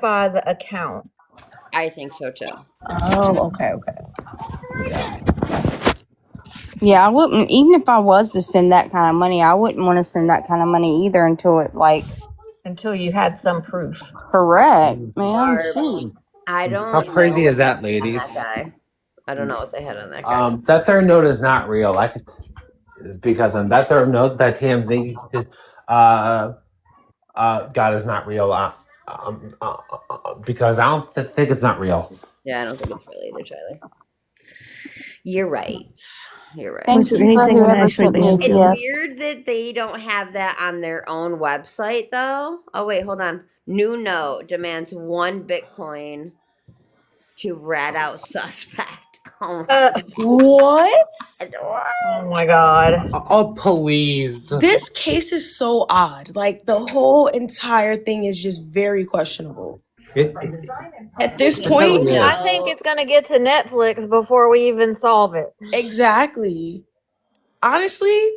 verify the account. I think so too. Oh, okay. Yeah, I wouldn't, even if I was to send that kind of money, I wouldn't want to send that kind of money either until you had some proof. Correct, man. Barb, Shoot. I don't How crazy know is that, on ladies? that guy. I don't know what they had on that guy. That third note is not real. I could, because on that third note that TMZ got is not real. Because I don't think it's not real. Yeah, I don't think it's real either, Tyler. You're right. Thank you for whoever sent me a It's gift. weird that they don't have that on their own website, though. Oh, wait, hold on. New note demands 1 Bitcoin to rat out suspect. Oh What? my God. Oh, please. This case is so odd. Like, the whole entire thing is just very questionable. At this point, I think it's going to get to Netflix before we even solve it. exactly. Honestly,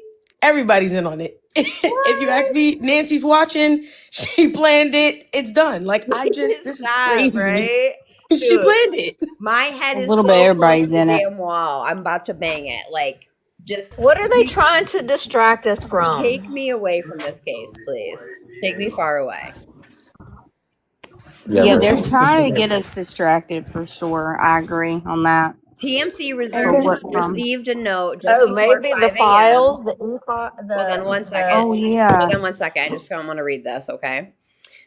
everybody's in on it. If you ask me, Nancy's watching. She planned it. It's done. Like, this is crazy. Right? She Dude, planned it. My head A is little so bit, close everybody's to the in it. damn wall. I'm about to bang it. Like, just What are they trying to distract us from? take me away from this case, please. Take me far away. Yeah, they're trying to get us distracted for sure. I agree on that. TMC received a note just before maybe 5 the a.m. files. Hold on 1 second. Oh, yeah. Hold on 1 second. I just don't want to read this, okay?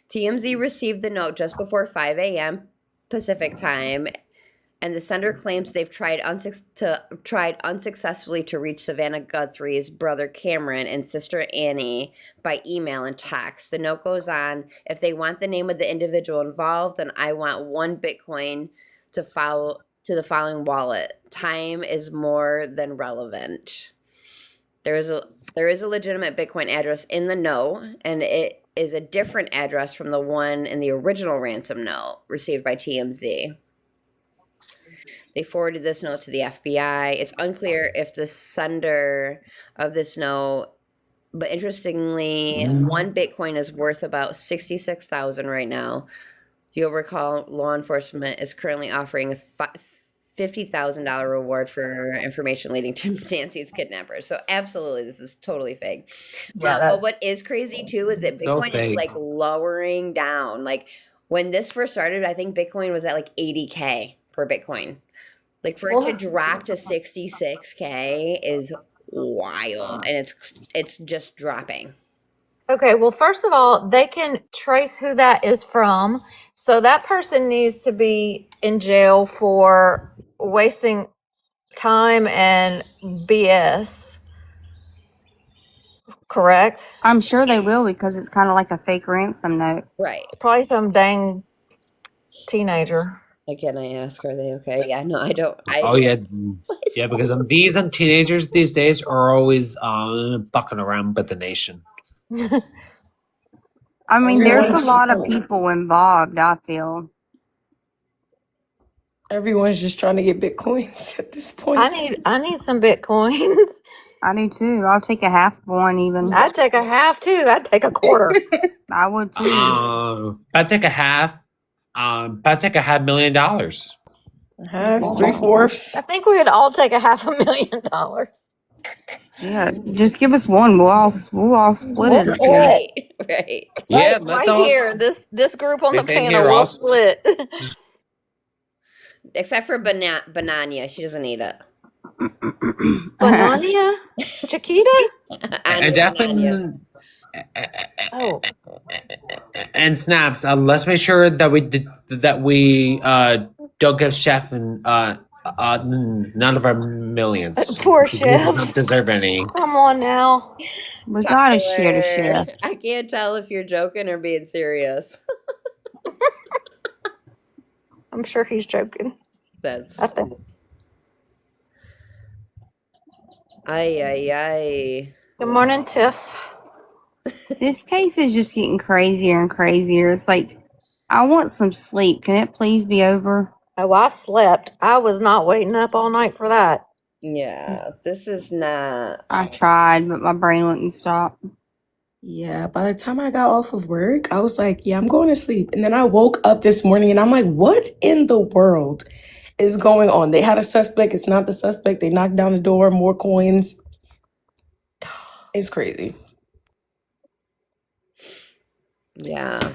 TMZ received the note just before 5 a.m. Pacific time, and the sender claims they've tried unsuccessfully to reach Savannah Guthrie's brother Cameron and sister Annie by email and text. The note goes on, if they want the name of the individual involved, then I want 1 Bitcoin to the following wallet. Time is more than relevant. There is a legitimate Bitcoin address in the note, and it is a different address from the one in the original ransom note received by TMZ. They forwarded this note to the FBI. It's unclear if the sender of this note, but interestingly, 1 Bitcoin is worth about $66,000 right now. You'll recall law enforcement is currently offering a $50,000 reward for information leading to Nancy's kidnappers. So absolutely, this is totally fake. But what is crazy too is that Bitcoin is like lowering down. Like when this first started, I think Bitcoin was at like 80K per Bitcoin. Like for it to drop to 66K is wild, and it's just dropping. Okay, well, first of all, they can trace who that is from. So that person needs to be in jail for wasting time and BS. Correct? I'm sure they will because it's kind of like a fake ransom note. Right. It's probably some dang teenager. Can I ask, are they okay? Yeah, no, I don't. Yeah, because these teenagers these days are always bucking around with the nation. I mean, there's a lot of people involved, I feel. Everyone's just trying to get Bitcoins at this point. I need some Bitcoins. I do too. I'll take a half one even. I'd take a half too. I'd take a quarter. I would too. I'd take a half. I'd take $500,000. Half, 3/4. I think we'd all take a $500,000. Yeah, just give us one. We'll all split it. Right. Yeah, right, let's right all. here. This group on the This in panel here will also- split. Except for Banania, she doesn't eat it. Banania? Chiquita? And definitely. Oh. And snaps. Let's make sure that we don't give Chef none of our millions. Poor He Chef. does not deserve any. Come on now. We gotta share to share. I can't tell if you're joking or being serious. I'm sure he's joking. That's I think. Ay. Good morning, Tiff. This case is just getting crazier and crazier. It's like, I want some sleep. Can it please be over? Oh, I slept. I was not waiting up all night for that. Yeah, this is not. I tried, but my brain wouldn't stop. Yeah, by the time I got off of work, I was like, yeah, I'm going to sleep. And then I woke up this morning and I'm like, what in the world is going on? They had a suspect. It's not the suspect. They knocked down the door, more coins. It's crazy. Yeah.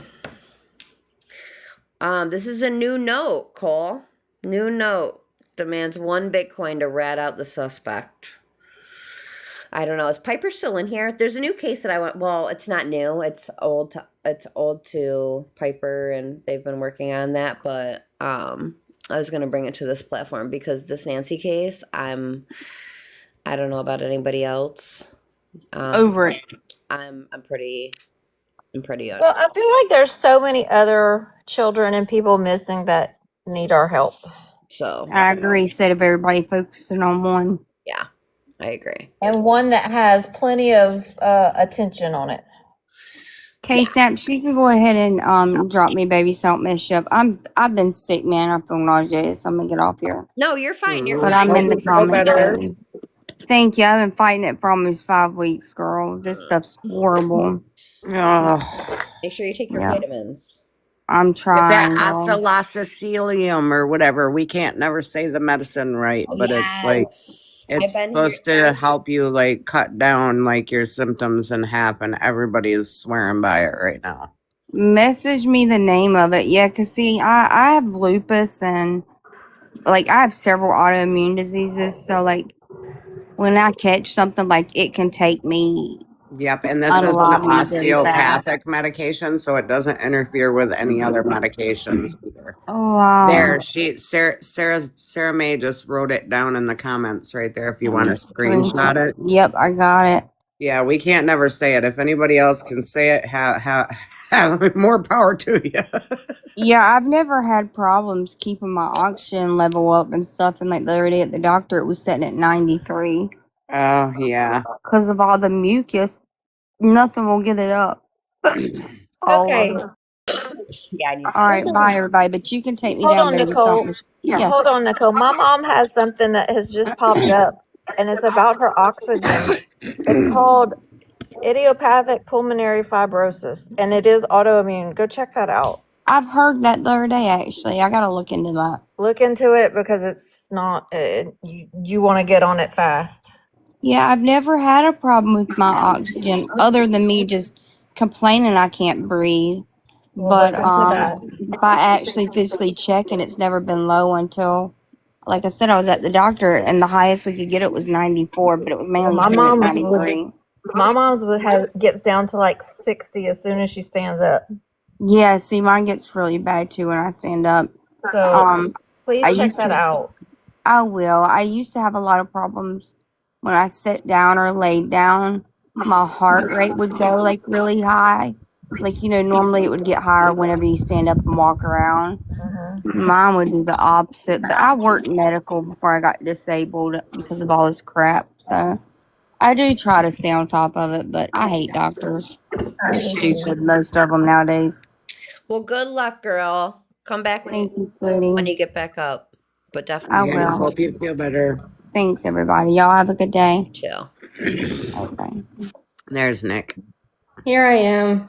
This is a new note, Cole. New note demands 1 Bitcoin to rat out the suspect. I don't know. Is Piper still in here? There's a new case that I want. Well, it's not new. It's old. It's old to Piper, and they've been working on that. But I was gonna bring it to this platform because this Nancy case, I don't know about anybody else. Over it. I'm pretty on. Well, I feel like there's so many other children and people missing that need our help. So I agree. Instead of everybody focusing on one. yeah, I agree. And one that has plenty of attention on it. Okay, Snaps, you can go ahead and drop me, baby, so I don't mess you up. I've been sick, man. I feel nauseous, so I'm gonna get off here. No, you're fine. You're But fine. I'm in the Feel comments, better. baby. Thank you. I've been fighting it for almost 5 weeks, girl. This stuff's horrible. Oh, Make sure you take your Yeah. vitamins. I'm get trying, that girl. isolacycilium or whatever. We can't never say the medicine right, but it's like Yes. I've it's been supposed here. to help you like cut down like your symptoms in half, and everybody is swearing by it right now. Message me the name of it. Yeah, because see, I have lupus and like I have several autoimmune diseases. So like when I catch something, like it can take me Yep, and this is an unaliving very fast. osteopathic medication, so it doesn't interfere with any other medications either. Oh, wow. There, Sarah May just wrote it down in the comments right there. If you want to screenshot it. Yep, I got it. Yeah, we can't never say it. If anybody else can say it, have more power to you. Yeah, I've never had problems keeping my oxygen level up and stuff. And like the other day at the doctor, it was sitting at 93 Oh yeah. because of all the mucus. Nothing will get it up. All Okay. of it. Yeah, I need All right, bye everybody. But you can take me Hold down, on, baby. Nicole. Something. Yeah. Hold on, Nicole. My mom has something that has just popped up, and it's about her oxygen. It's called idiopathic pulmonary fibrosis, and it is autoimmune. Go check that out. I've heard that the other day, actually. I got to look into that. Look into it because it's not, you want to get on it fast. Yeah, I've never had a problem with my oxygen other than me just complaining I can't breathe. We'll But look into that. by actually physically checking, it's never been low until, like I said, I was at the doctor and the highest we could get it was 94, but it was mainly My sitting at mom's 93. My mom's gets down to like 60 as soon as she stands up. Yeah, see, mine gets really bad too when I stand up. So please I check used that to- out. I will. I used to have a lot of problems when I sat down or laid down. My heart rate would go like really high. Like, normally it would get higher whenever you stand up and walk around. Mine would do the opposite. But I worked medical before I got disabled because of all this crap. So I do try to stay on top of it, but I hate doctors. They're stupid, most of them nowadays. Well, good luck, girl. Come back Thank you, when sweetie. you get back up. But I definitely Yeah, will. hope you feel better. Thanks, everybody. Y'all have a good day. chill. Okay. There's Nick. Here I am.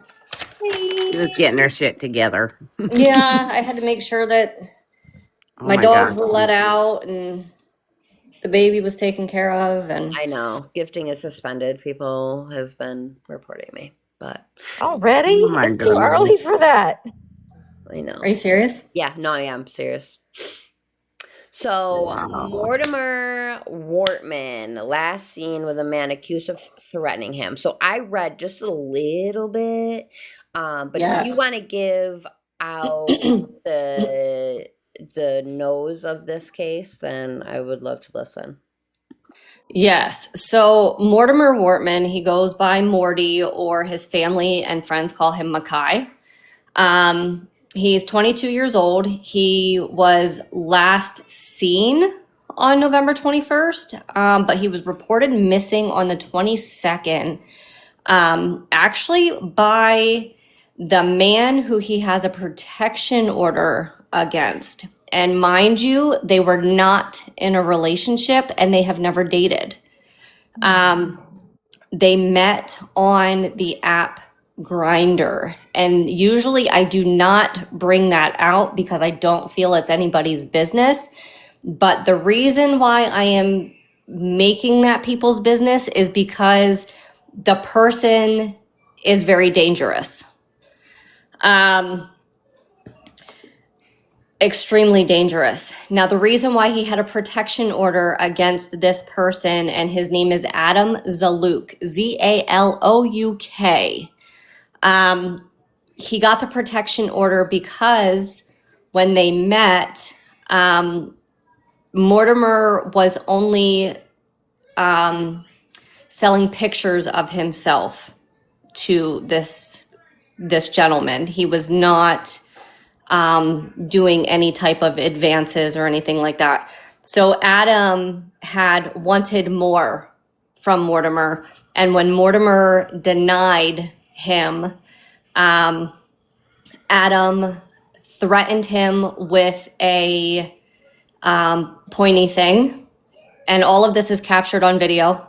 Just getting her shit together. Yeah, I had to make sure that Oh my dogs God. were let out and the baby was taken care of. And I know. Gifting is suspended. People have been reporting me. But Already? Oh my It's too goodness. early for that. I know. are you serious? Yeah, no, I am serious. So, Mortimer Wortman, last seen with a man accused of threatening him. So, I read just a little bit, but if you Yes. want to give out the nose of this case, then I would love to listen. Yes. So Mortimer Wortman, he goes by Morty, or his family and friends call him Mackay. He's 22 years old. He was last seen on November 21st, but he was reported missing on the 22nd, actually by the man who he has a protection order against. And mind you, they were not in a relationship and they have never dated. They met on the app Grinder. And usually I do not bring that out because I don't feel it's anybody's business. But the reason why I am making that people's business is because the person is very dangerous. Extremely dangerous. Now, the reason why he had a protection order against this person, and his name is Adam Zalouk, Zalouk. He got the protection order because when they met, Mortimer was only selling pictures of himself to this gentleman. He was not doing any type of advances or anything like that. So Adam had wanted more from Mortimer, and when Mortimer denied him, Adam threatened him with a pointy thing, and all of this is captured on video.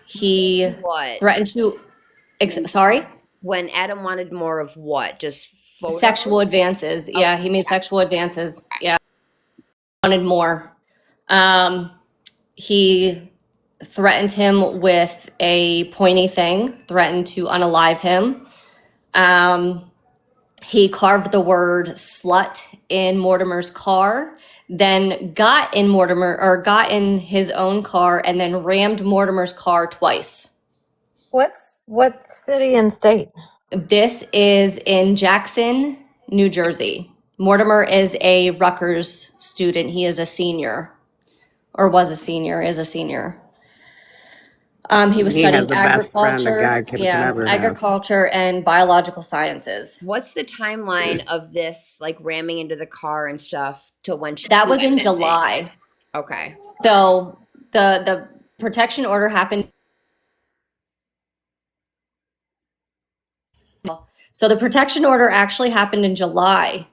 He What? threatened to, sorry? When Adam wanted more of what? Just photos? Sexual advances. Yeah, he made sexual advances. Yeah. Wanted more. He threatened him with a pointy thing, threatened to unalive him. He carved the word slut in Mortimer's car, then got in his own car and then rammed Mortimer's car twice. What city and state? This is in Jackson, New Jersey. Mortimer is a Rutgers student. He is a senior, or was a senior, is a senior. He was He has studying the best friend a agriculture. guy can ever have. Agriculture and biological sciences. What's the timeline of this, like ramming into the car and stuff, to when she That was went in missing? July. Okay. So the protection order happened. So the protection order actually happened in July,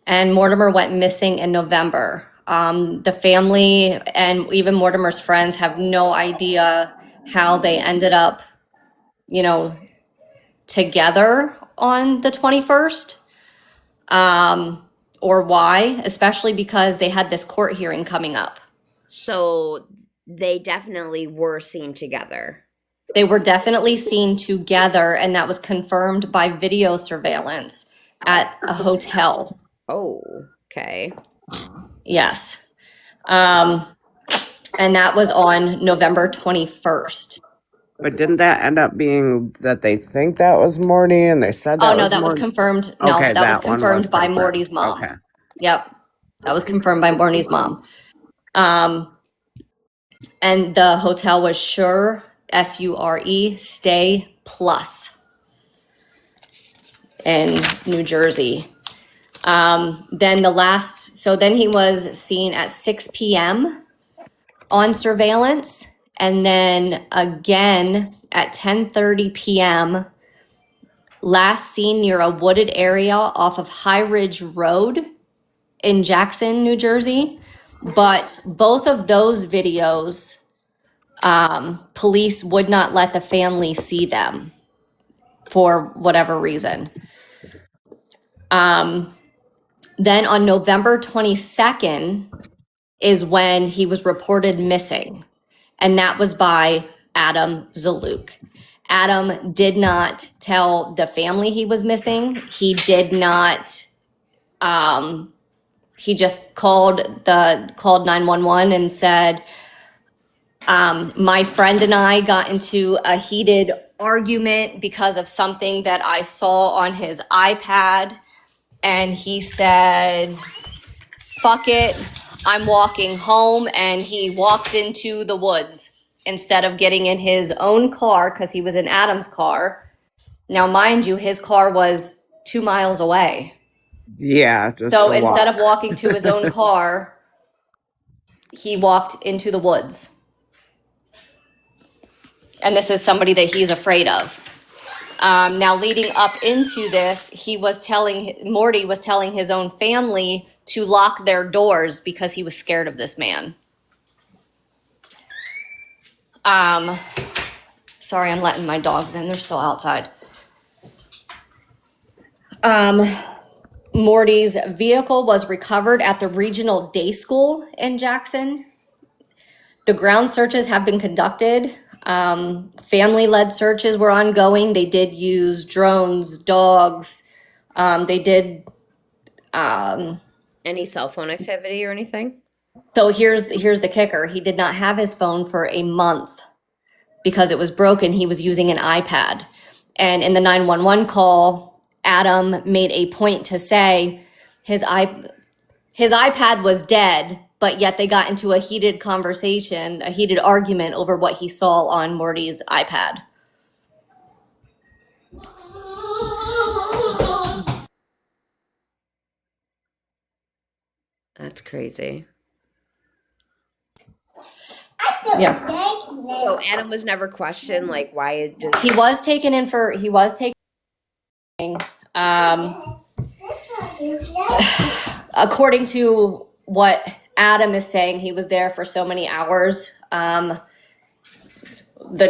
and Mortimer went missing in November. The family and even Mortimer's friends have no idea how they ended up, together on the 21st, or why, especially because they had this court hearing coming up. So they definitely were seen together. They were definitely seen together, and that was confirmed by video surveillance at a hotel. Oh, okay. Yes. And that was on November 21st. But didn't that end up being that they think that was Morty and they said that Oh, no, was that was Morty? confirmed. No, Okay, that was that one confirmed was by confirmed. Morty's mom. Okay. Yep. That was confirmed by Morty's mom. And the hotel was Sure, SURE, Stay Plus in New Jersey. Then he was seen at 6 p.m. on surveillance, and then again at 10:30 p.m. last seen near a wooded area off of High Ridge Road in Jackson, New Jersey. But both of those videos, police would not let the family see them for whatever reason. Then on November 22nd is when he was reported missing, and that was by Adam Zalouk. Adam did not tell the family he was missing. He did not. He just called 911 and said, my friend and I got into a heated argument because of something that I saw on his iPad. And he said, fuck it, I'm walking home. And he walked into the woods instead of getting in his own car, because he was in Adam's car. Now, mind you, his car was 2 miles away. Yeah. So instead of walking to his own car, he walked into the woods. And this is somebody that he's afraid of. Now, leading up into this, Morty was telling his own family to lock their doors because he was scared of this man. Sorry, I'm letting my dogs in. They're still outside. Morty's vehicle was recovered at the regional day school in Jackson. The ground searches have been conducted. Family-led searches were ongoing. They did use drones, dogs. They did. Any cell phone activity or anything? So here's the kicker. He did not have his phone for a month because it was broken. He was using an iPad. And in the 911 call, Adam made a point to say his iPad was dead, but yet they got into a heated conversation, a heated argument over what he saw on Morty's iPad. That's crazy. Yeah. So Adam was never questioned, like why it just He was taken according to what Adam is saying, he was there for so many hours. The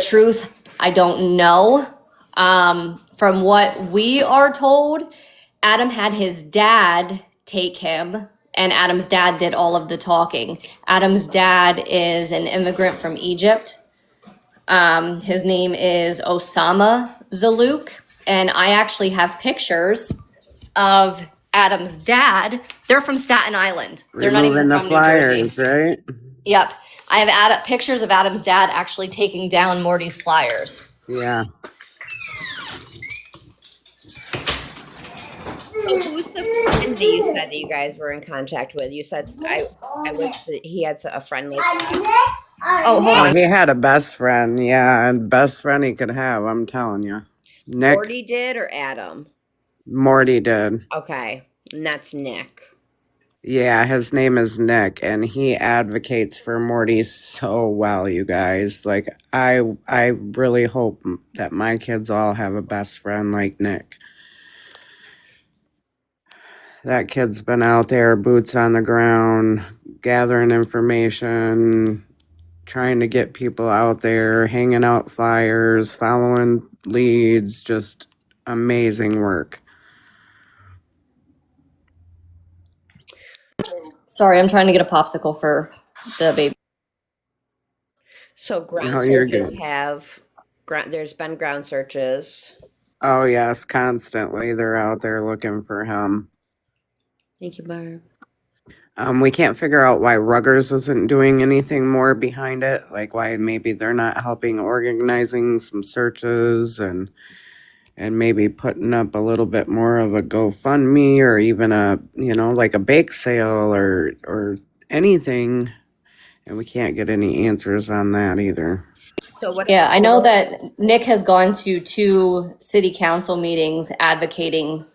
truth, I don't know. From what we are told, Adam had his dad take him, and Adam's dad did all of the talking. Adam's dad is an immigrant from Egypt. His name is Osama Zalouk, and I actually have pictures of Adam's dad. They're from Staten Island. They're not even Removing from the New Jersey. flyers, right? Yep. I have pictures of Adam's dad actually taking down Morty's flyers. Yeah. So who's the friend that you said that you guys were in contact with? You said I wish that he had a friend like that. Oh, hold on. He had a best friend, yeah, and best friend he could have, I'm telling you. Nick Morty did or Adam? Morty did. Okay. And that's Nick. Yeah, his name is Nick, and he advocates for Morty so well, you guys. Like, I really hope that my kids all have a best friend like Nick. That kid's been out there, boots on the ground, gathering information, trying to get people out there, hanging out flyers, following leads, just amazing work. Sorry, I'm trying to get a popsicle for the baby. So ground No, you're searches good. there's been ground searches. Oh, yes, constantly. They're out there looking for him. Thank you, Barb. We can't figure out why Ruggers isn't doing anything more behind it. Like why maybe they're not helping organizing some searches and maybe putting up a little bit more of a GoFundMe or even a like a bake sale or anything. And we can't get any answers on that either. So what? Yeah, I know that Nick has gone to 2 city council meetings advocating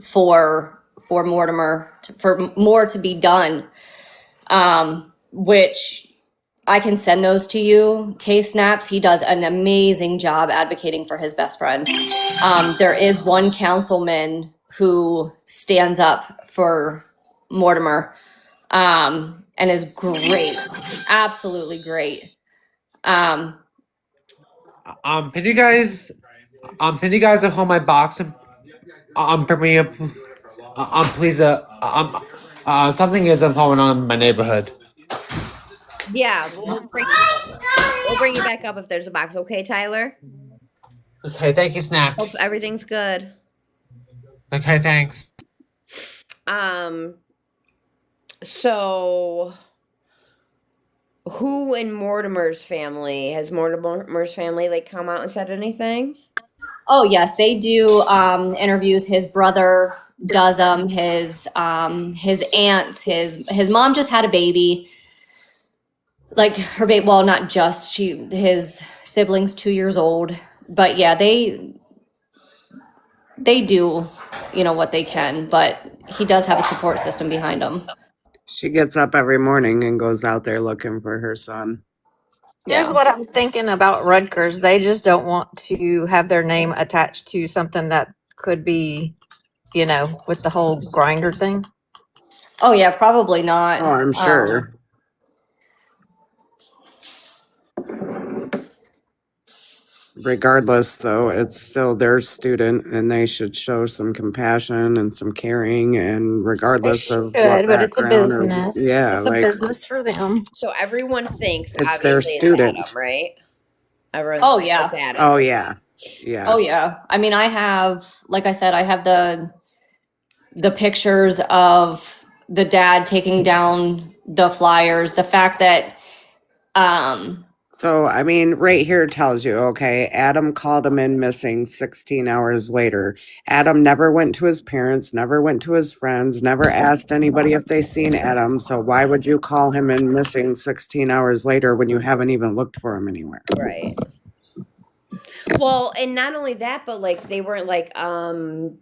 for Mortimer, for more to be done, which I can send those to you. K-Snaps, he does an amazing job advocating for his best friend. There is one councilman who stands up for Mortimer, and is great, absolutely great. Can you guys hold my box and bring me up? Please. Something is going on in my neighborhood. Yeah, we'll bring you back up if there's a box. Okay, Tyler? Okay, thank you, Hope Snaps. everything's good. Okay, thanks. So who in Mortimer's family has Mortimer's family like come out and said anything? Oh yes, they do interviews. His brother does them. His aunts, his mom just had a baby. Like her baby, well, not just his siblings, 2 years old. But yeah, they do, what they can. But he does have a support system behind him. She gets up every morning and goes out there looking for her son. Here's Yeah. what I'm thinking about Rutgers. They just don't want to have their name attached to something that could be, with the whole grinder thing. Oh yeah, probably not. Oh, I'm sure. regardless, though, it's still their student, and they should show some compassion and some caring, and They regardless of should, what but it's a background or business. yeah, It's a like business for them. So everyone thinks it's their obviously it's student. Adam, right? Everyone Oh, thinks yeah. it's Adam. Oh yeah, yeah. Oh yeah. I mean, I have, like I said, I have the pictures of the dad taking down the flyers, the fact that So, I mean, right here tells you, okay, Adam called him in missing 16 hours later. Adam never went to his parents, never went to his friends, never asked anybody if they seen Adam. So, why would you call him in missing 16 hours later when you haven't even looked for him anywhere? Right. Well, and not only that, but like they weren't like,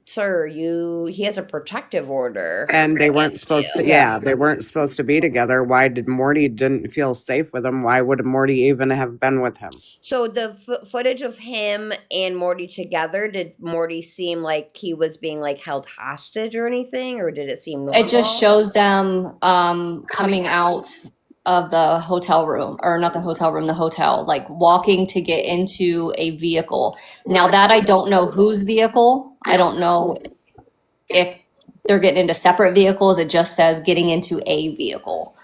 sir, he has a protective order. And they weren't against supposed you. to, yeah, they weren't supposed to be together. Why did Morty didn't feel safe with him? Why would Morty even have been with him? So the footage of him and Morty together, did Morty seem like he was being like held hostage or anything, or did it seem normal? it just shows them coming out of the hotel room, or not the hotel room, the hotel, like walking to get into a vehicle. Now that I don't know whose vehicle, I don't know if they're getting into separate vehicles. It just says getting into a vehicle.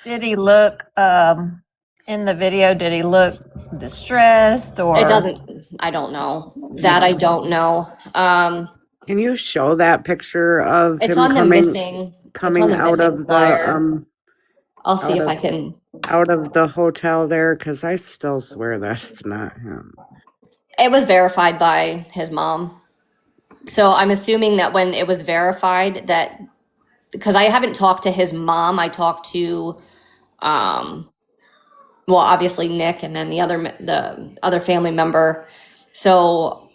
Did he look in the video? Did he look distressed or? It doesn't, I don't know. That I don't know. Can you show that picture of It's him on the coming missing, it's on coming the out missing of the flyer. I'll see out if of- I can. out of the hotel there? Because I still swear that's not him. It was verified by his mom. So I'm assuming that when it was verified that, because I haven't talked to his mom, I talked to, well, obviously Nick and then the other family member. So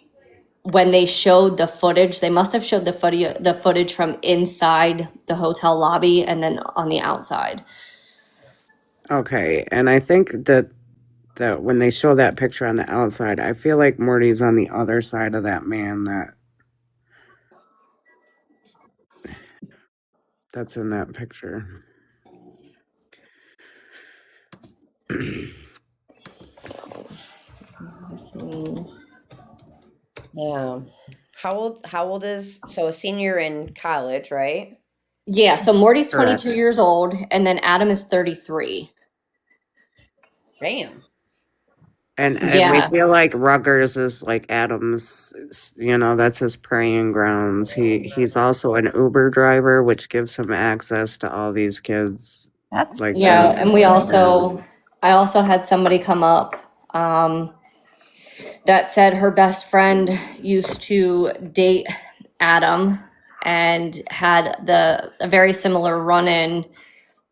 when they showed the footage, they must have showed the footage from inside the hotel lobby and then on the outside. Okay, and I think that when they show that picture on the outside, I feel like Morty's on the other side of that man that's in that picture. Yeah. How old is, so a senior in college, right? Yeah, so Morty's Correct. 22 years old and then Adam is 33. Damn. And Yeah. we feel like Rutgers is like Adam's, that's his praying grounds. He's also an Uber driver, which gives him access to all these kids. That's Like Yeah, that. and I also had somebody come up that said her best friend used to date Adam and had a very similar run-in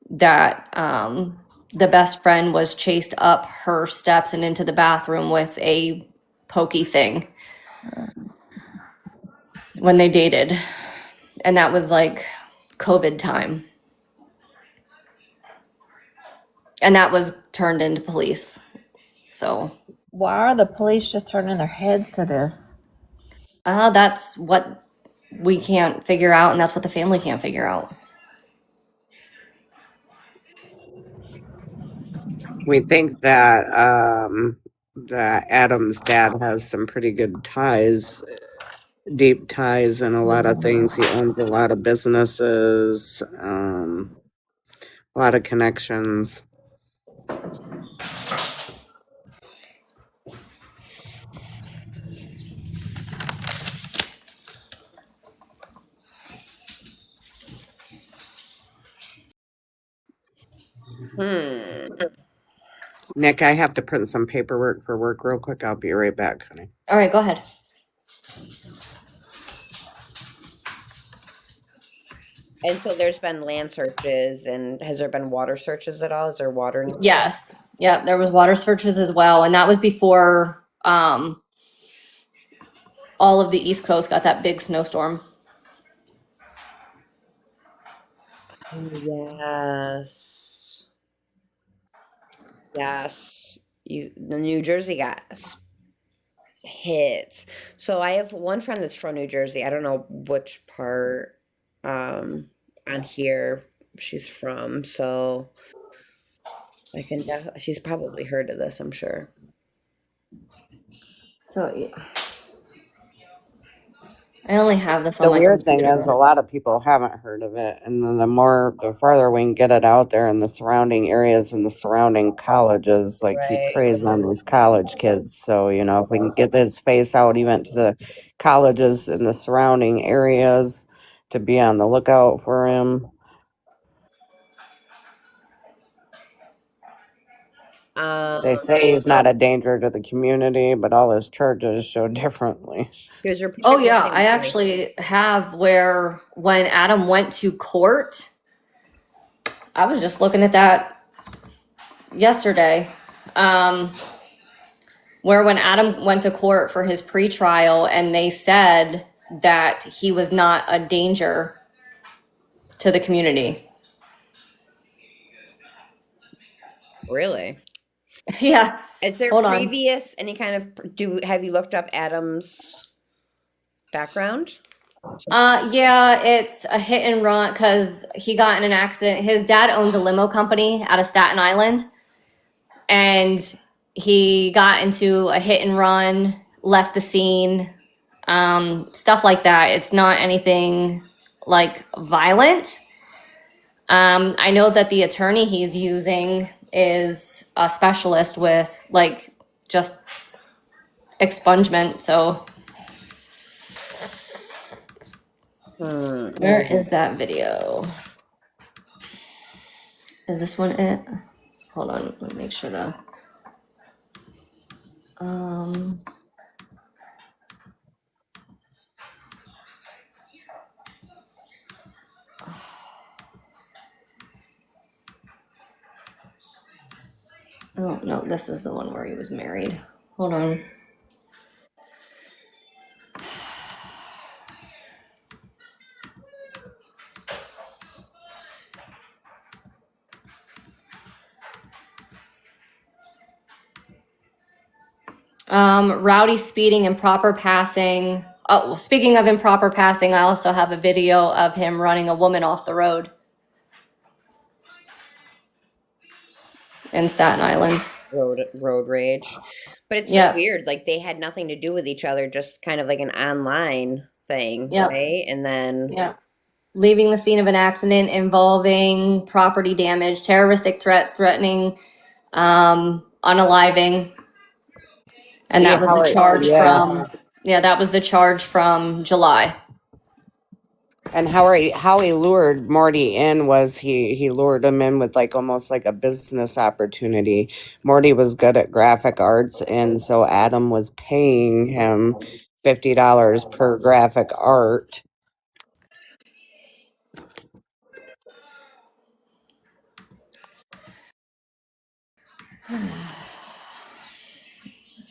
that the best friend was chased up her steps and into the bathroom with a pokey thing when they dated. And that was like COVID time. And that was turned into police. So why are the police just turning their heads to this? that's what we can't figure out, and that's what the family can't figure out. We think that Adam's dad has some pretty good ties, deep ties in a lot of things. He owns a lot of businesses, a lot of connections. Nick, I have to print some paperwork for work real quick. I'll be right back, honey. All right, go ahead. And so there's been land searches, and has there been water searches at all? Is there water in? Yes. Yeah, there was water searches as well, and that was before all of the East Coast got that big snowstorm. Yes. Yes. The New Jersey got hit. So I have one friend that's from New Jersey. I don't know which part on here she's from, so I can she's probably heard of this, I'm sure. So yeah. I only have this on The my weird thing computer. is a lot of people haven't heard of it, and then the farther we can get it out there in the surrounding areas and the surrounding colleges, like he Right. preys on these college kids. So, if we can get his face out even to the colleges in the surrounding areas to be on the lookout for him. They say he's not a danger to the community, but all his charges show differently. Here's your Oh yeah, I actually have where when Adam went to court, I was just looking at that yesterday. Where when Adam went to court for his pretrial and they said that he was not a danger to the community. Really? Yeah. Is there Hold on. previous any kind of have you looked up Adam's background? Yeah, it's a hit and run because he got in an accident. His dad owns a limo company out of Staten Island, and he got into a hit and run, left the scene, stuff like that. It's not anything like violent. I know that the attorney he's using is a specialist with like just expungement. So where is that video? Is this one it? Hold on, let me make sure the oh no, this is the one where he was married. Hold on. Rowdy speeding, improper passing. Oh, speaking of improper passing, I also have a video of him running a woman off the road in Staten Island. Road rage. But it's so Yeah. weird. Like they had nothing to do with each other, just kind of like an online thing, Yep. right? And then Yeah. Leaving the scene of an accident involving property damage, terroristic threats, threatening, unaliving. And See that was how the it, charge yeah. that was the charge from July. And how he lured Morty in was he lured him in with like almost like a business opportunity. Morty was good at graphic arts, and so Adam was paying him $50 per graphic art.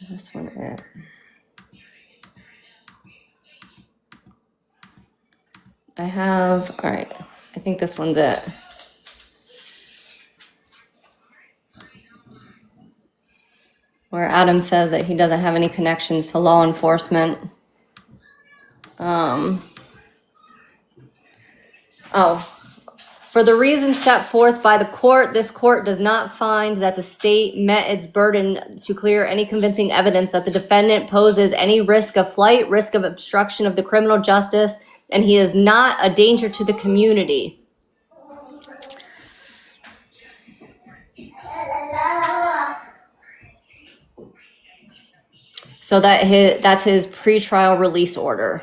Is this one it? I have, all right, I think this one's it. Where Adam says that he doesn't have any connections to law enforcement. For the reasons set forth by the court, this court does not find that the state met its burden to clear any convincing evidence that the defendant poses any risk of flight, risk of obstruction of the criminal justice, and he is not a danger to the community. So that's his pretrial release order.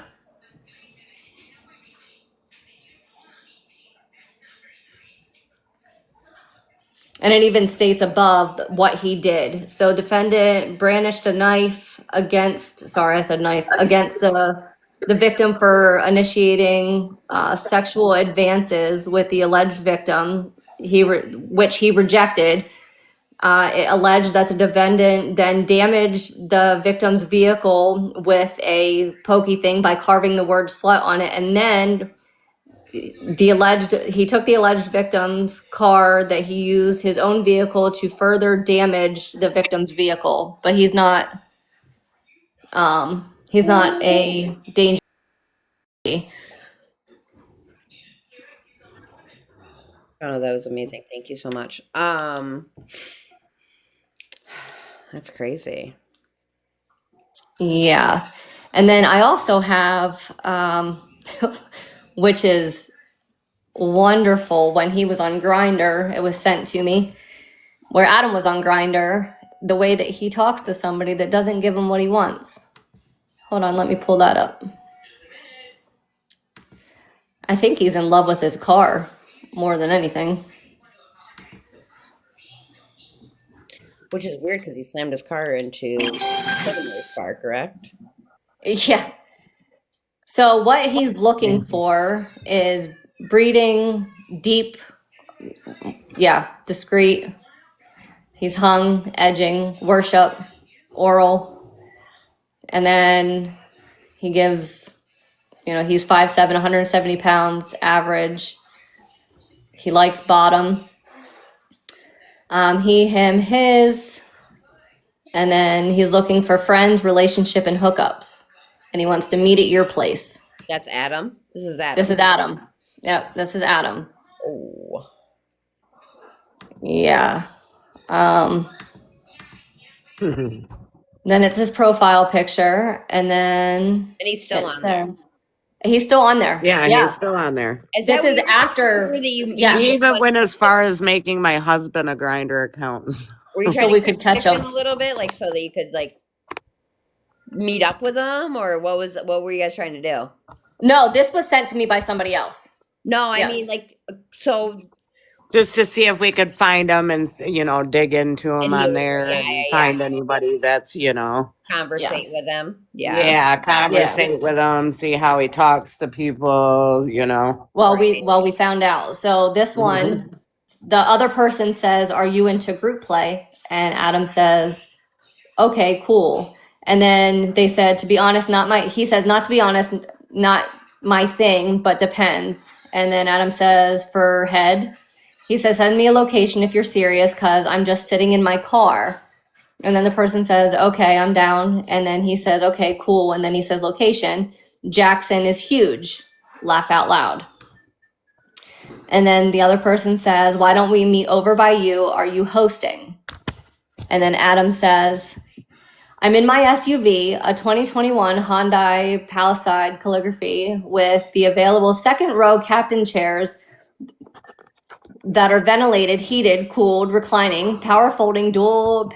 And it even states above what he did. So defendant brandished a knife against, sorry, I said knife, against the victim for initiating sexual advances with the alleged victim, which he rejected. It alleged that the defendant then damaged the victim's vehicle with a pokey thing by carving the word slut on it, and then he took the alleged victim's car that he used his own vehicle to further damage the victim's vehicle, but he's not a danger. oh, that was amazing. Thank you so much. That's crazy. Yeah. And then I also have, which is wonderful, when he was on Grinder, it was sent to me, where Adam was on Grinder, the way that he talks to somebody that doesn't give him what he wants. Hold on, let me pull that up. I think he's in love with his car more than anything. Which is weird because he slammed his car into Fenway's car, correct? Yeah. So what he's looking for is breeding, deep, discreet. He's hung, edging, worship, oral. And then he gives, he's 5'7", 170 pounds average. He likes bottom. He, him, his. And then he's looking for friends, relationship, and hookups. And he wants to meet at your place. That's Adam. This is Adam. This is Adam. Yep, this is Adam. Oh. Yeah. Then it's his profile picture, and then And he's still it's on there. He's still on there. Yeah, he's still on there. Is This that is what you after. were that you Yeah. He even went as far as making my husband a Grinder account. Were you So trying we to could catch catch him him. a little bit, like so that you could like meet up with him, or what were you guys trying to do? No, this was sent to me by somebody else. No, I Yeah. mean like so. Just to see if we could find him and, dig into him And he on would- there yeah, and yeah, find anybody that's, Conversate with him. Yeah. conversate with him, see how he talks to people, Well, Right. we found out. So this one, the other person says, "Are you into group play?" And Adam says, "Okay, cool." And then they said, "To be honest, he says, "Not to be honest, not my thing, but depends." And then Adam says, "For head," he says, "Send me a location if you're serious, because I'm just sitting in my car." And then the person says, "Okay, I'm down." And then he says, "Okay, cool." And then he says, "Location, Jackson is huge." Laugh out loud. And then the other person says, "Why don't we meet over by you? Are you hosting?" And then Adam says, "I'm in my SUV, a 2021 Hyundai Palisade Calligraphy with the available second row captain chairs that are ventilated, heated, cooled, reclining, power folding, dual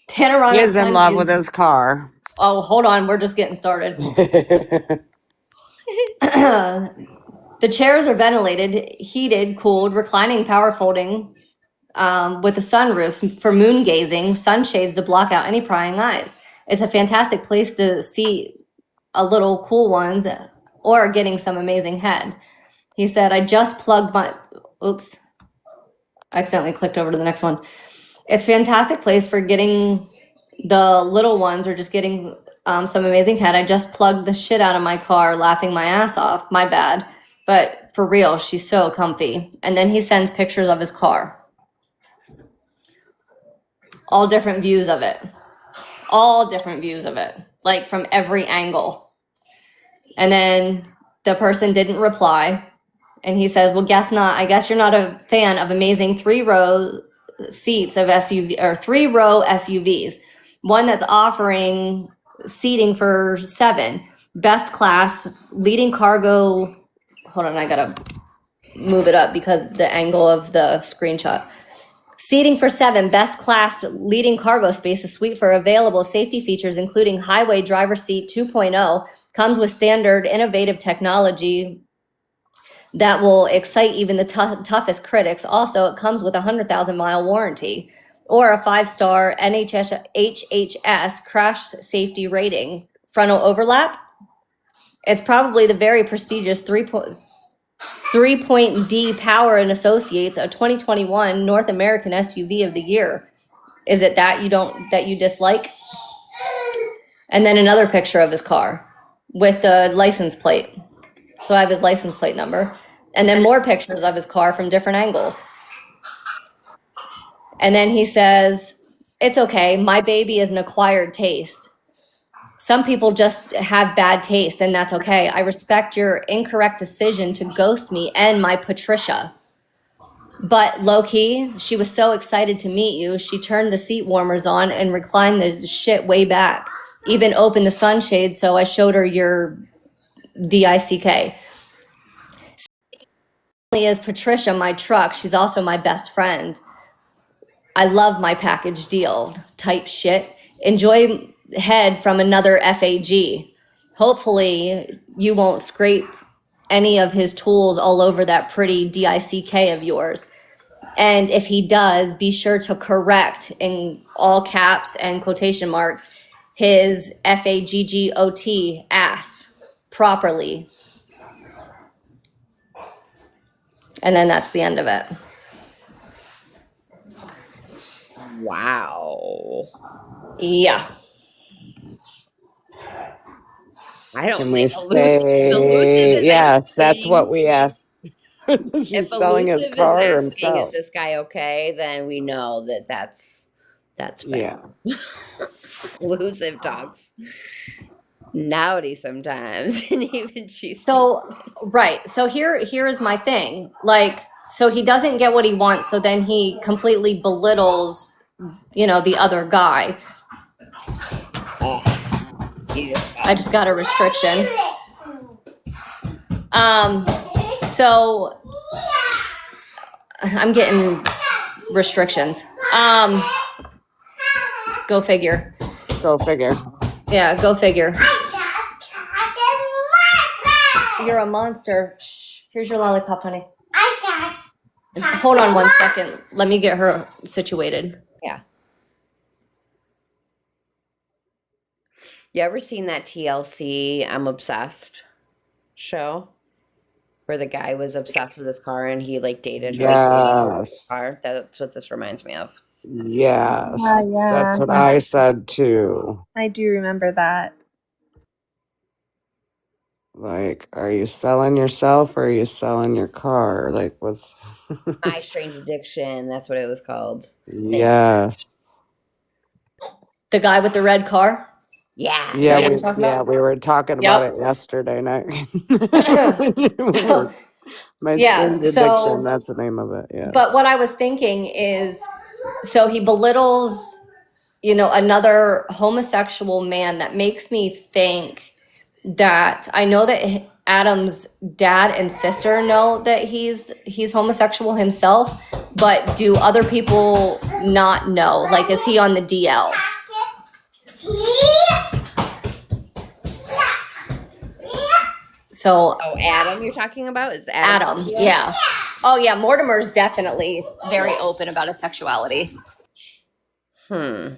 panoramic." He is in sun love views. with his car. Oh, hold on. We're just getting started. The chairs are ventilated, heated, cooled, reclining, power folding, with the sunroofs for moon gazing, sunshades to block out any prying eyes. It's a fantastic place to see a little cool ones or getting some amazing head. He said, "I just plugged my," oops, I accidentally clicked over to the next one. "It's a fantastic place for getting the little ones or just getting some amazing head. I just plugged the shit out of my car, laughing my ass off. My bad. But for real, she's so comfy." And then he sends pictures of his car. All different views of it. All different views of it. Like from every angle. And then the person didn't reply. And he says, "Well, guess not. I guess you're not a fan of amazing 3-row seats of SUV or 3-row SUVs. One that's offering seating for 7, best class, leading cargo." Hold on, I gotta move it up because the angle of the screenshot. "Seating for 7, best class, leading cargo space, a suite for available safety features, including highway driver seat 2.0, comes with standard innovative technology that will excite even the toughest critics. Also, it comes with a 100,000-mile warranty or a 5-star HHS crash safety rating. Frontal overlap. It's probably the very prestigious 3-point D Power and Associates, a 2021 North American SUV of the year. Is it that you dislike?" And then another picture of his car with the license plate. So I have his license plate number. And then more pictures of his car from different angles. And then he says, "It's okay. My baby is an acquired taste. Some people just have bad taste, and that's okay. I respect your incorrect decision to ghost me and my Patricia. But low key, she was so excited to meet you, she turned the seat warmers on and reclined the shit way back. even open the sunshade, so I showed her your DICK. Is Patricia, my truck. She's also my best friend. I love my package deal type shit. Enjoy head from another FAG. Hopefully you won't scrape any of his tools all over that pretty DICK of yours. And if he does, be sure to correct in all caps and quotation marks his FAGGOT ass properly. And then that's the end of it. Wow. Yeah. I don't Can we think elusive say, is yes, that's what asking. we asked. Is he If selling his elusive is car or asking, is himself? this guy okay? Then we know that that's Yeah. bad. Elusive talks naughty sometimes, and even she's So, right. So here is my thing. Like, so he doesn't get what he wants, so then he completely belittles, the other guy. I just got a restriction. So I'm getting restrictions. Go figure. Go figure. Yeah, go figure. You're a monster. Shh. Here's your lollipop, honey. Hold on 1 second. Let me get her situated. Yeah. You ever seen that TLC I'm Obsessed show? Where the guy was obsessed with his car and he like dated her Yes. car? That's what this reminds me of. Yes. Yeah. That's what I said too. I do remember that. Like, are you selling yourself or are you selling your car? Like, what's. My Strange Addiction, that's what it was called. Yes. The guy with the red car? Yeah. Yeah, what you're talking about? we were talking about it yesterday night. My Yeah, Strange Addiction, that's the name of it. Yeah. But what I was thinking is, so he belittles, another homosexual man. That makes me think that I know that Adam's dad and sister know that he's homosexual himself, but do other people not know? Like, is he on the DL? So, Adam, you're talking about? Is Adam, yeah. Oh yeah, Mortimer's definitely very open about his sexuality. Wow.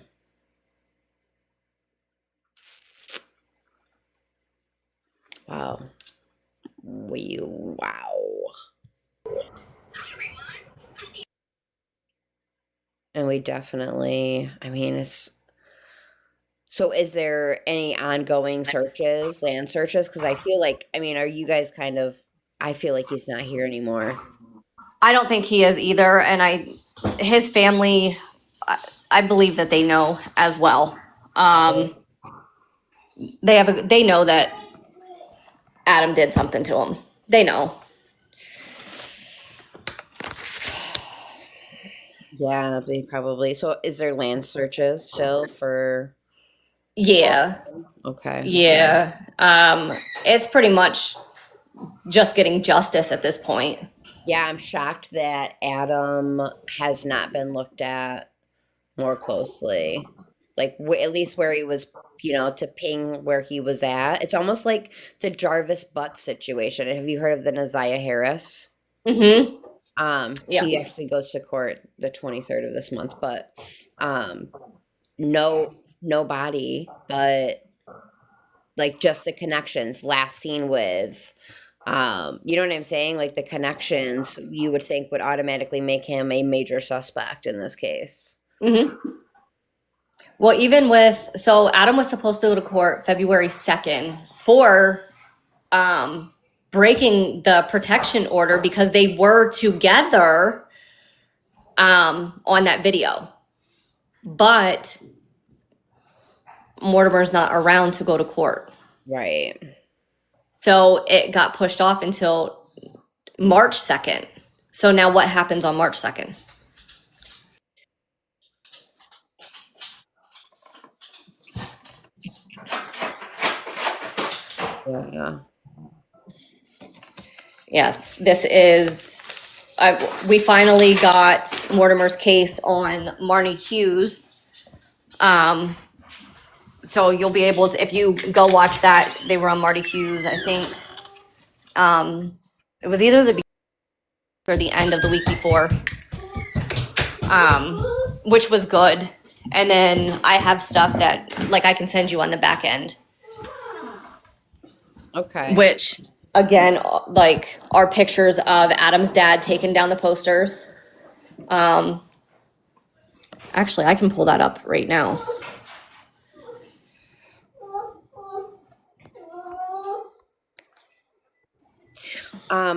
Wow. And we definitely, it's. So is there any ongoing searches, land searches? Because I feel like, are you guys I feel like he's not here anymore. I don't think he is either, and his family, I believe that they know as well. They know that Adam did something to him. They know. Yeah, they probably. So is there land searches still for? Yeah. Okay. Yeah. It's pretty much just getting justice at this point. Yeah, I'm shocked that Adam has not been looked at more closely. Like at least where he was, to ping where he was at. It's almost like the Jarvis Butt situation. Have you heard of the Naziah Harris? Mm-hmm. Yeah. He actually goes to court the 23rd of this month, but no body, but like just the connections. Last seen with, you know what I'm saying? Like the connections you would think would automatically make him a major suspect in this case. Mm-hmm. Well, so Adam was supposed to go to court February 2nd for breaking the protection order because they were together on that video. But Mortimer's not around to go to court. Right. So it got pushed off until March 2nd. So now what happens on March 2nd? Yeah. Yeah, this is, we finally got Mortimer's case on Marnie Hughes. So you'll be able to, if you go watch that, they were on Marty Hughes, I think. It was either the beginning or the end of the week before, which was good. And then I have stuff that, like, I can send you on the back end, Okay. which, again, like, are pictures of Adam's dad taking down the posters. Actually, I can pull that up right now.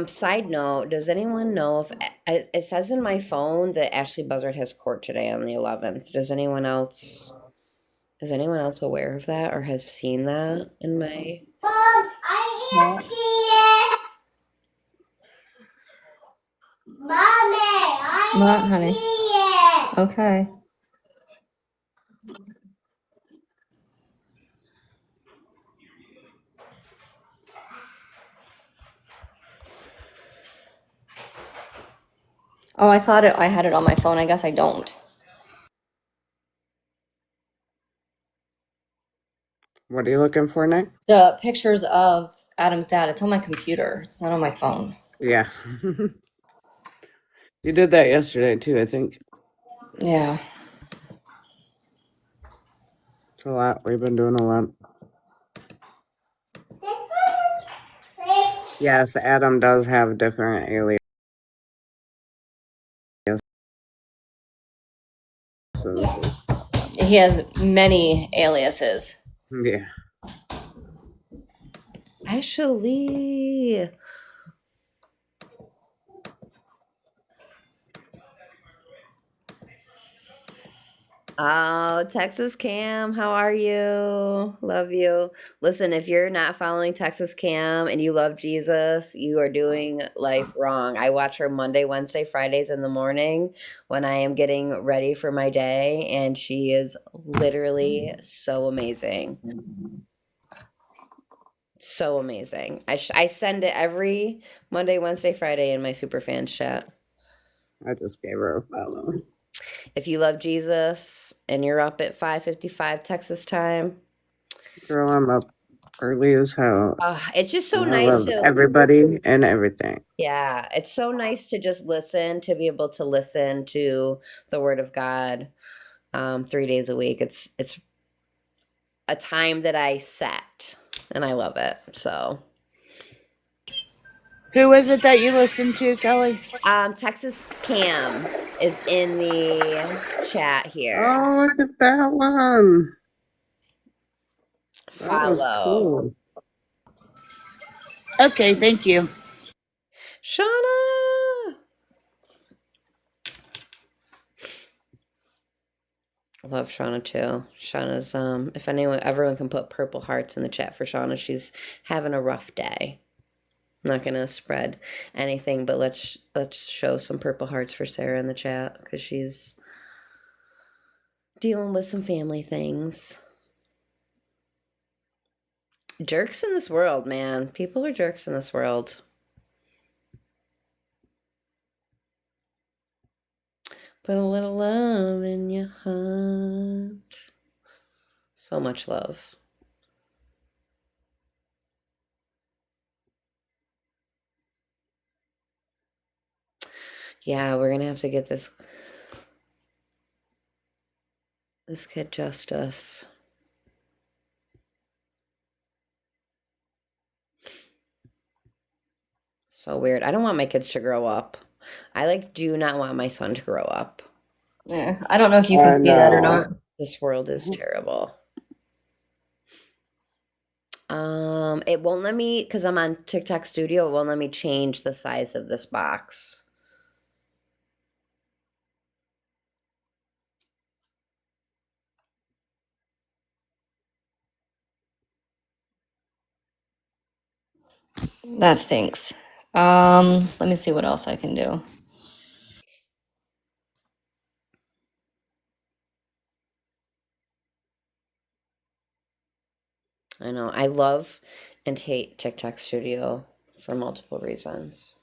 Side note, does anyone know if it says in my phone that Ashley Buzzard has court today on the 11th? Is anyone else aware of that or has seen that in my Mom, I need to see it. Mommy, I What, need honey? to see it. Okay. Oh, I thought I had it on my phone. I guess I don't. What are you looking for, Nick? The pictures of Adam's dad, it's on my computer. It's not on my phone. Yeah. You did that yesterday too, I think. Yeah. It's a lot. We've been doing a lot. This one is pretty. Yes, Adam does have different aliases. He has many aliases. Yeah. Ashley? Oh, Texas Cam, how are you? Love you. Listen, if you're not following Texas Cam and you love Jesus, you are doing life wrong. I watch her Monday, Wednesday, Fridays in the morning when I am getting ready for my day, and she is literally so amazing. So amazing. I send it every Monday, Wednesday, Friday in my Superfans chat. I just gave her a follow. If you love Jesus and you're up at 5:55 Texas time, Girl, I'm up early as hell. it's just so I nice love to, everybody and everything. yeah, it's so nice to just listen, to be able to listen to the Word of God 3 days a week. It's a time that I set, and I love it. So, Who is it that you listen to, Kelly? Texas Cam is in the chat here. Oh, look at that one. That was Follow. cool. Okay, thank you. Shauna. I love Shauna too. Shauna's if everyone can put purple hearts in the chat for Shauna, she's having a rough day. I'm not gonna spread anything, but let's show some purple hearts for Sarah in the chat because she's dealing with some family things. Jerks in this world, man. People are jerks in this world. Put a little love in your heart. So much love. Yeah, we're gonna have to get this kid justice. So weird. I don't want my kids to grow up. I do not want my son to grow up. Yeah. I don't know if you can see that or not. This world is terrible. It won't let me, because I'm on TikTok Studio, it won't let me change the size of this box. That stinks. Let me see what else I can do. I know. I love and hate TikTok Studio for multiple reasons.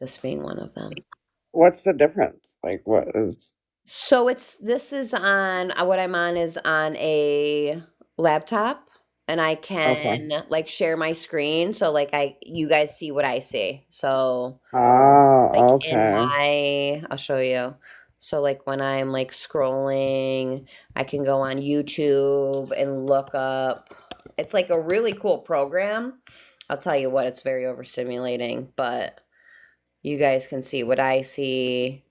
This being one of them. What's the difference? Like, what is? So this is on what I'm on is on a laptop, and I Okay. can like share my screen, so like you guys see what I see. So like Oh, in okay. I'll show you. So like when I'm like scrolling, I can go on YouTube and look up. It's like a really cool program. I'll tell you what, it's very overstimulating, but you guys can see what I see.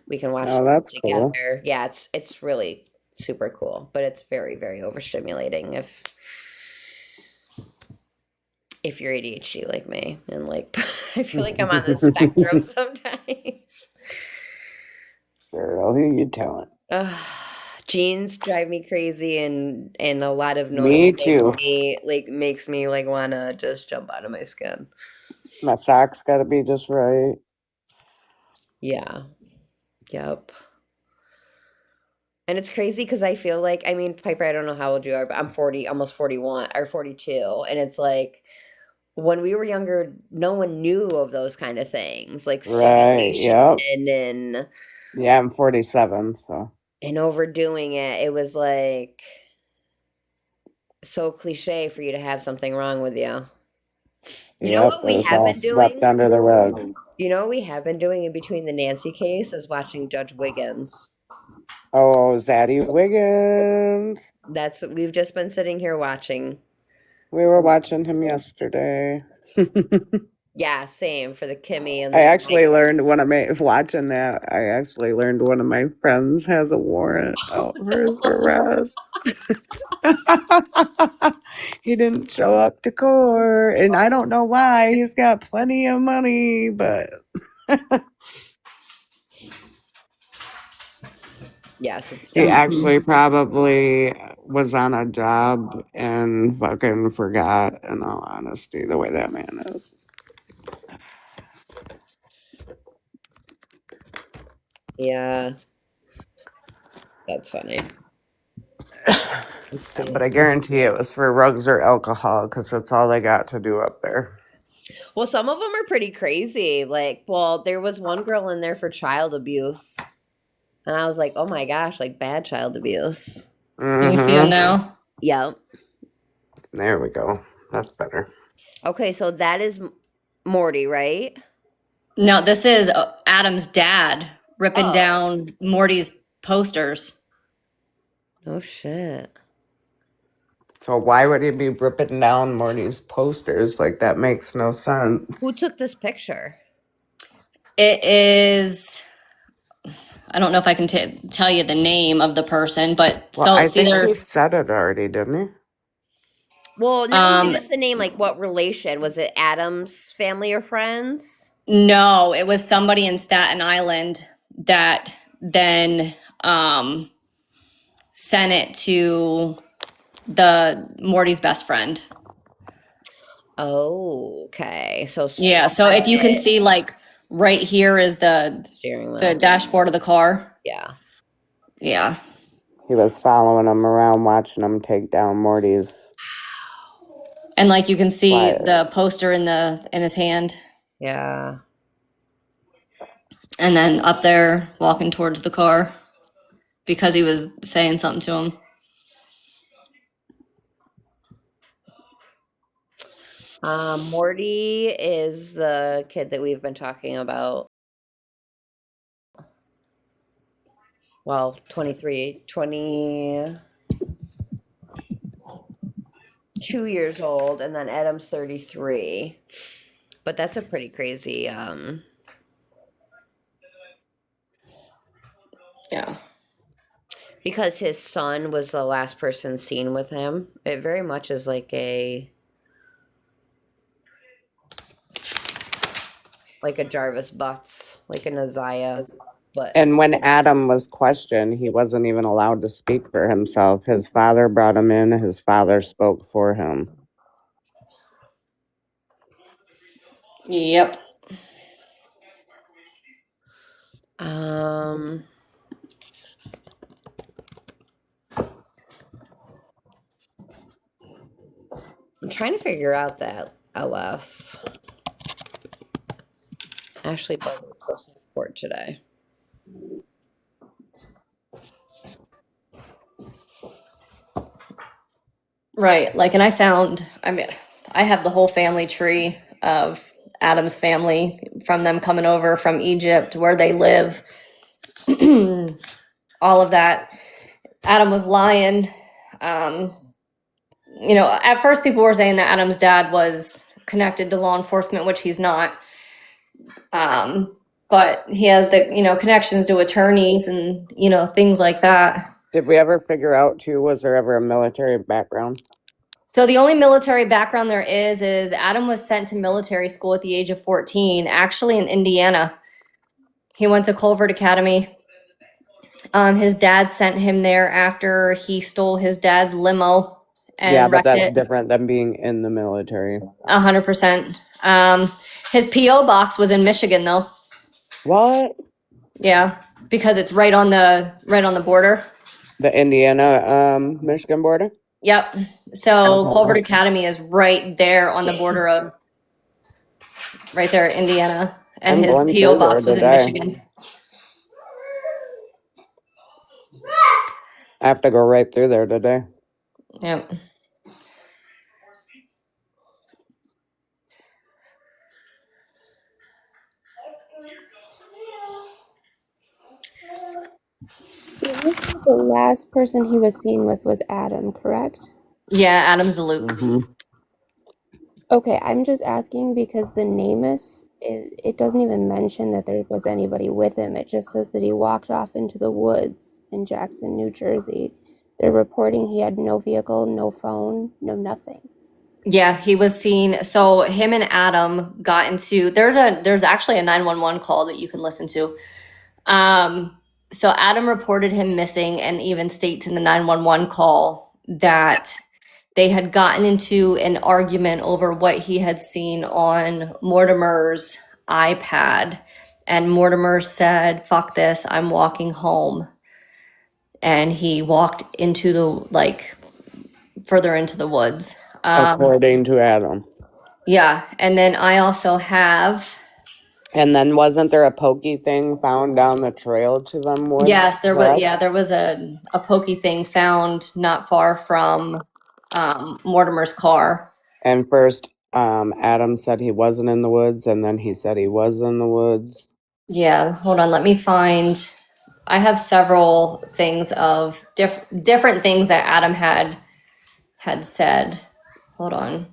We can watch Oh, stuff that's cool. together. Yeah, it's really super cool, but it's very, very overstimulating if you're ADHD like me, and like I feel like I'm on the spectrum sometimes. Girl, who you telling? Ugh, jeans drive me crazy, and a lot of noise Me makes too. me like wanna just jump out of my skin. My socks got to be just right. Yeah. Yep. And it's crazy because I feel like, I mean, Piper, I don't know how old you are, but I'm 40, almost 41 or 42. And it's like when we were younger, no one knew of those kind of things, like Right. stimulation Yep. and Yeah, I'm 47, so. and overdoing it. It was like so cliche for you to have something wrong with you. You know Yep, what it we was have all been swept doing? under the rug. You know what we have been doing in between the Nancy case is watching Judge Wiggins. Oh, Zaddy Wiggins. That's what we've just been sitting here watching. We were watching him yesterday. Yeah, same for the Kimmy and I like actually learned watching that. I actually learned one of my friends has a warrant out for his arrest. He didn't show up to court, and I don't know why. He's got plenty of money, but yes, it's he definitely actually probably was on a job and fucking forgot, in all honesty, the way that man is. yeah, that's funny. Let's see. But I guarantee it was for rugs or alcohol because that's all they got to do up there. Well, some of them are pretty crazy. Like, well, there was one girl in there for child abuse, and I was like, oh my gosh, like bad child abuse. Can you see him Mm-hmm. now? Yep. There we go. That's better. Okay, so that is Morty, right? No, this is Adam's dad ripping Oh, down Morty's posters. no shit. So why would he be ripping down Morty's posters? Like that makes no Who sense. took this picture? It is. I don't know if I can tell you the name of the person, but Well, so I see think he there. said it already, didn't he? Well, not even Um, just the name, like what relation? Was it Adam's family or friends? no, it was somebody in Staten Island that then sent it to the Morty's best friend. Oh, okay. So Yeah, so if you can see, like right here is steering the wheel. dashboard of the car. Yeah. Yeah. He was following him around, watching him take down Morty's And like you can see the flyers. poster in his hand, Yeah. and then up there walking towards the car because he was saying something to him. Morty is the kid that we've been talking about. Well, 22 years old, and then Adam's 33. But that's a pretty crazy, Yeah. because his son was the last person seen with him. It very much is like a Jarvis Butts, like an Isaiah, but And when Adam was questioned, he wasn't even allowed to speak for himself. His father brought him in, his father spoke for him. Yep. um trying to figure out that LS. Ashley Bud was supposed to have court today. Right. Like, and I mean, I have the whole family tree of Adam's family from them coming over from Egypt, where they live, all of that. Adam was lying. You know, at first people were saying that Adam's dad was connected to law enforcement, which he's not. But he has the, you know, connections to attorneys and, you know, things like that. Did we ever figure out too, was there ever a military background? So the only military background there is Adam was sent to military school at the age of 14, actually in Indiana. He went to Culvert Academy. His dad sent him there after he stole his dad's limo and Yeah, but wrecked that's it. different than being in the military. 100%. His PO box was in Michigan though. What? Yeah, because it's right on the border. The Indiana, Michigan border? Yep. So Culvert Academy is right there on the border of right there, Indiana, and I'm his going PO through box there was in today. Michigan. I have to go right through there today. Yep. So you said the last person he was seen with was Adam, correct? Yeah, Adam's a Luke. Mm-hmm. Okay, I'm just asking because the NamUs, it doesn't even mention that there was anybody with him. It just says that he walked off into the woods in Jackson, New Jersey. They're reporting he had no vehicle, no phone, no nothing. Yeah, he was seen. So him and Adam got into there's actually a 911 call that you can listen to. So Adam reported him missing and even states in the 911 call that they had gotten into an argument over what he had seen on Mortimer's iPad. And Mortimer said, "Fuck this, I'm walking home." And he walked into further into the woods. According to Adam. Yeah. And then I also have, And then wasn't there a pokey thing found down the trail to them woods? yes, there was a pokey thing found not far from Mortimer's car. And first, Adam said he wasn't in the woods, and then he said he was in the woods. Yeah, hold on. Let me find. I have several things of different things that Adam had said. Hold on.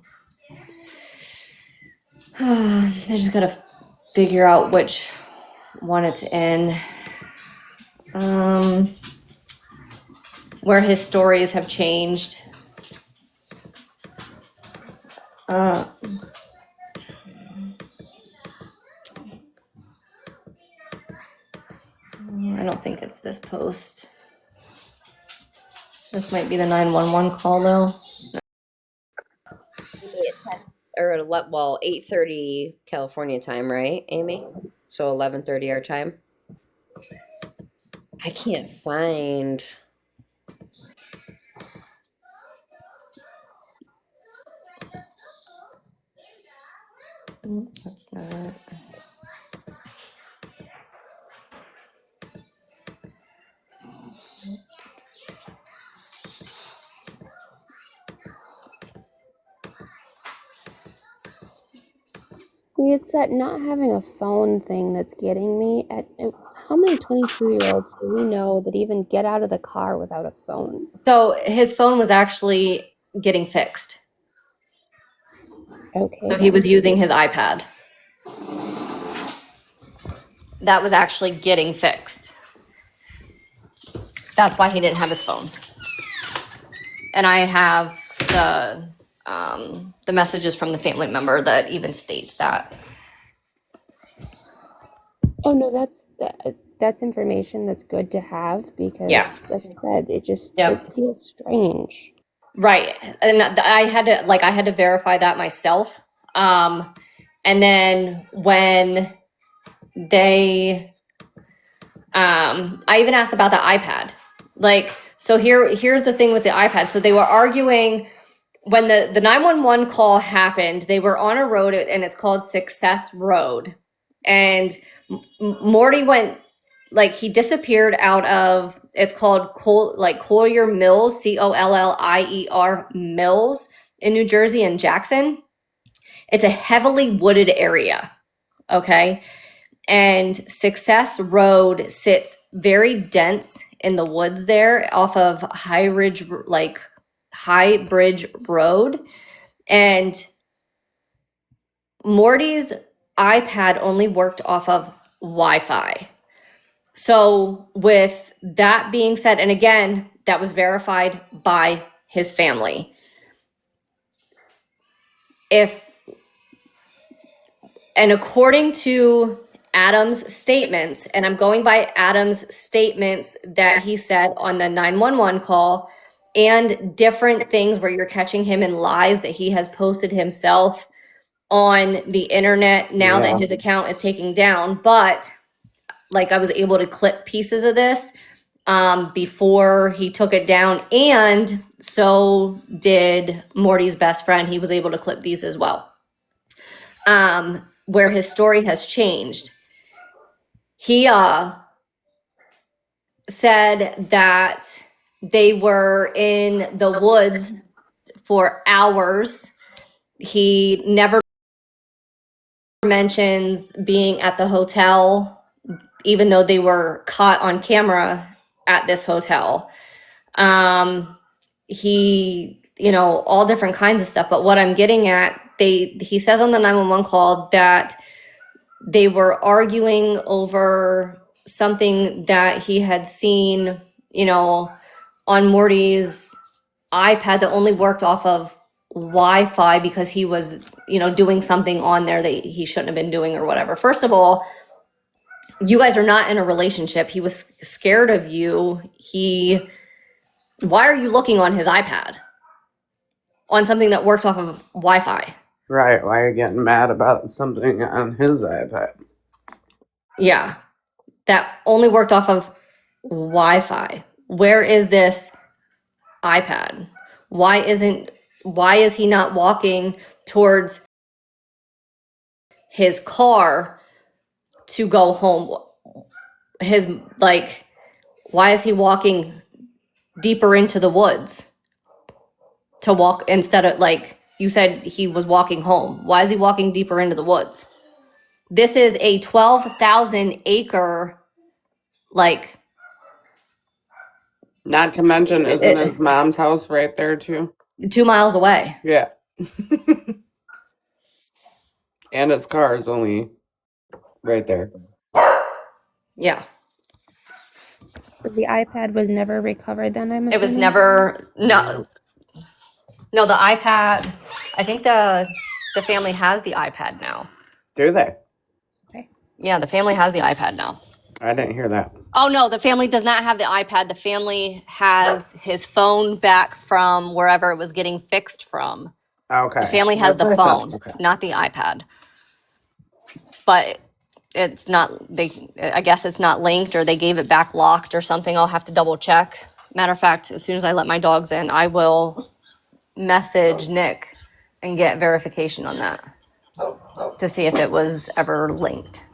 I just gotta figure out which one it's in. Where his stories have changed. I don't think it's this post. This might be the 911 call though. Or 8:30 California time, right, Amy? So 11:30 our time. I can't find. That's not. See, it's that not having a phone thing that's getting me. How many 22-year-olds do we know that even get out of the car without a phone? So his phone was actually getting fixed. Okay. So he was using his iPad. That was actually getting fixed. That's why he didn't have his phone. And I have the messages from the family member that even states that. Oh no, that's information that's good to have because, Yeah. like I said, it feels strange. Right. And I had to verify that myself. And then when they I even asked about the iPad. So here's the thing with the iPad. So they were arguing when the 911 call happened, they were on a road and it's called Success Road. And Morty went, like, he disappeared out of, it's called Collier Mills, Collier Mills in New Jersey in Jackson. It's a heavily wooded area. Okay. And Success Road sits very dense in the woods there off of High Bridge Road. And Morty's iPad only worked off of Wi-Fi. So with that being said, and again, that was verified by his family. And according to Adam's statements, and I'm going by Adam's statements that he said on the 911 call, and different things where you're catching him in lies that he has posted himself on the internet now that his account is taken down. But like, I was able to clip pieces of this before he took it down, and so did Morty's best friend. He was able to clip these as well. Where his story has changed. He said that they were in the woods for hours. He never mentions being at the hotel, even though they were caught on camera at this hotel. He, all different kinds of stuff. But what I'm getting at, he says on the 911 call that they were arguing over something that he had seen, on Morty's iPad that only worked off of Wi-Fi because he was, doing something on there that he shouldn't have been doing or whatever. First of all, you guys are not in a relationship. He was scared of you. Why are you looking on his iPad? On something that works off of Wi-Fi? Right. Why are you getting mad about something on his iPad? Yeah. That only worked off of Wi-Fi. Where is this iPad? Why is he not walking towards his car to go home? Why is he walking deeper into the woods to walk instead of, like you said, he was walking home? Why is he walking deeper into the woods? This is a 12,000 acre, Not to mention, isn't his mom's house right there too? 2 miles away. Yeah. And his car is only right there. Yeah. The iPad was never recovered then, I'm assuming? It was never, no, the iPad, I think the family has the iPad now. Do they? Okay. Yeah, the family has the iPad now. I didn't hear that. Oh, no, the family does not have the iPad. The family has his phone back from wherever it was getting fixed from. Okay. The family has That's the what I thought. phone, Okay. not the iPad. But it's not, I guess it's not linked, or they gave it back locked or something. I'll have to double check. Matter of fact, as soon as I let my dogs in, I will message Nick and get verification on that to see if it was ever linked.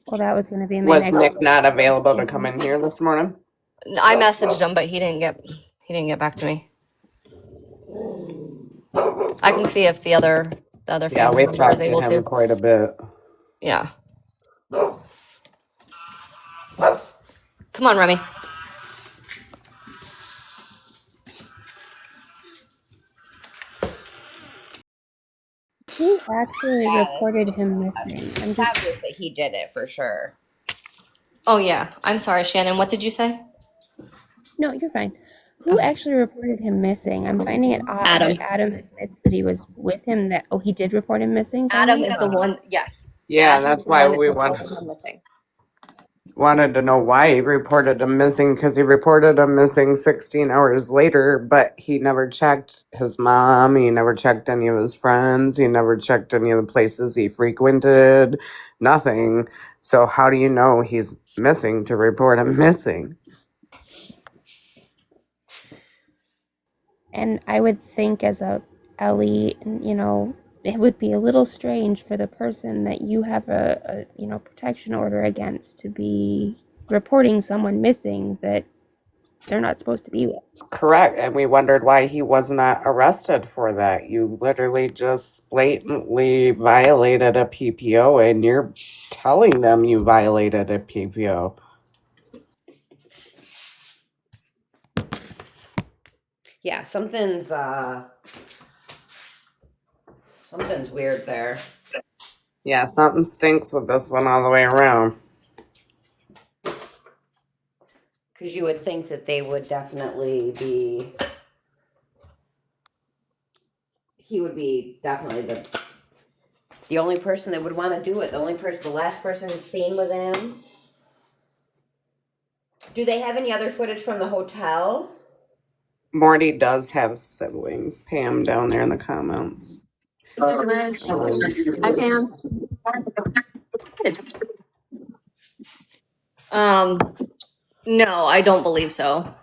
Well, that was going to be my Was next Nick not available to come in here this morning? I messaged him, but he didn't get back to me. I can see if the other Yeah, family we've member talked is to able him to. quite a bit. Yeah. Come on, Remy. Who actually Yeah, reported that's him missing? I'm just obvious that he did it for sure. Oh yeah, I'm sorry, Shannon. What did you say? no, you're fine. Who actually reported him missing? I'm finding it odd Adam. that Adam admits that he was with him. He did report him missing. Adam finally? is the one. Yes. Yeah, Adam that's is the why one we that's want. reported him missing. Wanted to know why he reported him missing, because he reported him missing 16 hours later, but he never checked his mom, he never checked any of his friends, he never checked any of the places he frequented, nothing. So how do you know he's missing to report him missing? And I would think as a Ellie, you know, it would be a little strange for the person that you have a you know, protection order against to be reporting someone missing that they're not supposed to be with. Correct. And we wondered why he was not arrested for that. You literally just blatantly violated a PPO and you're telling them you violated a PPO. Yeah, something's weird there. Yeah, something stinks with this one all the way around. Because you would think that they would definitely be. He would be definitely the only person that would want to do it. The last person seen with him. Do they have any other footage from the hotel? Morty does have siblings. Pam down there in the comments. Hi, Pam. No, I don't believe so.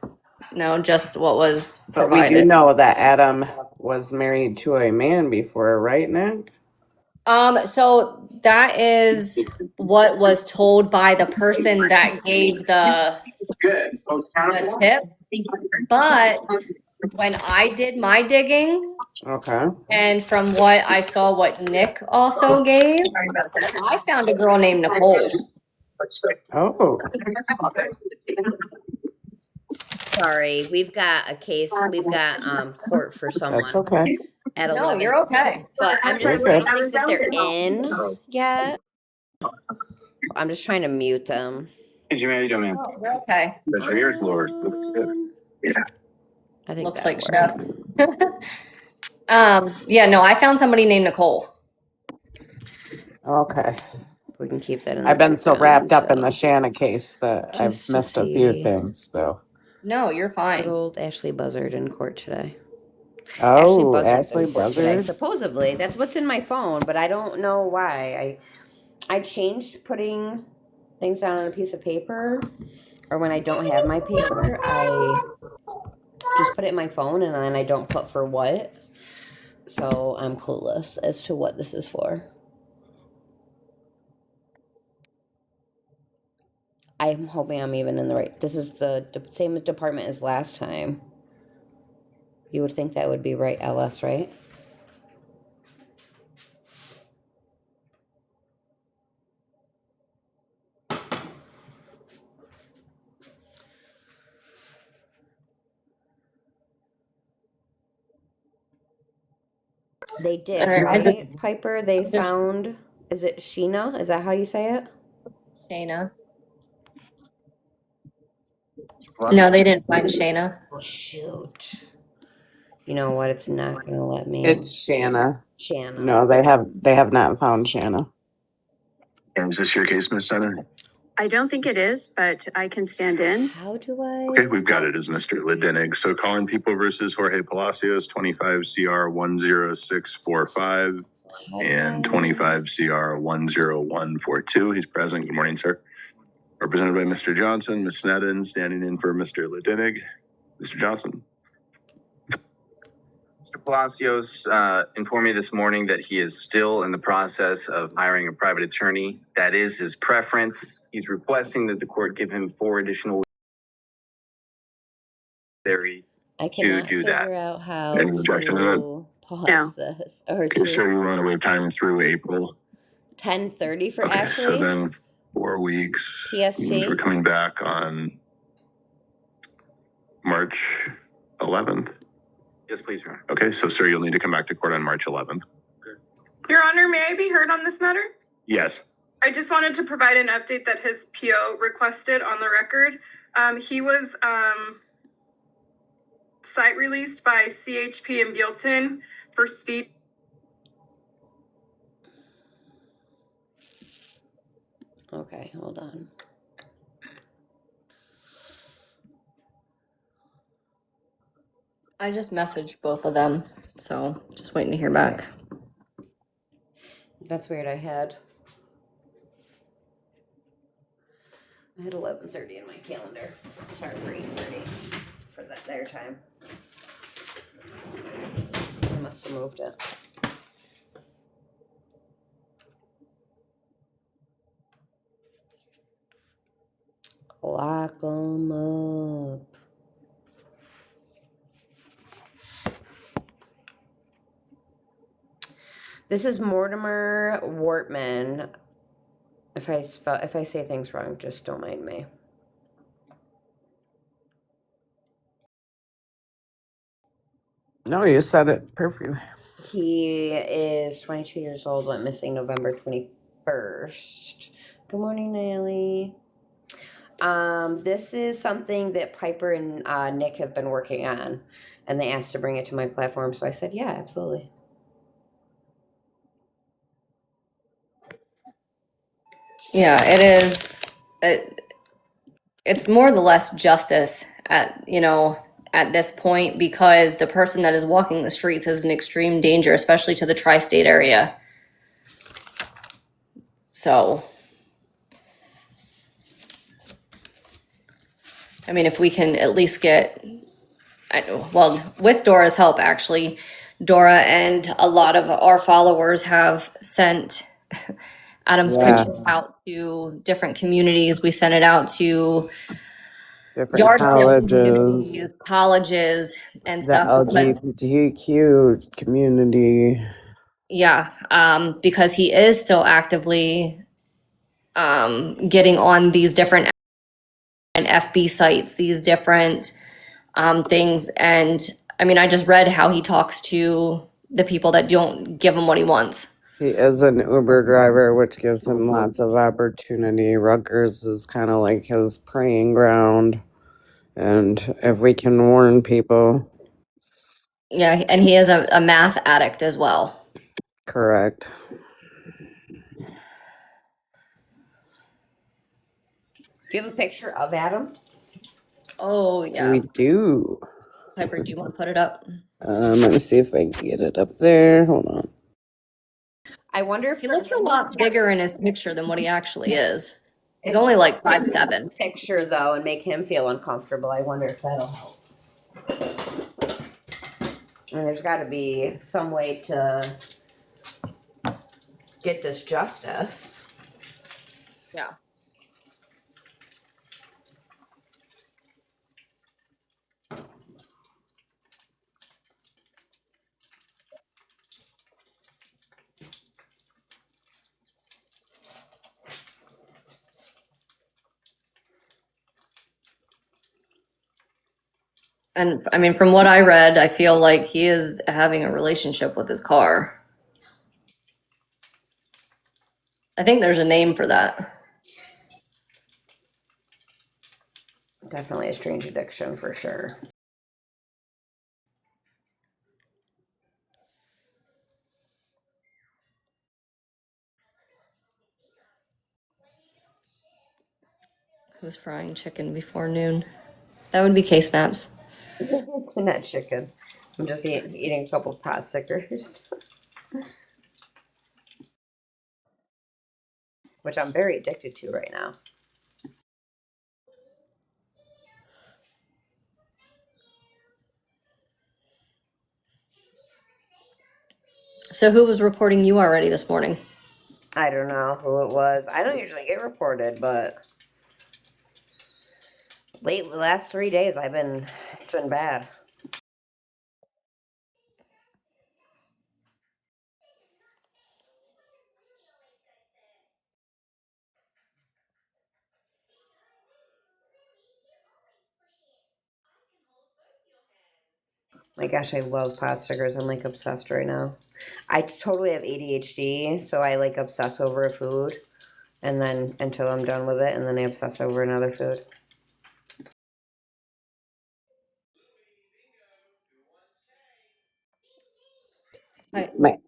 No, just what was But we do provided. know that Adam was married to a man before, right, Nick? So that is what was told by the person that gave the tip. But when I did my digging, Okay. and from what I saw, what Nick also gave, I found a girl named Nicole. Oh. Sorry, we've got a case. We've got court for someone. That's okay. At No, 11. you're okay. But I'm just. You're I good. don't think that they're in yet. I'm just trying to mute them. Hey, Jimmy, how you doing, man? Oh, you're okay. Your ears, Lord. Looks good. Yeah. I think Looks that'll like work. Chef. Yeah, no, I found somebody named Nicole. Okay. We can keep that in the I've been so background wrapped up in until- the Shanna case that I've Just to missed a few see. things. So. No, you're Good fine. old Ashley Buzzard in court today. Oh, Buzzard's Ashley in court today. Buzzard. Supposedly, that's what's in my phone, but I don't know why. I changed putting things down on a piece of paper, or when I don't have my paper, I just put it in my phone, and then I don't put for what. So I'm clueless as to what this is for. I'm hoping I'm even in the right. This is the same department as last time. You would think that would be right, LS, right? They did, All right. right? Piper, they Just- found, is it Sheena? Is that how you say it? Shayna. No, they didn't find Shayna. Oh, shoot. You know what? It's not going to let me. It's Shanna. Shanna. No, they have not found Shanna. And is this your case, Miss Center? I don't think it is, but I can stand in. How do I? Okay, we've got it as Mr. Lidenig. So calling people versus Jorge Palacios, 25 CR 10645 and 25 CR 10142. He's present. Good morning, sir. Represented by Mr. Johnson, Ms. Sneddon, standing in for Mr. Lidenig. Mr. Johnson. Mr. Palacios informed me this morning that he is still in the process of hiring a private attorney. That is his preference. He's requesting that the court give him 4 additional weeks I cannot do that. figure out how Any objection to that? to pause No. this. Or Okay, so to you want to waive time through April. 10:30 for Okay, Ashley. so then 4 weeks. PST. Means we're coming back on March 11th. Yes, please, Your Honor. Okay, so sir, you'll need to come back to court on March 11th. Your Honor, may I be heard on this matter? Yes. I just wanted to provide an update that his PO requested on the record. He was site released by CHP in Buellton for speed. Okay, hold on. I just messaged both of them, so just waiting to hear back. That's weird. I had 11:30 in my calendar. Start for 8:30 for their time. must have moved it. Lock 'em up. This is Mortimer Wortman. If I say things wrong, just don't mind me. No, you said it perfectly. He is 22 years old, went missing November 21st. Good morning, Nayeli. This is something that Piper and Nick have been working on, and they asked to bring it to my platform, so I said, yeah, absolutely. Yeah, it is. It's more or less justice at this point, because the person that is walking the streets is an extreme danger, especially to the tri-state area. So, I mean, if we can at least get, well, with Dora's help, actually, Dora and a lot of our followers have sent Adam's picture Yes. out to different communities. We sent it out to Different yard sale colleges, communities, colleges, and the stuff. Because, LGBTQ community. yeah, because he is still actively getting on these different FB sites, these different things. And I mean, I just read how he talks to the people that don't give him what he wants. He is an Uber driver, which gives him lots of opportunity. Rutgers is kind of like his preying ground. And if we can warn people. Yeah, and he is a math addict as well. Correct. Do you have a picture of Adam? Oh, yeah. We do. Piper, do you want to put it up? Let me see if I can get it up there. Hold on. I wonder if He looks a lot bigger in his picture than what he actually is. He's only like 5'7". Picture though, and make him feel uncomfortable. I wonder if that'll help. And there's got to be some way to get this justice. Yeah. And I mean, from what I read, I feel like he is having a relationship with his car. I think there's a name for that. Definitely a strange addiction for sure. Who's frying chicken before noon? That would be K-Snaps. It's not chicken. I'm just eating a couple pot stickers, which I'm very addicted to right now. So who was reporting you already this morning? I don't know who it was. I don't usually get reported, but the last 3 days it's been bad. My gosh, I love pot stickers. I'm like obsessed right now. I totally have ADHD, so I like obsess over a food and then until I'm done with it, and then I obsess over another food.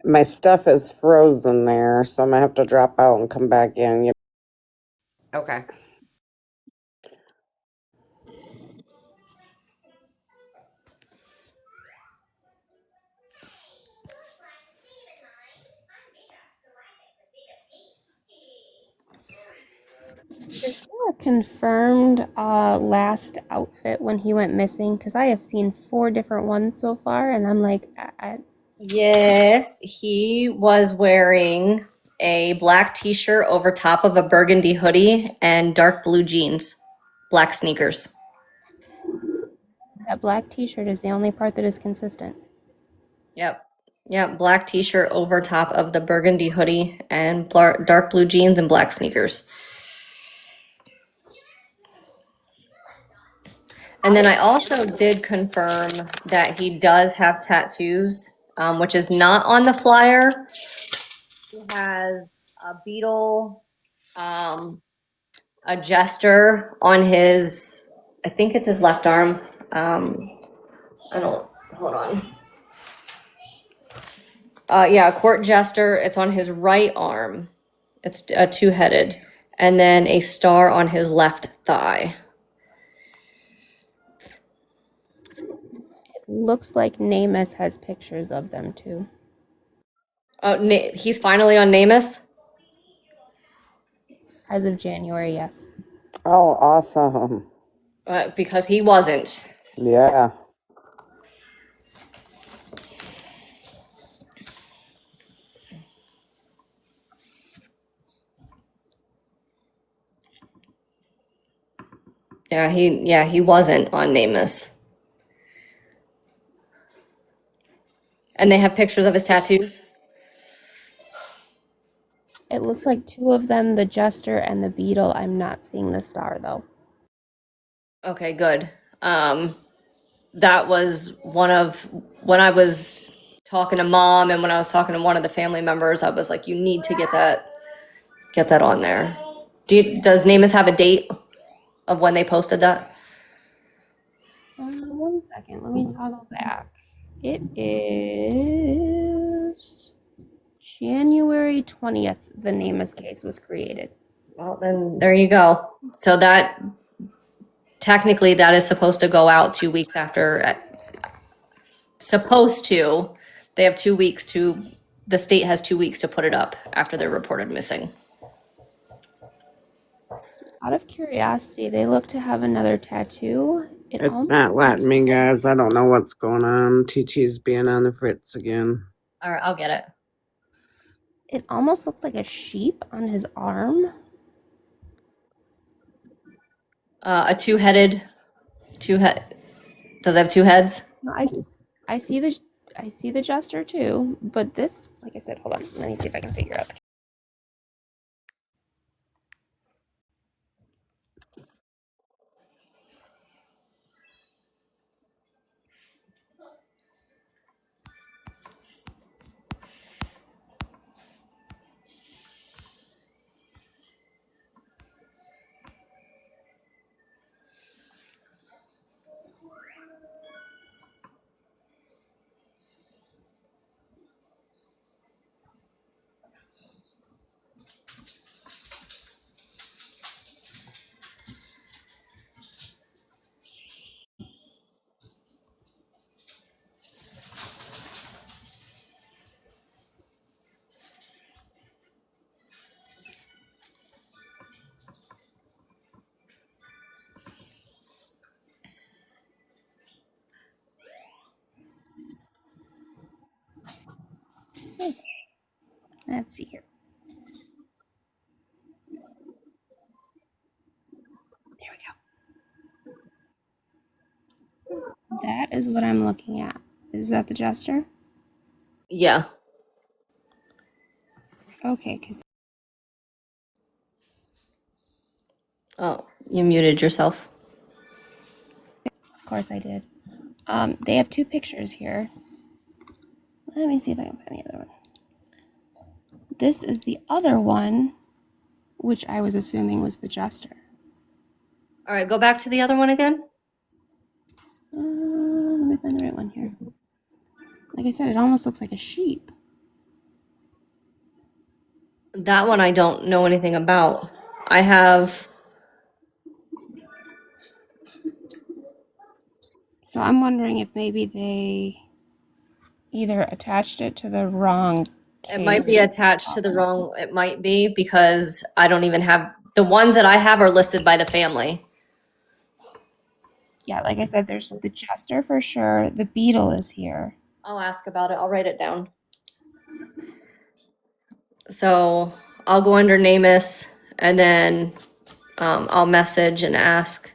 My stuff is frozen there, so I'm gonna have to drop out and come back in. Okay. Is there a confirmed last outfit when he went missing? Because I have seen 4 different ones so far, and I'm like, Yes, he was wearing a black t-shirt over top of a burgundy hoodie and dark blue jeans, black sneakers. That black t-shirt is the only part that is consistent. Yep. Yep, black t-shirt over top of the burgundy hoodie and dark blue jeans and black sneakers. And then I also did confirm that he does have tattoos, which is not on the flyer. He has a beetle, a jester on his, I think it's his left arm. Hold on. Yeah, a court jester. It's on his right arm. It's a two-headed. And then a star on his left thigh. It looks like Namus has pictures of them too. Oh, he's finally on Namus? As of January, yes. Oh, awesome. Because he wasn't. Yeah. Yeah, he wasn't on Namus. And they have pictures of his tattoos? It looks like two of them, the jester and the beetle. I'm not seeing the star though. Okay, good. That was one of, when I was talking to mom and when I was talking to one of the family members, I was like, you need to get that on there. Does Namus have a date of when they posted that? 1 second, let me toggle back. It is January 20th, the Namus case was created. Well, then there you go. So that, technically, that is supposed to go out 2 weeks after, supposed to. They have 2 weeks the state has 2 weeks to put it up after they're reported missing. Out of curiosity, they look to have another tattoo. It's not letting me, guys. I don't know what's going on. TT's being on the fritz again. All right, I'll get it. It almost looks like a sheep on his arm. A two-headed, does it have two heads? No, I see the jester too, but this, like I said, hold on. Let me see if I can figure out. Okay. Let's see here. There we go. That is what I'm looking at. Is that the jester? Yeah. Okay, because Oh, you muted yourself. of course I did. They have two pictures here. Let me see if I can find the other one. This is the other one, which I was assuming was the jester. All right, go back to the other one again. Let me find the right one here. Like I said, it almost looks like a sheep. That one I don't know anything about. I have. So I'm wondering if maybe they either attached it to the wrong case. It might be attached to the wrong. It might be because I don't even have the ones that I have are listed by the family. Yeah, like I said, there's the jester for sure. The beetle is here. I'll ask about it. I'll write it down. So I'll go under NamUs and then I'll message and ask.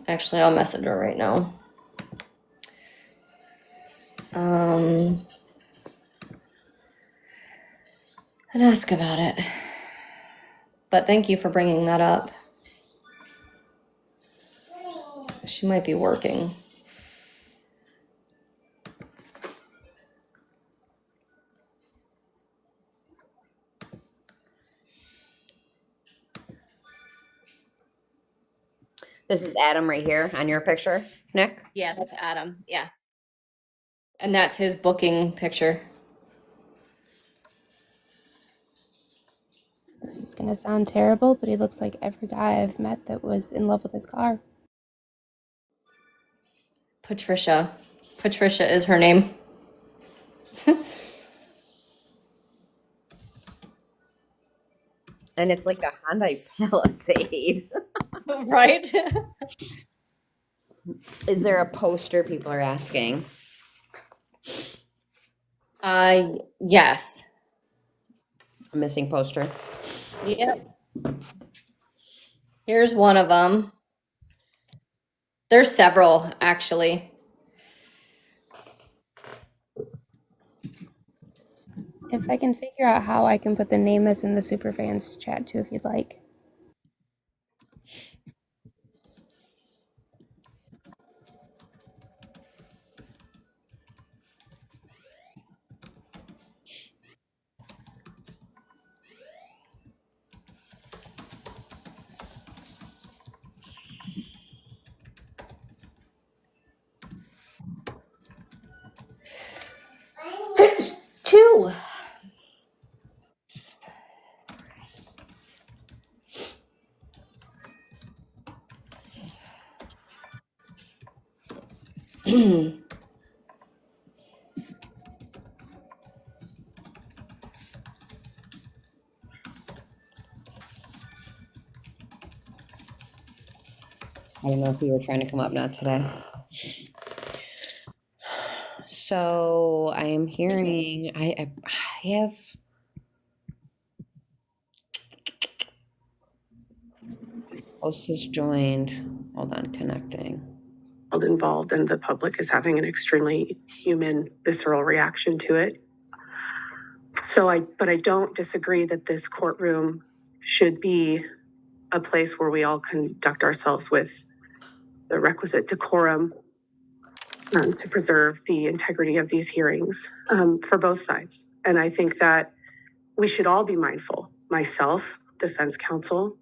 Actually, I'll message her right now. And ask about it. But thank you for bringing that up. She might be working. This is Adam right here on your picture, Nick. Yeah, that's Adam. Yeah. And that's his booking picture. This is gonna sound terrible, but he looks like every guy I've met that was in love with his car. Patricia. Patricia is her name. And it's like a Hyundai Palisade. Right? Is there a poster, people are asking? Yes. A missing poster. Yep. Here's one of them. There's several, actually. If I can figure out how I can put the NamUs in the Superfans chat too, if you'd like. Two. I don't know if you were trying to come up, not today. So I am hearing, I have. Host is joined. Hold on, connecting. Involved, and the public is having an extremely human, visceral reaction to it. But I don't disagree that this courtroom should be a place where we all conduct ourselves with the requisite decorum to preserve the integrity of these hearings for both sides. And I think that we should all be mindful, myself, defense counsel,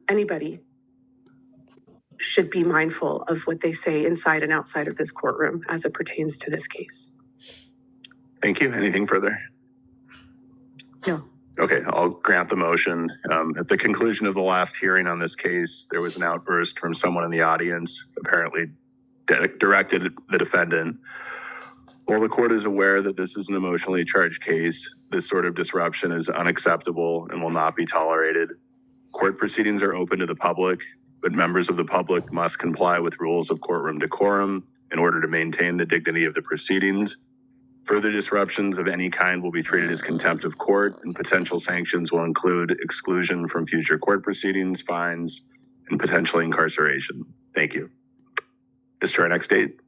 anybody should be mindful of what they say inside and outside of this courtroom as it pertains to this case. Thank you. Anything further? No. Okay, I'll grant the motion. At the conclusion of the last hearing on this case, there was an outburst from someone in the audience, apparently directed at the defendant. While the court is aware that this is an emotionally charged case, this sort of disruption is unacceptable and will not be tolerated. Court proceedings are open to the public, but members of the public must comply with rules of courtroom decorum in order to maintain the dignity of the proceedings. Further disruptions of any kind will be treated as contempt of court, and potential sanctions will include exclusion from future court proceedings, fines, and potentially incarceration. Thank you. Is to our next date.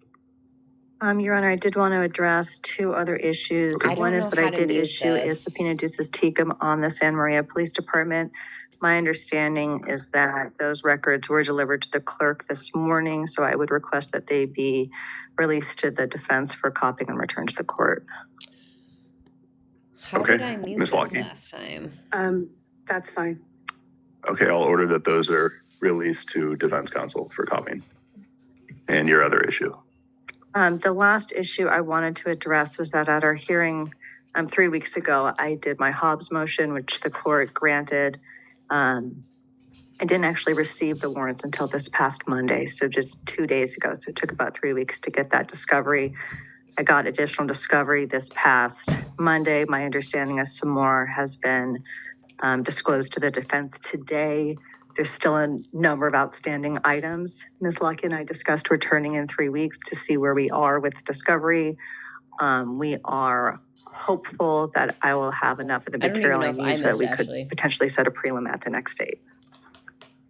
Your Honor, I did want to address two other issues. Okay. One is that I did issue a subpoena ducis tecum on the San Maria Police Department. My understanding is that those records were delivered to the clerk this morning, so I would request that they be released to the defense for copying and returned to the court. How did I mute this last time? That's fine. Okay, I'll order that those are released to defense counsel for copying. And your other issue? The last issue I wanted to address was that at our hearing 3 weeks ago, I did my Hobbs motion, which the court granted. I didn't actually receive the warrants until this past Monday, so just 2 days ago. So it took about 3 weeks to get that discovery. I got additional discovery this past Monday. My understanding as to more has been disclosed to the defense today. There's still a number of outstanding items. Ms. Lucky and I discussed returning in 3 weeks to see where we are with discovery. We are hopeful that I will have enough of the I don't even material know I if I need so that missed, we Ashley. could potentially set a prelim at the next date.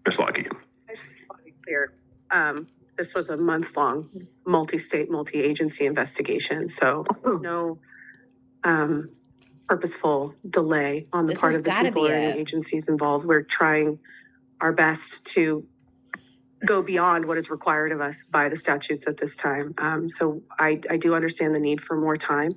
Ms. Lucky. I just want to be clear. This was a months-long, multi-state, multi-agency investigation, so no purposeful delay on the This part has of the gotta people be or any it. agencies involved. We're trying our best to go beyond what is required of us by the statutes at this time. So I do understand the need for more time.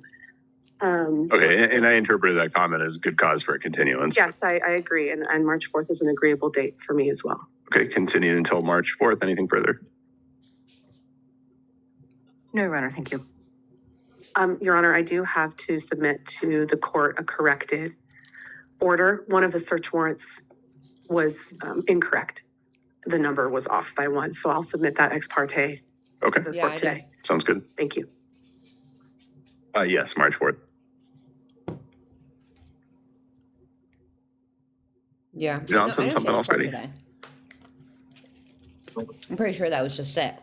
Okay, and I interpreted that comment as good cause for a continuance. Yes, I agree. And March 4th is an agreeable date for me as well. Okay, continued until March 4th. Anything further? No, Your Honor, thank you. Your Honor, I do have to submit to the court a corrected order. One of the search warrants was incorrect. The number was off by one, so I'll submit that ex parte Okay. to the Yeah, court I today. Sounds good. Thank you. Yes, March 4th. Yeah. Johnson, I know something she has else court ready? today. I'm pretty sure that was just it.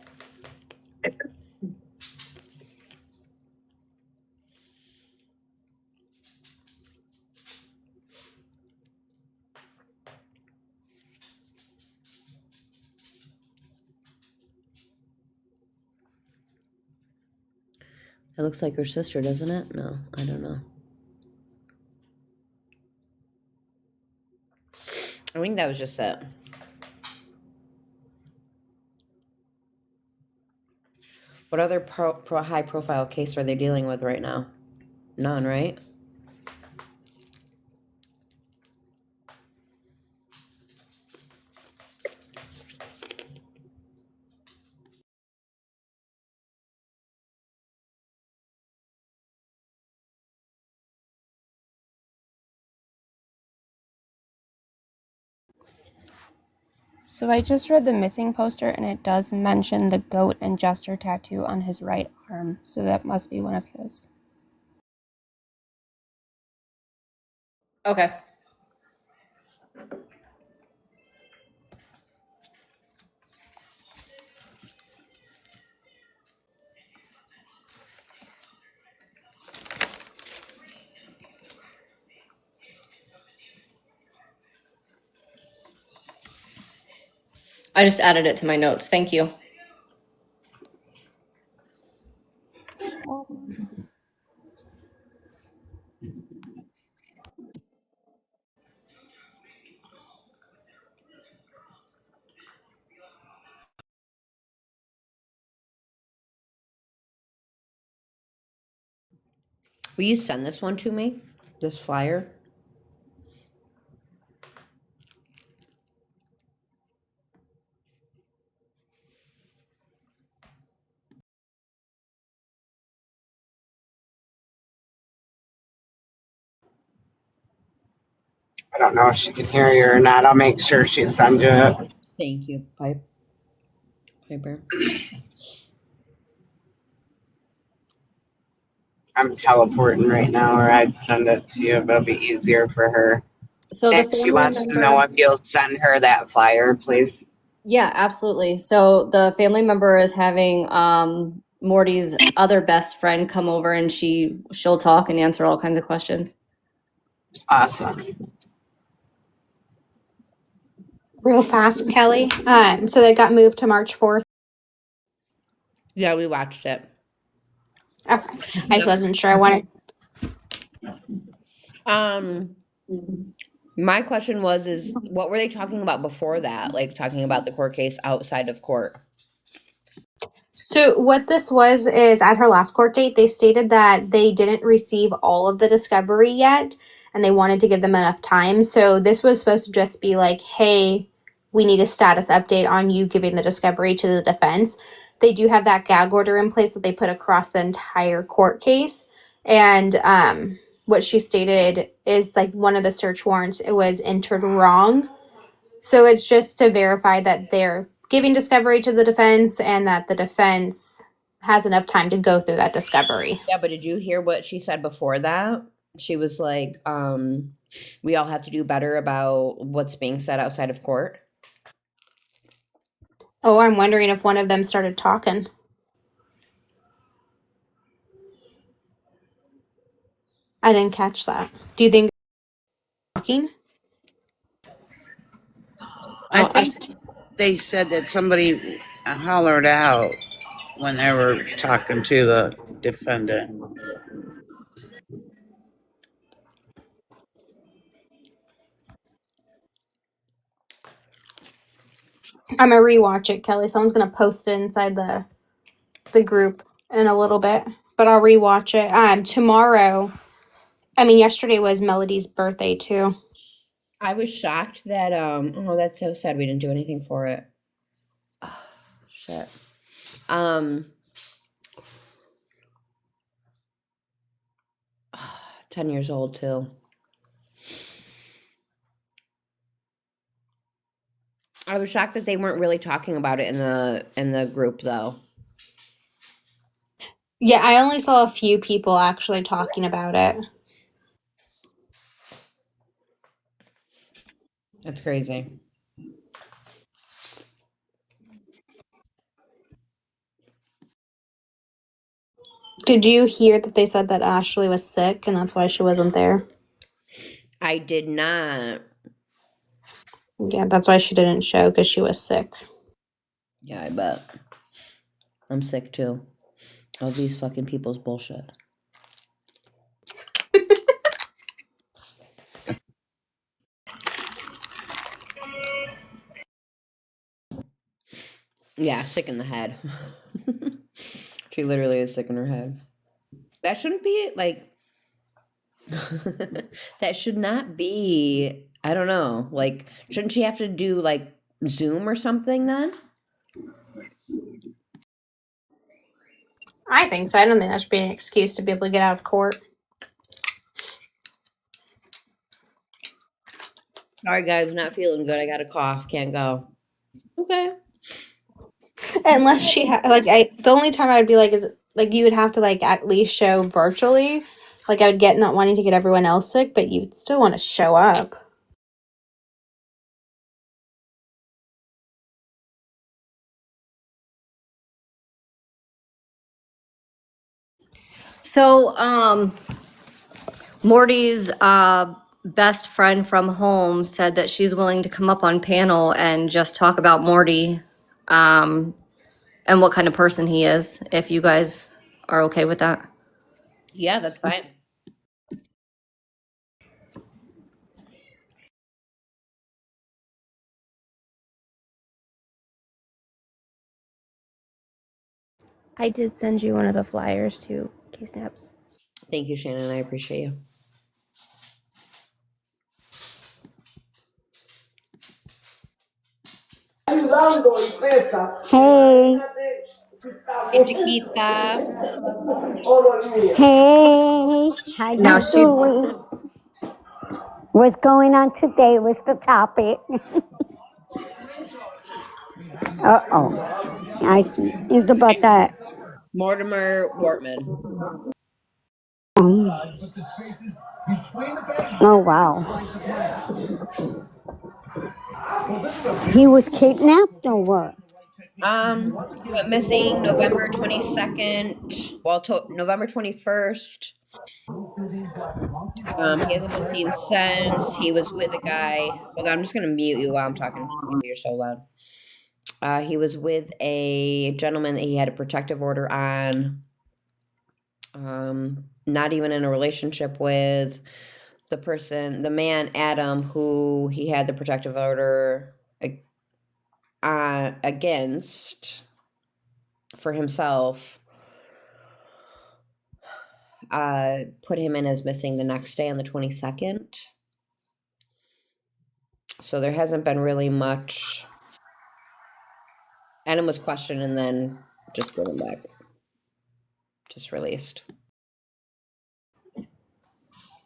It looks like her sister, doesn't it? No, I don't know. I think that was just it. What other high profile case are they dealing with right now? None, right? So I just read the missing poster, and it does mention the goat and jester tattoo on his right arm. So that must be one of his. Okay. I just added it to my notes. Thank you. Will you send this one to me? This flyer? I don't know if she can hear you or not. I'll make sure she sends you it. Thank you, Piper. I'm teleporting right now, or I'd send it to you, but it'll be easier for her. So the Nick, she family wants to know member. if you'll send her that flyer, please. Yeah, absolutely. So the family member is having Morty's other best friend come over, and she'll talk and answer all kinds of questions. Awesome. Real fast, Kelly. So they got moved to March 4th. Yeah, we watched it. Okay. I just wasn't sure. I wanted. My question is what were they talking about before that? Like talking about the court case outside of court? So what this was is at her last court date, they stated that they didn't receive all of the discovery yet, and they wanted to give them enough time. So this was supposed to just be like, hey, we need a status update on you giving the discovery to the defense. They do have that gag order in place that they put across the entire court case. And what she stated is like one of the search warrants, it was entered wrong. So it's just to verify that they're giving discovery to the defense and that the defense has enough time to go through that discovery. Yeah, but did you hear what she said before that? She was like, we all have to do better about what's being said outside of court. Oh, I'm wondering if one of them started talking. I didn't catch that. Do you think talking? I think they said that somebody hollered out when they were talking to the defendant. I'm gonna rewatch it, Kelly. Someone's gonna post it inside the group in a little bit, but I'll rewatch it. Tomorrow. I mean, yesterday was Melody's birthday too. I was shocked that oh, that's so sad we didn't do anything for it. Oh, shit. 10 years old too. I was shocked that they weren't really talking about it in the group though. Yeah, I only saw a few people actually talking about it. That's crazy. Did you hear that they said that Ashley was sick and that's why she wasn't there? I did not. Yeah, that's why she didn't show, because she was sick. Yeah, I bet. I'm sick too. Of these fucking people's bullshit. Yeah, sick in the head. She literally is sick in her head. That shouldn't be like that should not be, I don't know, like shouldn't she have to do like Zoom or something then? I think so. I don't think that should be an excuse to be able to get out of court. Sorry guys, not feeling good. I got a cough, can't go. Okay. Unless she had, the only time I would be like, is like you would have to like at least show virtually. Like I would get not wanting to get everyone else sick, but you'd still want to show up. So, Morty's best friend from home said that she's willing to come up on panel and just talk about Morty, and what kind of person he is, if you guys are okay with that. Yeah, that's fine. I did send you one of the flyers too, K-Snaps. Thank you, Shannon. I appreciate you. Hey. Hey, Chiquita. Hey. How Now you she doing? What's going on today? What's the topic? Uh-oh. I see. It's about that. Mortimer Wortman. Oh, wow. He was kidnapped or what? He went missing November 22nd. Well, November 21st. He hasn't been seen since. He was with a guy. Hold on, I'm just gonna mute you while I'm talking. You're so loud. He was with a gentleman that he had a protective order on. Not even in a relationship with the man, Adam, who he had the protective order against for himself. Put him in as missing the next day on the 22nd. So there hasn't been really much. Adam was questioned and then just given back. Just released.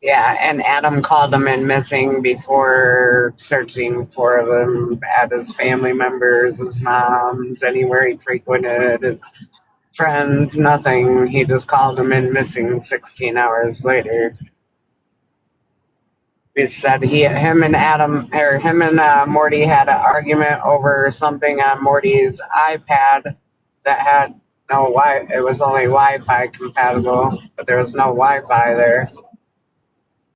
Yeah, and Adam called him in missing before searching for them at his family members, his mom's, anywhere he frequented, his friends, nothing. He just called him in missing 16 hours later. we said him and Morty had an argument over something on Morty's iPad that had no Wi. It was only Wi-Fi compatible, but there was no Wi-Fi there.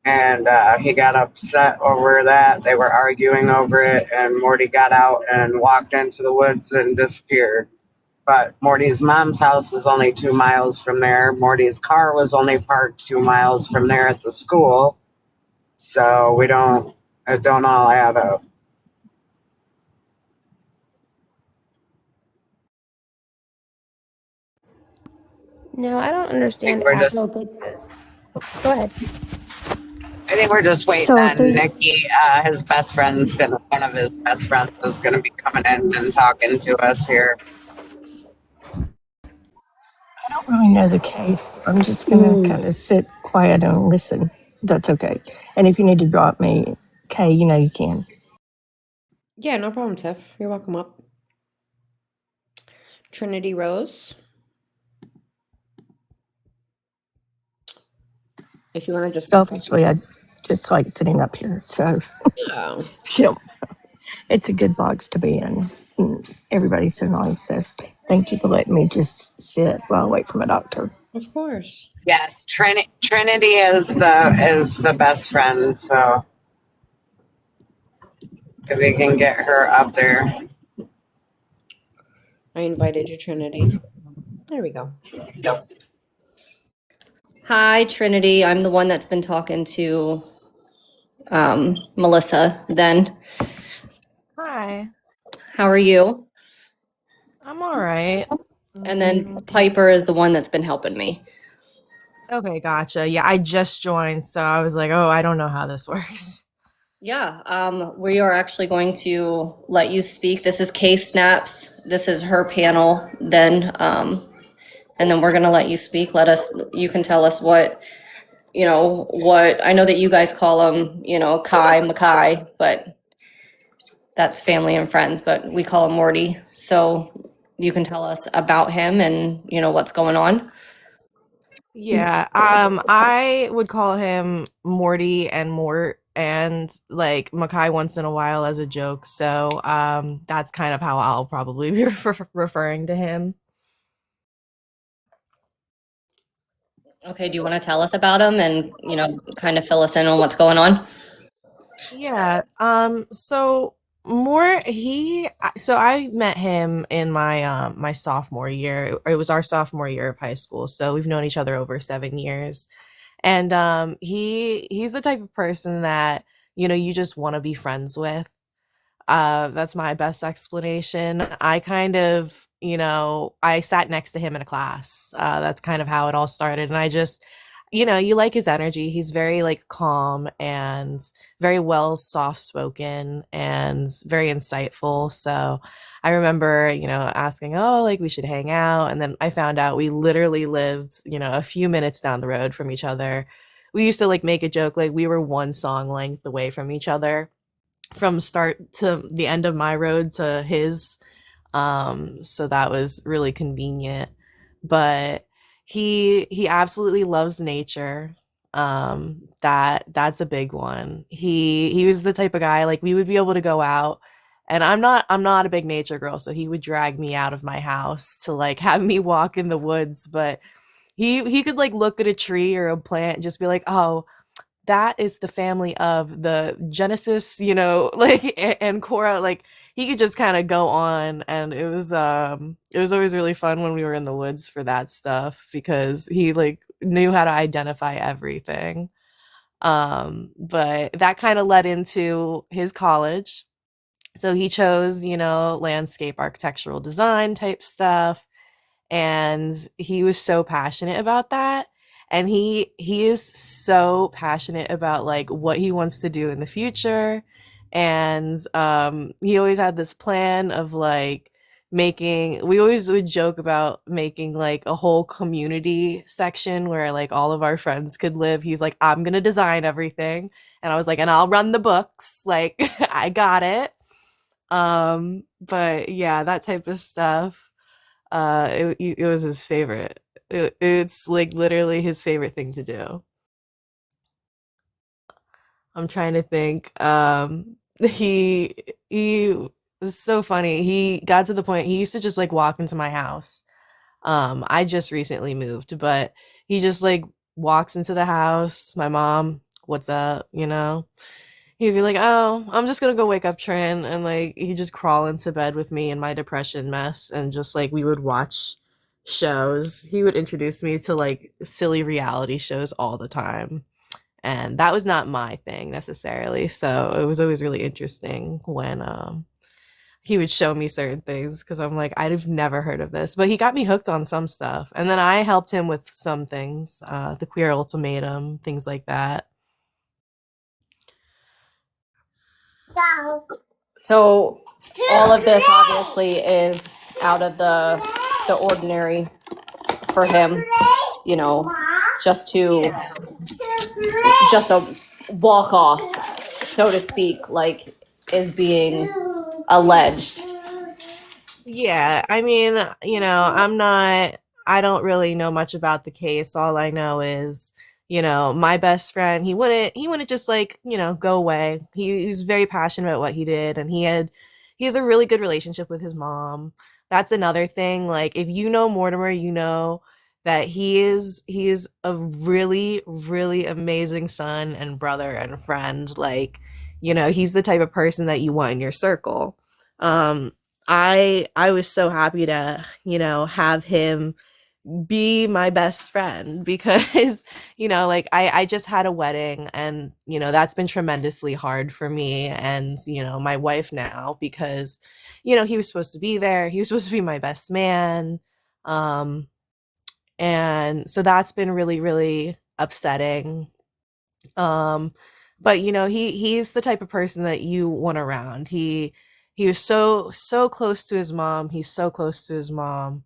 And he got upset over that. They were arguing over it, and Morty got out and walked into the woods and disappeared. But Morty's mom's house is only 2 miles from there. Morty's car was only parked 2 miles from there at the school. So it don't all add up. No, I don't understand We're just, actual because. Go ahead. I think we're just waiting So on Nikki. One of his best friends is gonna be coming in and talking to us here. I don't really know the case. I'm just going to kind of sit quiet and listen. That's okay. And if you need to drop me, Kay, you know you can. Yeah, no problem, Tiff. You're welcome up. Trinity Rose. If you want to just. Selfishly, I just like sitting up here. So, Oh. yeah, it's a good box to be in. Everybody's so nice. So, thank you for letting me just sit while I wait for my doctor. Of course. Yes, Trinity is the best friend. So if we can get her up there. I invited you, Trinity. There we go. Hi, Trinity. I'm the one that's been talking to Melissa then. Hi, How are you? I'm all right. And then Piper is the one that's been helping me. Okay, gotcha. Yeah, I just joined, so I was like, oh, I don't know how this works. Yeah, we are actually going to let you speak. This is Kay Snaps. This is her panel. And then we're gonna let you speak. You can tell us what, I know that you guys call him, Kai, Makai, but that's family and friends, but we call him Morty. So you can tell us about him and, what's going on. Yeah, I would call him Morty and Mort and like Makai once in a while as a joke. So, that's kind of how I'll probably be referring to him. Okay, do you want to tell us about him and, kind of fill us in on what's going on? Yeah. So so I met him in my sophomore year. It was our sophomore year of high school. So we've known each other over 7 years. And he's the type of person that, you just want to be friends with. That's my best explanation. I kind of, I sat next to him in a class. That's kind of how it all started. And I just, you like his energy. He's very like calm and very well soft spoken and very insightful. So I remember, asking, oh, like we should hang out. And then I found out we literally lived, a few minutes down the road from each other. We used to like make a joke, like we were one song length away from each other from start to the end of my road to his. So that was really convenient. But he absolutely loves nature. That's a big one. He was the type of guy, like we would be able to go out, and I'm not a big nature girl, so he would drag me out of my house to like have me walk in the woods. But he could like look at a tree or a plant and just be like, oh, that is the family of the Genesis, like and Cora. Like he could just kind of go on, and it was always really fun when we were in the woods for that stuff because he like knew how to identify everything. But that kind of led into his college. So he chose, landscape architectural design type stuff, and he was so passionate about that. And he is so passionate about like what he wants to do in the future. And he always had this plan of like making we always would joke about making like a whole community section where like all of our friends could live. He's like, I'm gonna design everything. And I was like, and I'll run the books, like I got it. But yeah, that type of stuff. It was his favorite. It's like literally his favorite thing to do. I'm trying to think. He was so funny. He got to the point he used to just like walk into my house. I just recently moved, but he just like walks into the house. My mom, what's up? You know, he'd be like, "Oh, I'm just gonna go wake up Trin," and like he'd just crawl into bed with me in my depression mess, and just like we would watch shows. He would introduce me to like silly reality shows all the time, and that was not my thing necessarily. So it was always really interesting when he would show me certain things because I'm like, I've never heard of this. But he got me hooked on some stuff. And then I helped him with some things, the queer ultimatum, things like that. So all of this obviously is out of the ordinary for him, you know, just to just a walk off, so to speak, like is being alleged. Yeah, I mean, I don't really know much about the case. All I know is, my best friend, he wouldn't just like, go away. He was very passionate about what he did, and he has a really good relationship with his mom. That's another thing. Like if you know Mortimer, you know that he is a really, really amazing son and brother and friend. Like, he's the type of person that you want in your circle. Um, I was so happy to, have him be my best friend because, like I just had a wedding, and, that's been tremendously hard for me and, my wife now because, he was supposed to be there. He was supposed to be my best man. Um, and so that's been really, really upsetting. Um, but he's the type of person that you want around. He was so close to his mom. He's so close to his mom.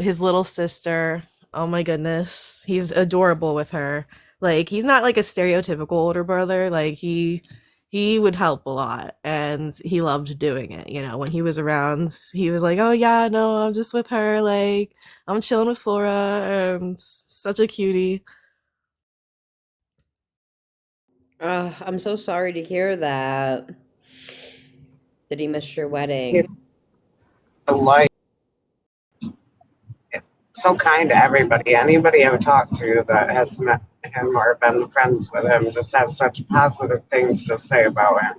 His little sister, oh my goodness, he's adorable with her. Like he's not like a stereotypical older brother. Like he would help a lot, and he loved doing it. When he was around, he was like, "Oh yeah, no, I'm just with her. Like I'm chilling with Flora, and such a cutie." I'm so sorry to hear that. That he missed your You wedding. know, like so kind to everybody. Anybody I've talked to that has met him or been friends with him just has such positive things to say about him.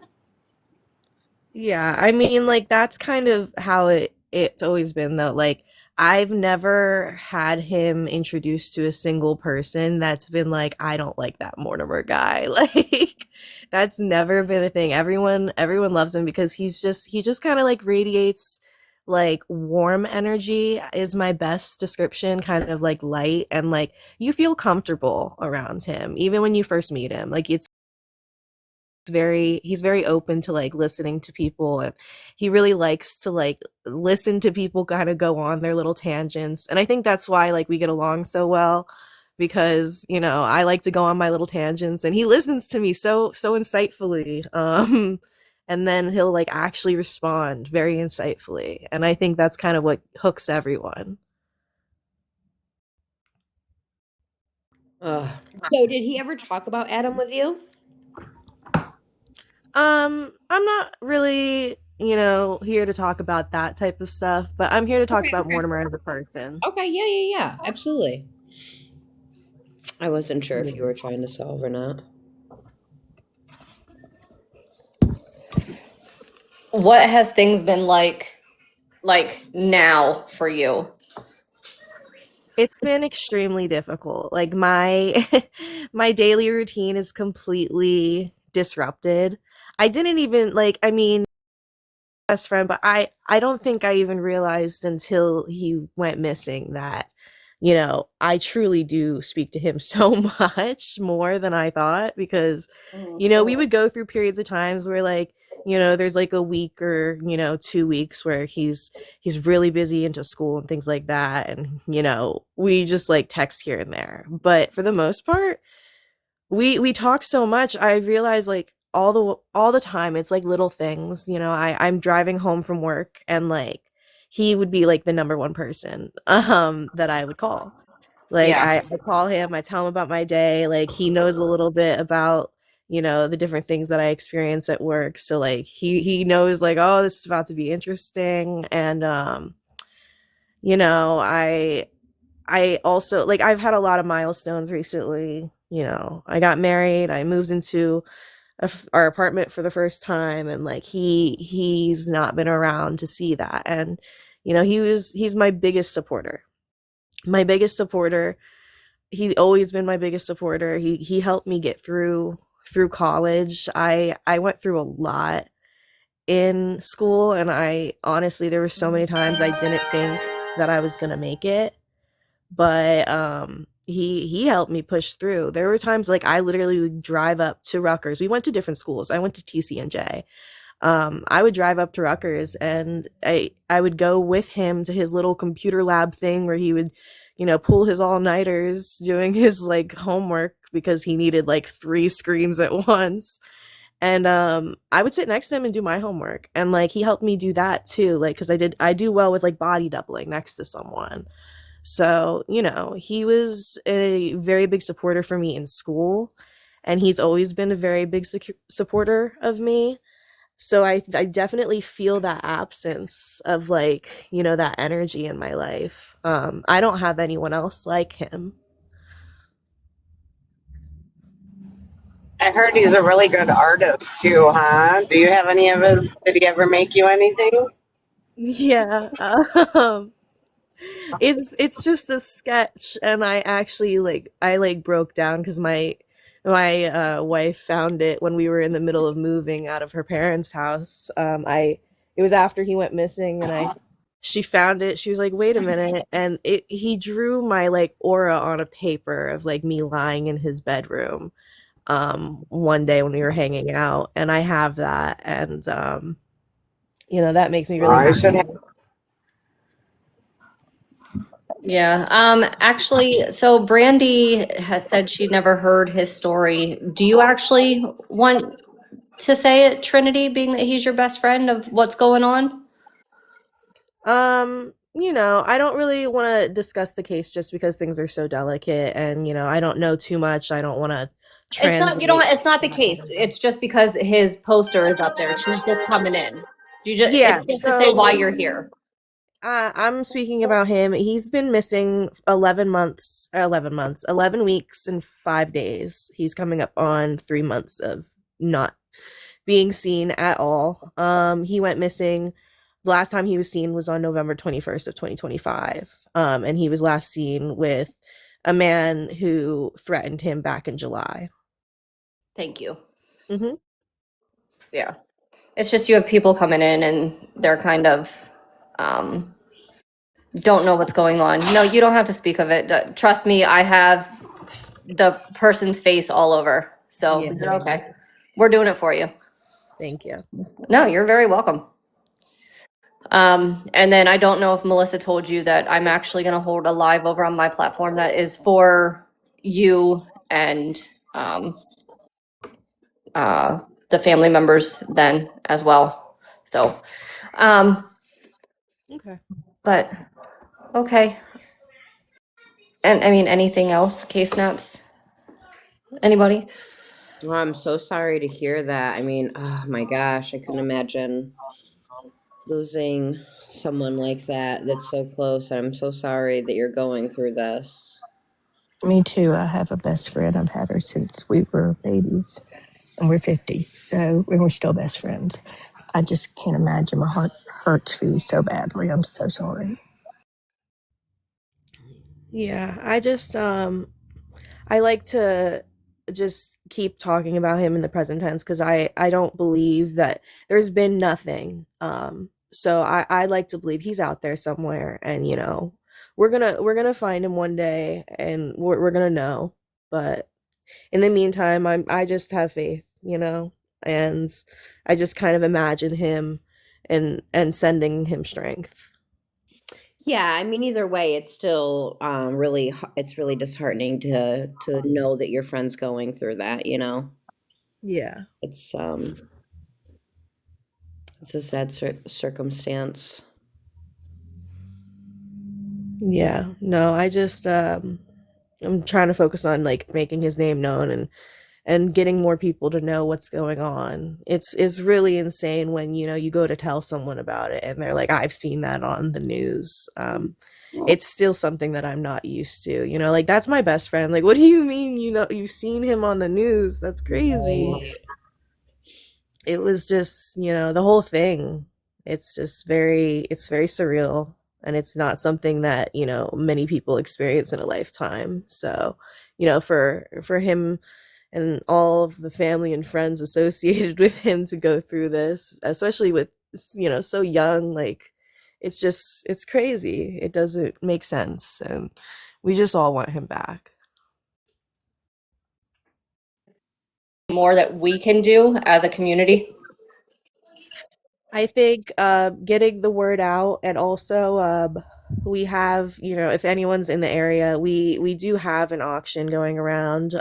Yeah, I mean, like that's kind of how it's always been though. Like I've never had him introduced to a single person that's been like, I don't like that Mortimer guy. Like that's never been a thing. Everyone loves him because he just kind of like radiates like warm energy is my best description, kind of like light, and like you feel comfortable around him even when you first meet him. Like it's he's very open to like listening to people, and he really likes to like listen to people kind of go on their little tangents, and I think that's why like we get along so well because I like to go on my little tangents and he listens to me so insightfully. And then he'll like actually respond very insightfully, and I think that's kind of what hooks everyone. Ugh. So did he ever talk about Adam with you? I'm not really, here to talk about that type of stuff, but I'm here to talk Okay, about okay. Mortimer as a person. Okay, yeah. Absolutely. I wasn't sure if you were trying to solve or not. What has things been like now for you? It's been extremely difficult. Like my my daily routine is completely disrupted. I didn't even like, I mean, best friend, but I don't think I even realized until he went missing that I truly do speak to him so much more than I thought because we would go through periods of times where like there's like a week or 2 weeks where he's really busy into school and things like that, and we just like text here and there, but for the most part we talk so much. I realize like all the time it's like little things. I'm driving home from work, and like he would be like the number one person that I would call. Like Yeah. I call him, I tell him about my day. Like he knows a little bit about the different things that I experience at work. So like he knows like, oh, this is about to be interesting. And I also like I've had a lot of milestones recently. I got married, I moved into our apartment for the first time, and like he's not been around to see that. And he's my biggest supporter. My biggest supporter. He's always been my biggest supporter. He helped me get through college. I went through a lot in school, and I honestly there were so many times I didn't think that I was going to make it, but he helped me push through. There were times like I literally would drive up to Rutgers. We went to different schools. I went to TCNJ. I would drive up to Rutgers, and I would go with him to his little computer lab thing where he would, pull his all-nighters doing his like homework because he needed like 3 screens at once. And I would sit next to him and do my homework, and like he helped me do that too, like because I do well with like body doubling next to someone. So, he was a very big supporter for me in school, and he's always been a very big supporter of me. So I definitely feel that absence of like, that energy in my life. I don't have anyone else like him. I heard he's a really good artist too, huh? Do you have any of his? Did he ever make you anything? Yeah. It's just a sketch, and I broke down because my wife found it when we were in the middle of moving out of her parents' house. I It was after he went missing, and she found it. She was like, "Wait a minute," and he drew my like aura on a paper of like me lying in his bedroom. One day when we were hanging out, and I have that, and that makes me really I happy. should have. Yeah. Actually, so Brandy has said she'd never heard his story. Do you actually want to say it, Trinity, being that he's your best friend, of what's going on? I don't really want to discuss the case just because things are so delicate, and I don't know too much. I don't want to It's not, you know translate. what, it's not the case. It's just because his poster is up there. She's just coming in. Yeah, It's just to say why so you're here. I'm speaking about him. He's been missing 11 weeks and 5 days. He's coming up on 3 months of not being seen at all. He went missing. The last time he was seen was on November 21st of 2025. And he was last seen with a man who threatened him back in July. Thank you. Mm-hmm. Yeah. It's just you have people coming in and they're kind of don't know what's going on. No, you don't have to speak of it. Trust me, I have the person's face all over. So Yeah. you're okay. We're doing it for you. Thank you. No, you're very welcome. And then I don't know if Melissa told you that I'm actually going to hold a live over on my platform that is for you and the family members then as well. So, Okay. but okay. And I mean, anything else? Case snaps? Anybody? Oh, I'm so sorry to hear that. I mean, oh my gosh, I couldn't imagine losing someone like that that's so close. I'm so sorry that you're going through this. Me too. I have a best friend. I've had her since we were babies, and we're 50. So we're still best friends. I just can't imagine. My heart hurts you so badly. I'm so sorry. Yeah, I like to just keep talking about him in the present tense because I don't believe that there's been nothing. So I like to believe he's out there somewhere, and we're gonna find him one day, and we're gonna know. But in the meantime, I just have faith, and I just kind of imagine him and sending him strength. Yeah, I mean, either way, it's still it's really disheartening to know that your friend's going through that. Yeah. It's a sad circumstance. Yeah. No, I'm trying to focus on like making his name known and and getting more people to know what's going on. It's really insane when, you know, you go to tell someone about it and they're like, I've seen that on the news. It's still something that I'm not used to, you know, like, that's my best friend. Like, what do you mean, you know, you've seen him on the news? That's crazy. It was just, you know, the whole thing. It's very surreal, and it's not something that, you know, many people experience in a lifetime. So, you know, for him and all of the family and friends associated with him to go through this, especially with, you know, so young, like, it's crazy. It doesn't make sense, and we just all want him back. More that we can do as a community? I think getting the word out, and also we have, you know, if anyone's in the area, we do have an auction going around.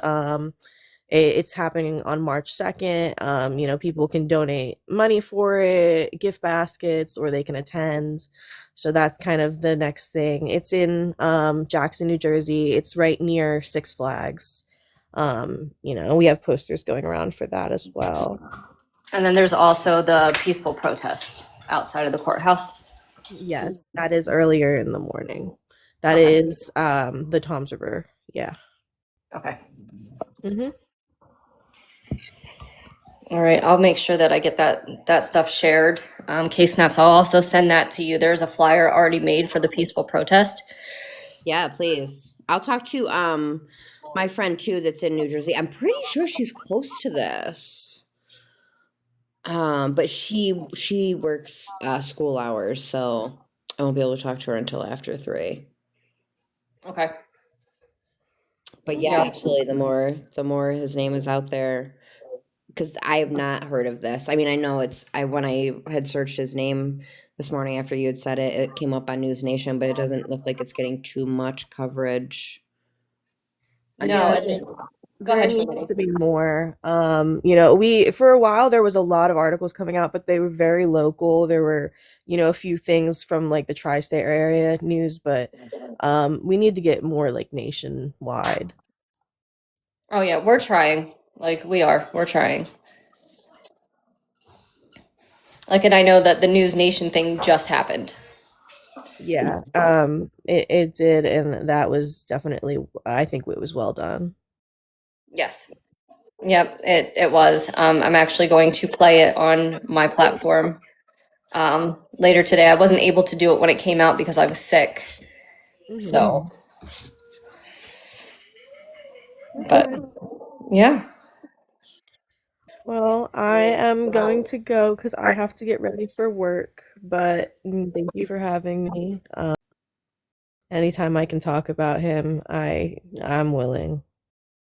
It's happening on March 2nd. You know, people can donate money for it, gift baskets, or they can attend. So that's kind of the next thing. It's in Jackson, New Jersey. It's right near Six Flags. You know, we have posters going around for that as well. And then there's also the peaceful protest outside of the courthouse. Yes, that is earlier in the morning. That Okay. is the Tom's River. Yeah. Okay. Mhm. All right, I'll make sure that I get that stuff shared. Case snaps, I'll also send that to you. There's a flyer already made for the peaceful protest. Yeah, please. I'll talk to my friend too that's in New Jersey. I'm pretty sure she's close to this. But she works school hours, so I won't be able to talk to her until after 3. Okay. But yeah, absolutely. The more his name is out there, because I have not heard of this. I mean, I know when I had searched his name this morning after you had said it, it came up on News Nation, but it doesn't look like it's getting too much coverage. No, go There ahead. needs to be more. You know, we for a while there was a lot of articles coming out, but they were very local. There were, you know, a few things from like the tri-state area news, but we need to get more like nationwide. Oh yeah, we're trying. Like we're trying. Like, and I know that the News Nation thing just happened. Yeah, it did, and that was definitely, I think it was well done. Yes. Yep, it was. I'm actually going to play it on my platform later today. I wasn't able to do it when it came out because I was sick. So, but Okay. yeah. Well, I am going to go because I have to get ready for work, but thank you for having me. Anytime I can talk about him, I'm willing.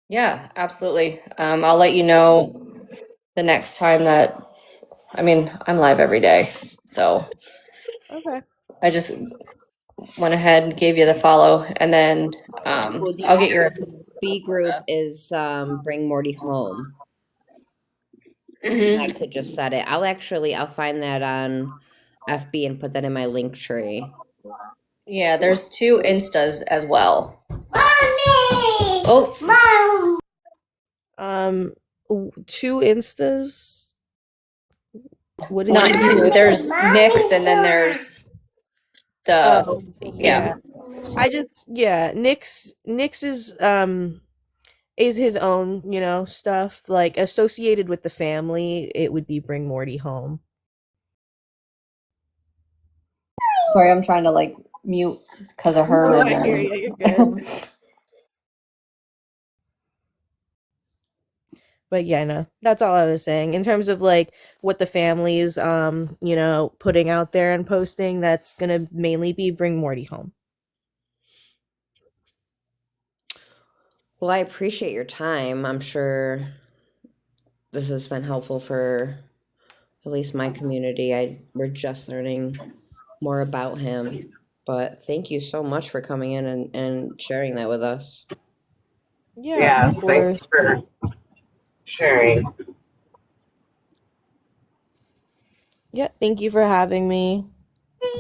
Yeah, absolutely. I'll let you know the next time that, I mean, I'm live every day. So Okay. I just went ahead and gave you the follow, and then Well, the I'll get your. FB group is Bring Morty Home. Mhm. Max had just said it. I'll find that on FB and put that in my link tree. Yeah, there's 2 Instas as well. Mommy! Oh, Mom! 2 Instas. What did not you 2. say? There's Nick's, and then there's the Oh, yeah. yeah. Nick's is his own, you know, stuff like associated with the family. It would be Bring Morty Home. Sorry, I'm trying to like mute because of her, Oh, and I hear then you. You're good. But yeah, no, that's all I was saying. In terms of like what the family's, you know, putting out there and posting, that's gonna mainly be Bring Morty Home. Well, I appreciate your time. I'm sure this has been helpful for at least my community. We're just learning more about him. But thank you so much for coming in and sharing that with us. Yeah, of Yes, course. thanks for sharing. Yeah, thank you for having me.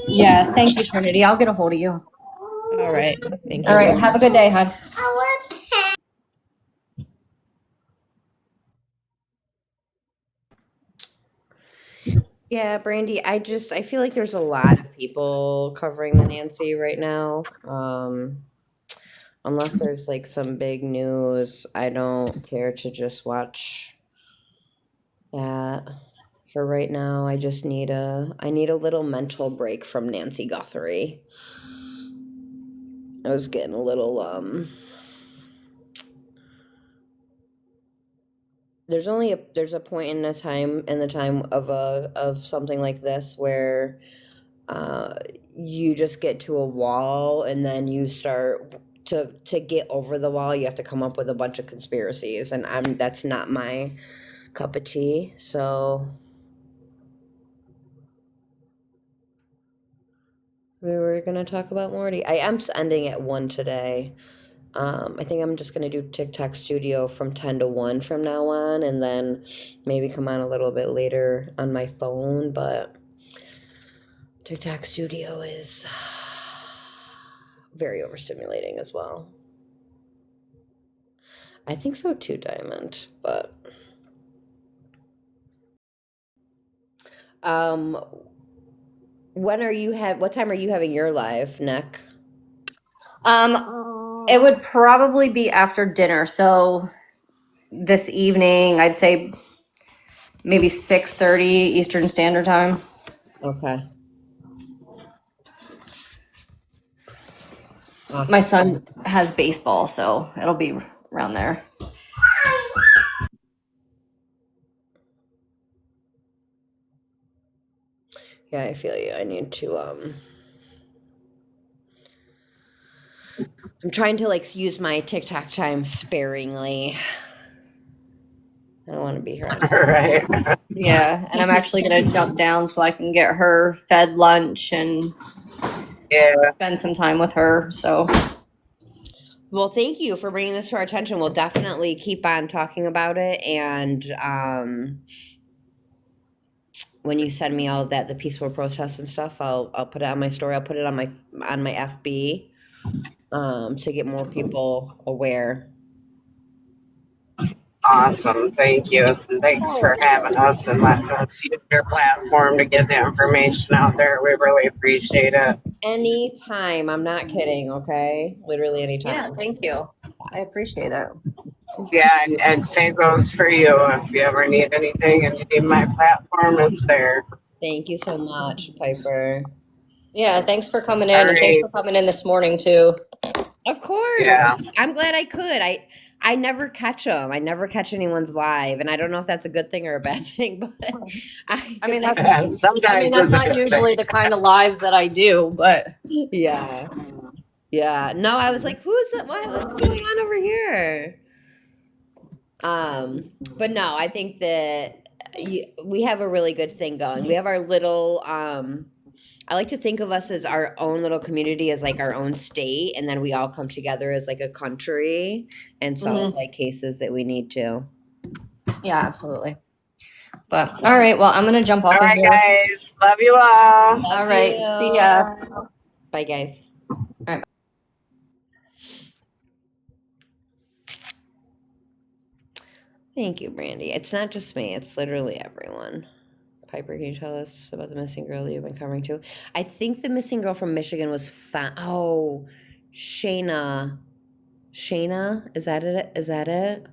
yes, thank you, Trinity. I'll get a hold of you. All right. Thank All you. right, Bye. have a good day, hon. I want Yeah, Brandy, I feel like there's a lot of people covering the Nancy right now. Unless there's like some big news, I don't care to just watch that. For right now, I just need I need a little mental break from Nancy Guthrie. I was getting a little there's a point in the time of something like this where you just get to a wall and then you start to get over the wall, you have to come up with a bunch of conspiracies, and that's not my cup of tea. So we were gonna talk about Morty. I am ending at 1 today. I think I'm just gonna do TikTok Studio from 10 to 1 from now on, and then maybe come on a little bit later on my phone, but TikTok Studio is very overstimulating as well. I think so too, Diamond, but what time are you having your live, Nick? It would probably be after dinner. So this evening, I'd say maybe 6:30 Eastern Standard Time. Okay. Awesome. My son has baseball, so it'll be around there. Yeah, I feel you. I need to I'm trying to like use my TikTok time sparingly. I don't want to be here on Right. Yeah, and I'm actually gonna jump down so I can get her fed lunch and spend some time with her. So, well, thank you for bringing this to our attention. We'll definitely keep on talking about it, and when you send me all of that, the peaceful protests and stuff, I'll put it on my story. I'll put it on my FB to get more people aware. Awesome. Thank you. And thanks for having us and letting us use your platform to get the information out there. We really appreciate it. Anytime. I'm not kidding, okay? Literally anytime. yeah, thank you. I appreciate it. Yeah, and same goes for you. If you ever need anything and you need my platform, it's there. Thank you so much, Piper. Yeah, thanks for coming in, All and thanks right. for coming in this morning too. Of course. Yeah. I'm glad I could. I never catch them. I never catch anyone's live, and I don't know if that's a good thing or a bad thing, but I mean, sometimes that's it's a not good usually thing. the kind of lives that I do, but yeah. Yeah. No, I was like, who's that? What's going on over here? But no, I think that we have a really good thing going. We have our little I like to think of us as our own little community, as like our own state, and then we all come together as like a country and solve like cases that we need to. yeah, absolutely. But all right, well, I'm gonna jump off All of right, here. guys. Love you all. All right, see ya. Bye, guys. All right. Thank you, Brandy. It's not just me, it's literally everyone. Piper, can you tell us about the missing girl that you've been covering too? I think the missing girl from Michigan was found. Oh, Shayna. Shayna? Is that it? Is that it?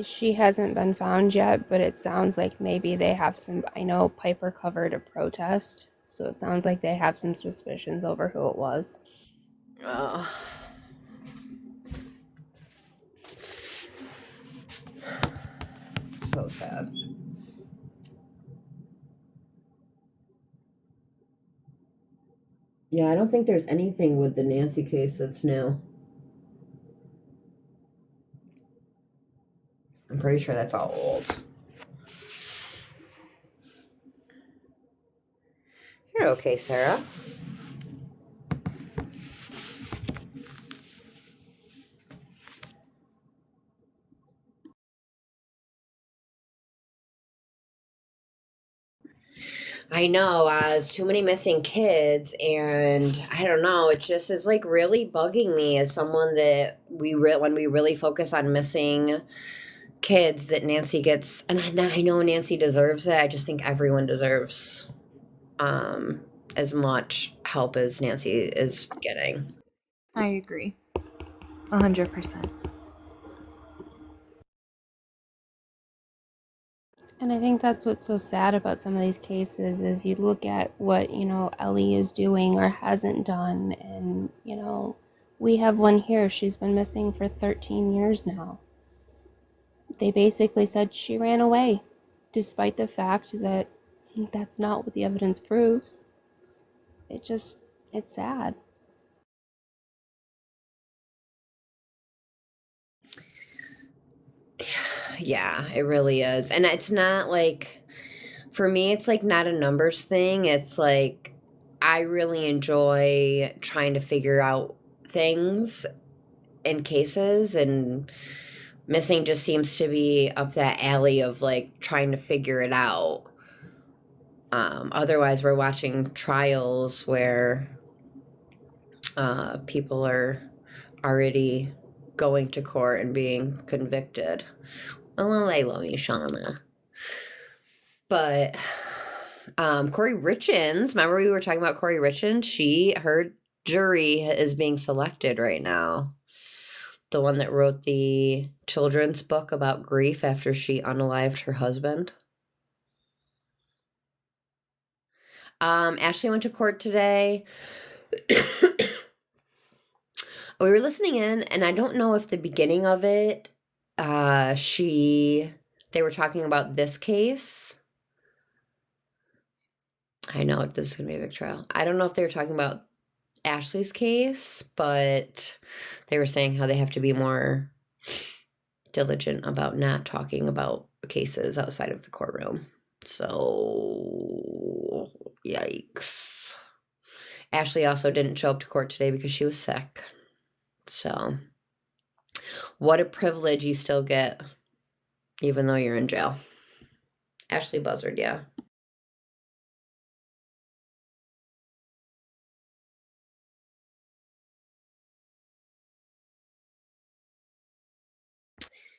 She hasn't been found yet, but it sounds like maybe they have some. I know Piper covered a protest, so it sounds like they have some suspicions over who it was. Oh. So sad. Yeah, I don't think there's anything with the Nancy case that's new. I'm pretty sure that's all old. You're okay, Sarah. I know, there's too many missing kids, and I don't know, it just is like really bugging me as someone that when we really focus on missing kids that Nancy gets, and I know Nancy deserves it. I just think everyone deserves as much help as Nancy is getting. I agree. 100%. And I think that's what's so sad about some of these cases is you look at what, Ellie is doing or hasn't done. And, we have one here. She's been missing for 13 years now. They basically said she ran away, despite the fact that that's not what the evidence proves. It's sad. Yeah, it really is. And it's not like, for me, it's like not a numbers thing. It's like, I really enjoy trying to figure out things in cases, and missing just seems to be up that alley of like trying to figure it out. Otherwise, we're watching trials where people are already going to court and being convicted. Well, I love you, Shauna. But Corey Richins, remember we were talking about Corey Richins? Her jury is being selected right now. The one that wrote the children's book about grief after she unalived her husband. Ashley went to court today. We were listening in, and I don't know if the beginning of it, they were talking about this case. I know this is going to be a big trial. I don't know if they were talking about Ashley's case, but they were saying how they have to be more diligent about not talking about cases outside of the courtroom. So, yikes. Ashley also didn't show up to court today because she was sick. So, what a privilege you still get, even though you're in jail. Ashley Buzzard, yeah.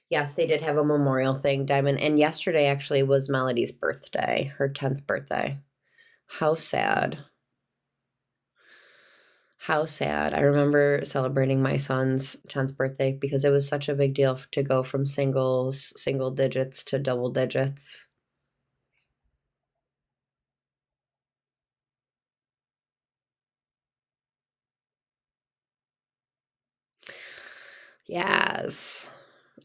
Yes, they did have a memorial thing, Diamond. And yesterday actually was Melody's birthday, her 10th birthday. How sad. How sad. I remember celebrating my son's 10th birthday because it was such a big deal to go from single digits to double digits. Yes.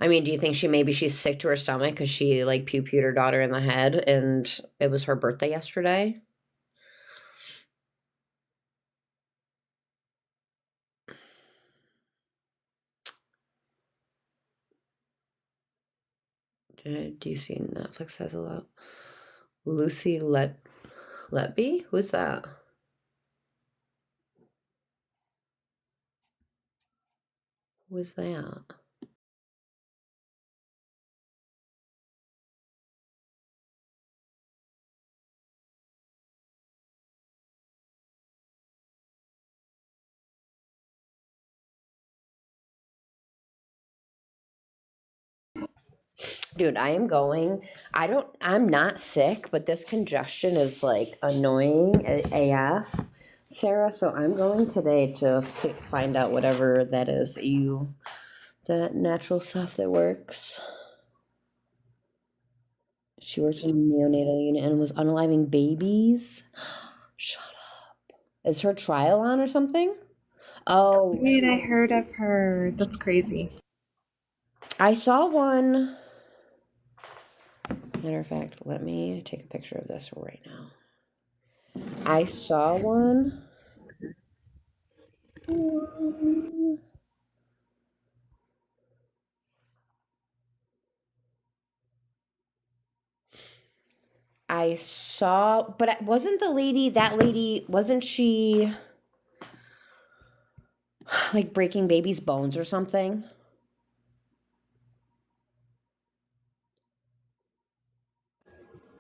I mean, do you think she's sick to her stomach because she like pew-pewed her daughter in the head and it was her birthday yesterday? Do you see Netflix has a lot? Lucy Letby? Who's that? Who is that? Dude, I'm not sick, but this congestion is like annoying AF, Sarah. So I'm going today to find out whatever that is. That natural stuff that works. She works in a neonatal unit and was unaliving babies. Shut up. Is her trial on or something? Oh, Wait, I heard of her. That's crazy. I saw one. Matter of fact, let me take a picture of this right now. I saw one. I saw, but wasn't that lady, wasn't she like breaking baby's bones or something?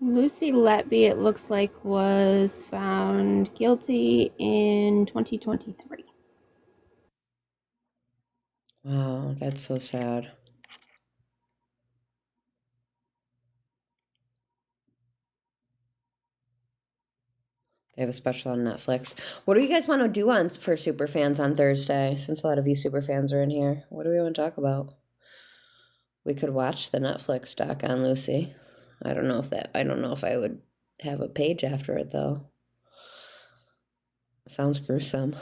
Lucy Letby, it looks like, was found guilty in 2023. Oh, that's so sad. They have a special on Netflix. What do you guys want to do for super fans on Thursday? Since a lot of you super fans are in here, what do we want to talk about? We could watch the Netflix doc on Lucy. I don't know if I would have a page after it though. Sounds gruesome.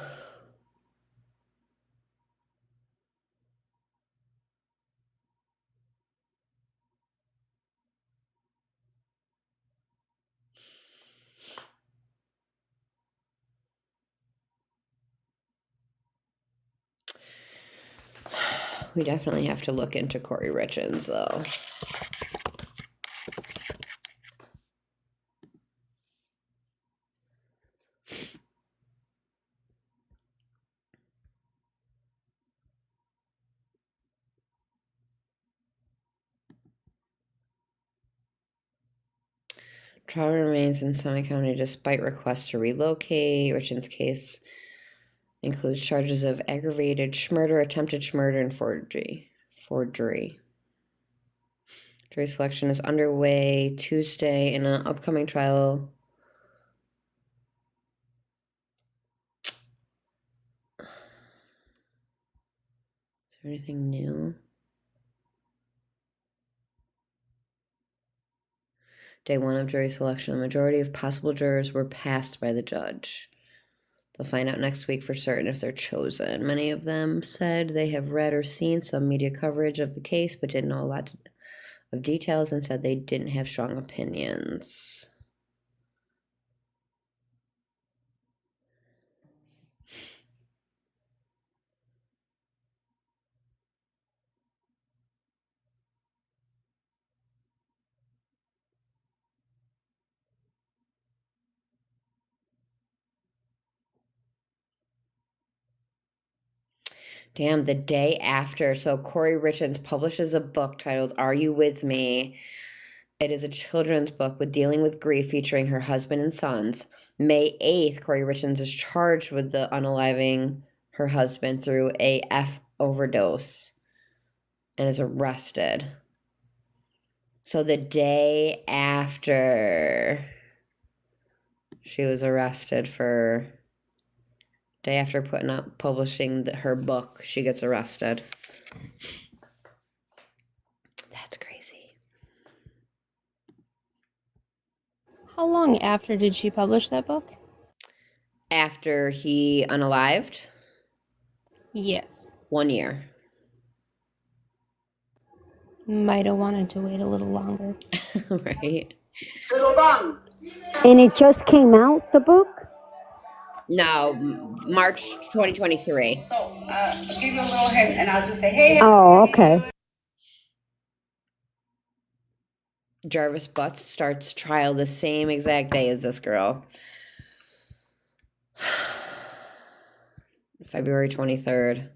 We definitely have to look into Corey Richards though. Trial remains in Summit County despite requests to relocate. Richard's case includes charges of aggravated murder, attempted murder, and forgery. Jury selection is underway Tuesday in an upcoming trial. Is there anything new? Day one of jury selection. The majority of possible jurors were passed by the judge. They'll find out next week for certain if they're chosen. Many of them said they have read or seen some media coverage of the case, but didn't know a lot of details and said they didn't have strong opinions. Damn, the day after. So Corey Richards publishes a book titled Are You With Me? It is a children's book with dealing with grief featuring her husband and sons. May 8th, Corey Richards is charged with the unaliving her husband through a F overdose and is arrested. So the day after she was arrested day after publishing her book, she gets arrested. That's crazy. How long after did she publish that book? After he unalived? Yes. 1 year. Might have wanted to wait a little longer. Right? And it just came out, the book? No, March 2023. So, I'll give you a little hint and I'll just say, hey. Oh, okay. Jarvis Butts starts trial the same exact day as this girl. February 23rd.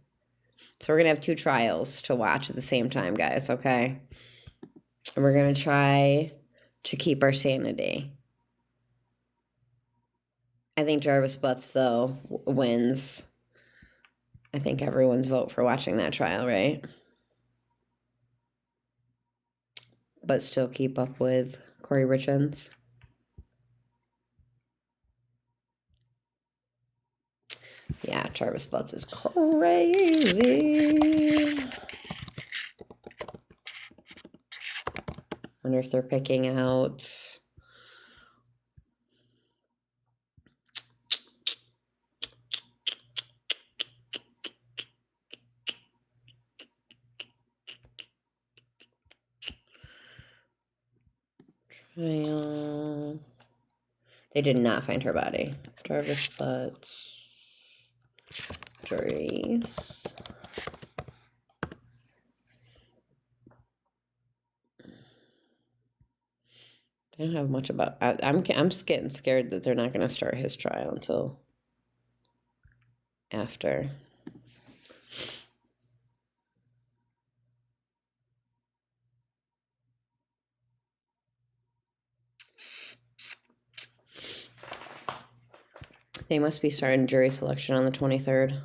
So we're going to have 2 trials to watch at the same time, guys, okay? And we're going to try to keep our sanity. I think Jarvis Butts, though, wins. I think everyone's vote for watching that trial, right? But still keep up with Corey Richards. Yeah, Jarvis Butts is crazy. Wonder if they're picking out trial. They did not find her body. Jarvis Butts. Juries. I don't have much about. I'm getting scared that they're not going to start his trial until after. They must be starting jury selection on the 23rd.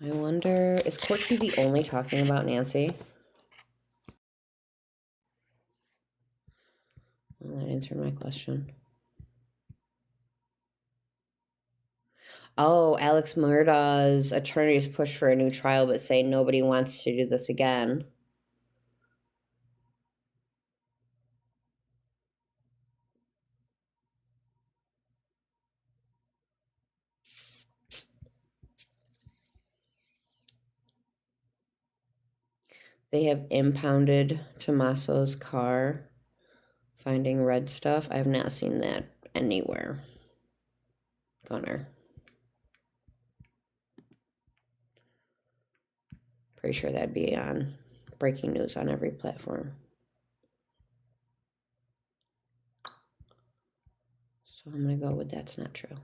I wonder, is Court TV only talking about Nancy? answered my question. Oh, Alex Murda's attorneys push for a new trial, but say nobody wants to do this again. They have impounded Tommaso's car, finding red stuff. I have not seen that anywhere. Gunner. Pretty sure that'd be on breaking news on every platform. So I'm gonna go with that's not true.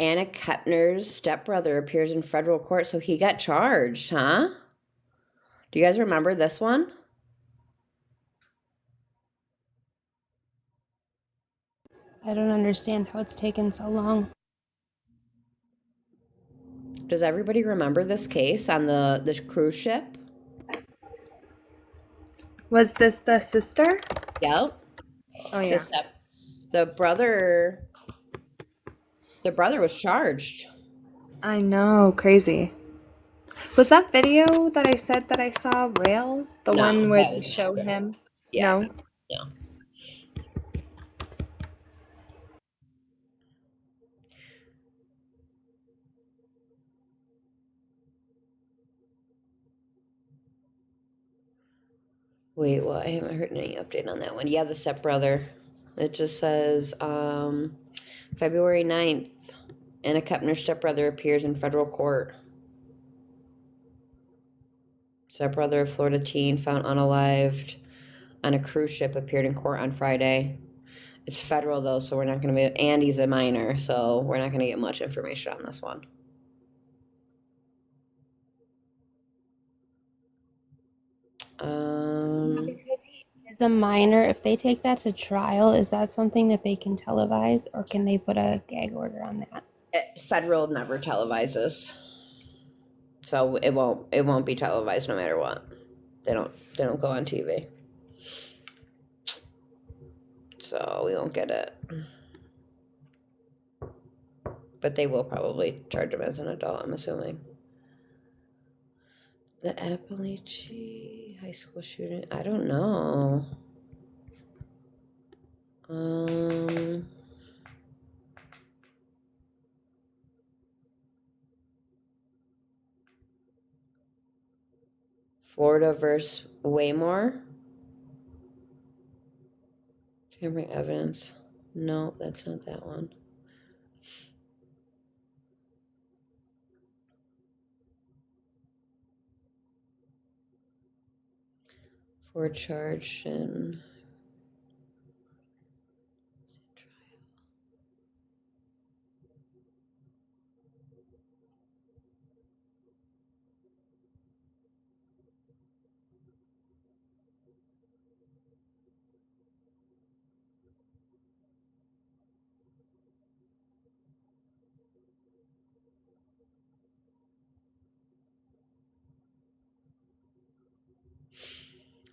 Anna Kepner's stepbrother appears in federal court, so he got charged, huh? Do you guys remember this one? I don't understand how it's taken so long. Does everybody remember this case on the cruise ship? Was this the sister? Yep. Oh yeah. The brother was charged. I know, crazy. Was that video that I said that I saw real? The No, one where that they was not show real. him? Yeah. No. No. Wait, well, I haven't heard any update on that one. Yeah, the stepbrother. It just says February 9th, Anna Kepner's stepbrother appears in federal court. Stepbrother of Florida teen found unalived on a cruise ship appeared in court on Friday. It's federal, though, so we're not going to be... And he's a minor, so we're not going to get much information on this one. Because he is a minor, if they take that to trial, is that something that they can televise, or can they put a gag order on that? Federal never televises, so it won't be televised no matter what. They don't go on TV, so we won't get it. But they will probably charge him as an adult, I'm assuming. The Appalachia high school shooting, I don't know. Florida versus Waymore. Tampering evidence. No, that's not that one. Ford charged in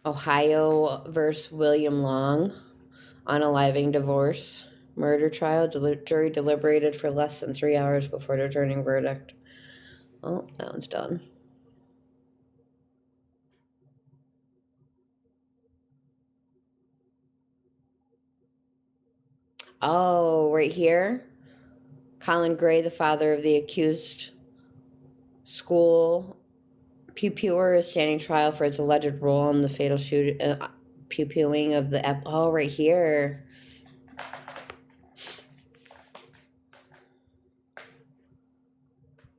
Ohio versus William Long, unaliving divorce, murder trial. Jury deliberated for less than 3 hours before returning verdict. Oh, that one's done. Oh, right here. Colin Gray, the father of the accused school pew-pewer, is standing trial for its alleged role in the fatal pew-pewing of the... Oh, right here.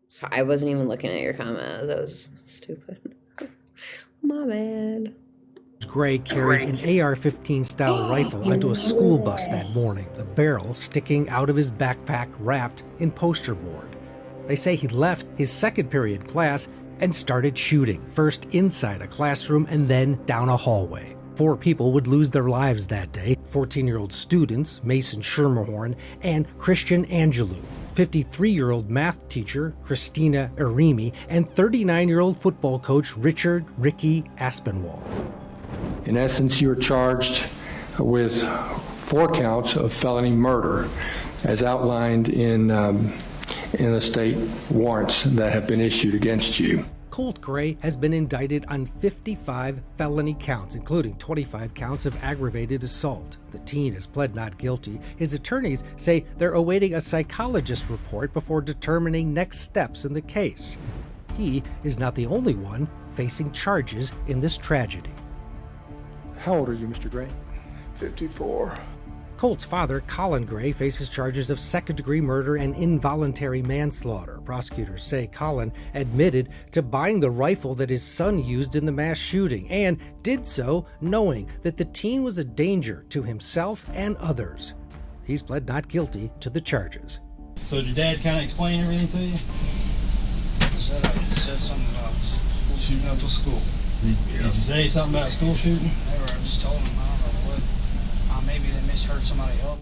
Sorry, I wasn't even looking at your comment. That was stupid. My bad. Gray carried an AR-15 style rifle onto a school bus that morning, the barrel sticking out of his backpack wrapped in poster board. They say he left his second period class and started shooting, first inside a classroom and then down a hallway. 4 people would lose their lives that day, 14-year-old students Mason Schermerhorn and Christian Angelou. 53-year-old math teacher Christina Arimi, and 39-year-old football coach Richard Ricky Aspinwall. In essence, you're charged with 4 counts of felony murder, as outlined in the state warrants that have been issued against you. Colt Gray has been indicted on 55 felony counts, including 25 counts of aggravated assault. The teen has pled not guilty. His attorneys say they're awaiting a psychologist report before determining next steps in the case. He is not the only one facing charges in this tragedy. How old are you, Mr. Gray? 54. Colt's father, Colin Gray, faces charges of second-degree murder and involuntary manslaughter. Prosecutors say Colin admitted to buying the rifle that his son used in the mass shooting and did so knowing that the teen was a danger to himself and others. He's pled not guilty to the charges. So did your dad kind of explain everything to you? He said something about shooting up the school. Did you say something about school shooting? Never, I just told him, I don't know what. Maybe they misheard somebody else.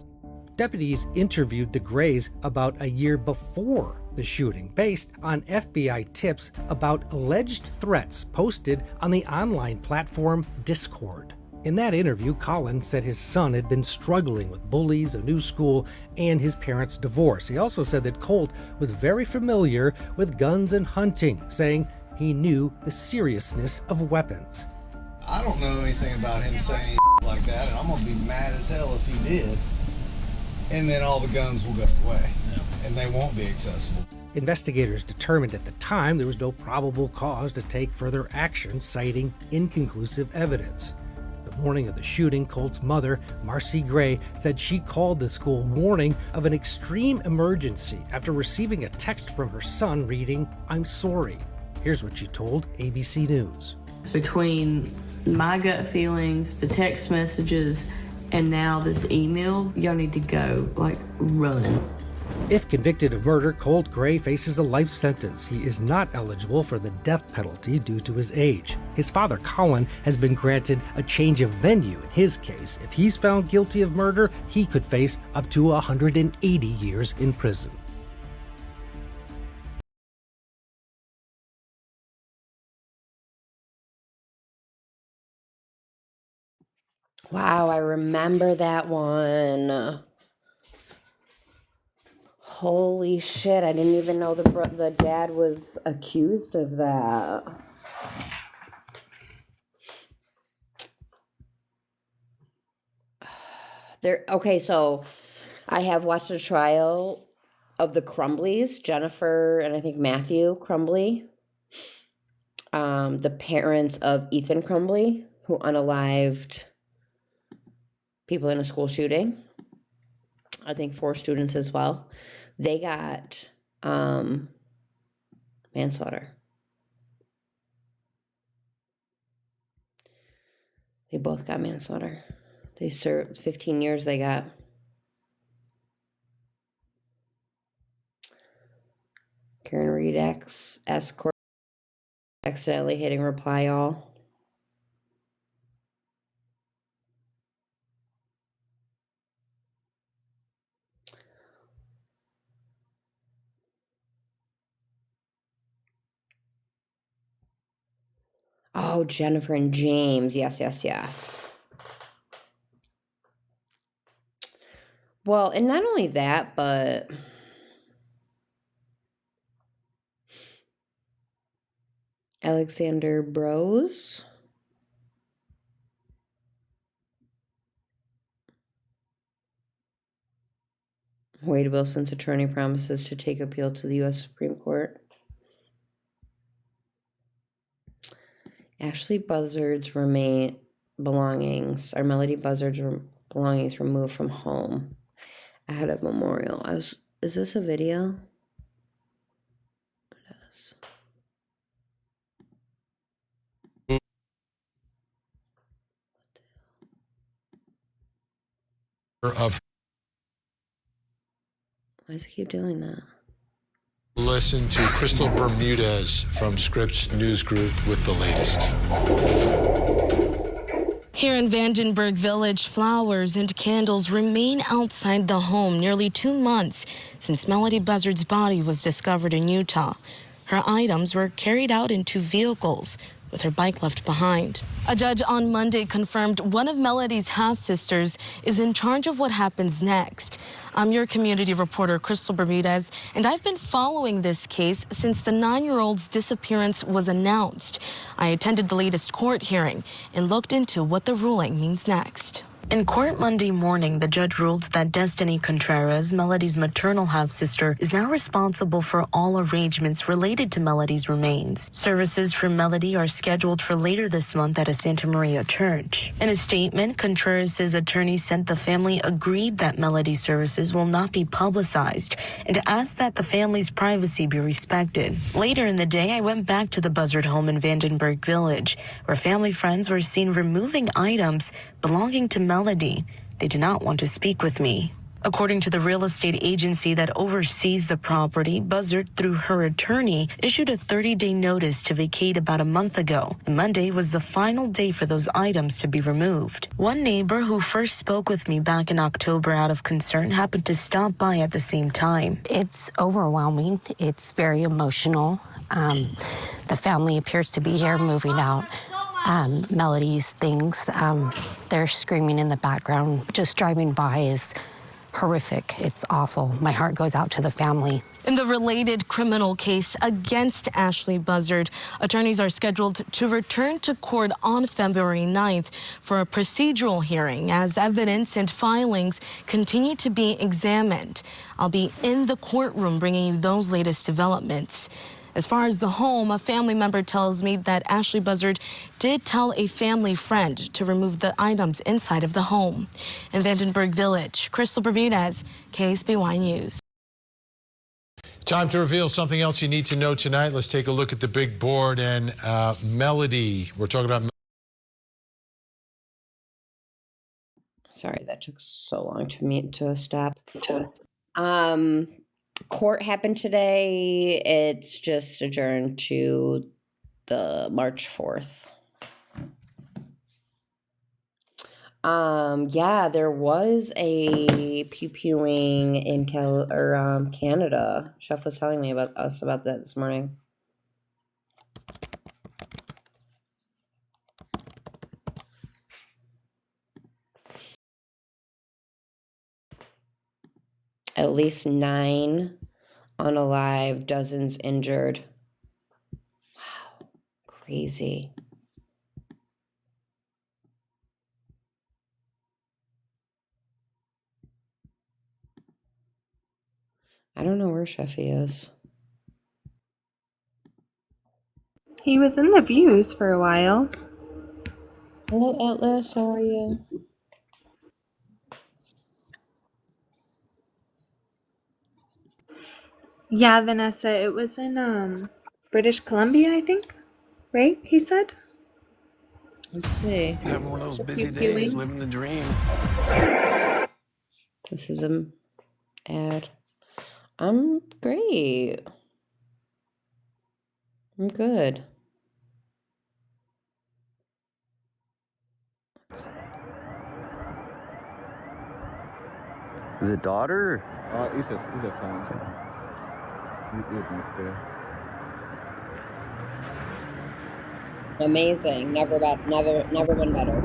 Deputies interviewed the Grays about a year before the shooting, based on FBI tips about alleged threats posted on the online platform Discord. In that interview, Colin said his son had been struggling with bullies, a new school, and his parents' divorce. He also said that Colt was very familiar with guns and hunting, saying he knew the seriousness of weapons. I don't know anything about him saying like that, and I'm gonna be mad as hell if he did. And then all the guns will go away, and they won't be accessible. Investigators determined at the time there was no probable cause to take further action, citing inconclusive evidence. The morning of the shooting, Colt's mother, Marcy Gray, said she called the school warning of an extreme emergency after receiving a text from her son reading, "I'm sorry." Here's what she told ABC News. Between my gut feelings, the text messages, and now this email, y'all need to go, run. If convicted of murder, Colt Gray faces a life sentence. He is not eligible for the death penalty due to his age. His father, Colin, has been granted a change of venue in his case. If he's found guilty of murder, he could face up to 180 years in prison. Wow, I remember that one. Holy shit, I didn't even know the dad was accused of that. Okay, so I have watched a trial of the Crumbleys, Jennifer and I think Matthew Crumbly, the parents of Ethan Crumbly, who unalived people in a school shooting. I think 4 students as well. They got manslaughter. They both got manslaughter. They served 15 years they got. Karen Reed escort accidentally hitting reply all. Oh, Jennifer and James. Yes. Well, and not only that, but Alexander Bros. Wade Wilson's attorney promises to take appeal to the U.S. Supreme Court. Ashley Buzzard's belongings removed from home ahead of memorial. Is this a video? It is. Why does it keep doing that? Listen to Crystal Bermudez from Scripps News Group with the latest. Here in Vandenberg Village, flowers and candles remain outside the home nearly 2 months since Melody Buzzard's body was discovered in Utah. Her items were carried out in 2 vehicles, with her bike left behind. A judge on Monday confirmed one of Melody's half-sisters is in charge of what happens next. I'm your community reporter, Crystal Bermudez, and I've been following this case since the 9-year-old's disappearance was announced. I attended the latest court hearing and looked into what the ruling means next. In court Monday morning, the judge ruled that Destiny Contreras, Melody's maternal half-sister, is now responsible for all arrangements related to Melody's remains. Services for Melody are scheduled for later this month at a Santa Maria church. In a statement, Contreras' attorney said the family agreed that Melody's services will not be publicized and asked that the family's privacy be respected. Later in the day, I went back to the Buzzard home in Vandenberg Village, where family friends were seen removing items belonging to Melody. They did not want to speak with me. According to the real estate agency that oversees the property, Buzzard, through her attorney, issued a 30-day notice to vacate about a month ago, and Monday was the final day for those items to be removed. One neighbor who first spoke with me back in October out of concern happened to stop by at the same time. It's overwhelming. It's very emotional. The family appears to be here moving out. Melody's things, they're screaming in the background. Just driving by is horrific. It's awful. My heart goes out to the family. In the related criminal case against Ashley Buzzard, attorneys are scheduled to return to court on February 9th for a procedural hearing as evidence and filings continue to be examined. I'll be in the courtroom bringing you those latest developments. As far as the home, a family member tells me that Ashley Buzzard did tell a family friend to remove the items inside of the home. In Vandenberg Village, Crystal Bermudez, KSBY News. Time to reveal something else you need to know tonight. Let's take a look at the big board and Melody. We're talking about. Sorry, that took so long to stop. Court happened today. It's just adjourned to the March 4th. Yeah, there was a pew-pewing in Canada. Chef was telling me about that this morning. At least 9 unalive, dozens injured. Wow, crazy. I don't know where Sheffy is. He was in the views for a while. Hello, Atlas. How are you? Yeah, Vanessa, it was in British Columbia, I think. Right? He said. Let's see. Having one of those busy Pew-pewing. days, living the dream. This is an ad. I'm great. I'm good. Is it daughter? It's just son. He isn't there. Amazing. Never been better.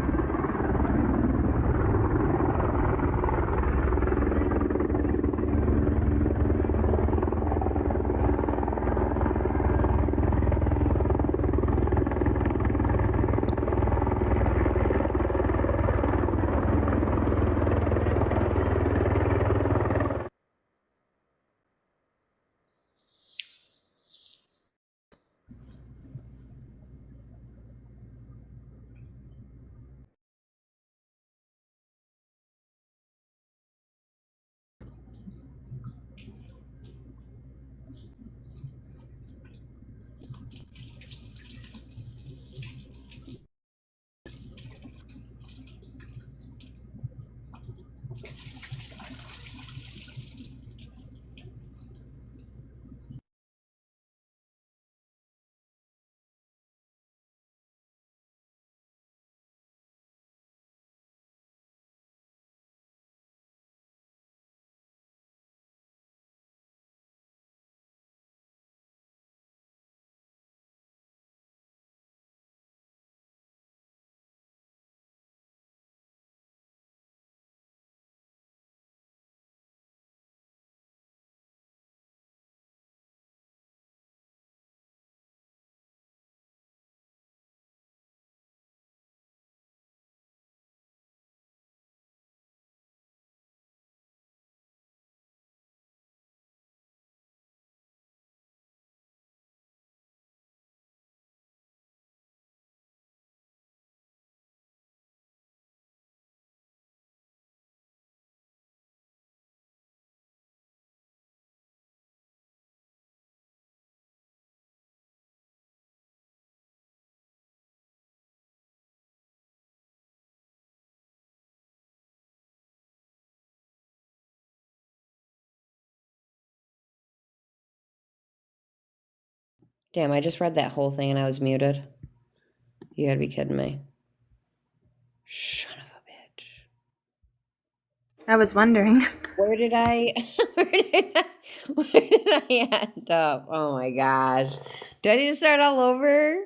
Damn, I just read that whole thing and I was muted. You gotta be kidding me. Son of a bitch. I was wondering. Where did I where did I end up? Oh my gosh. Do I need to start all over?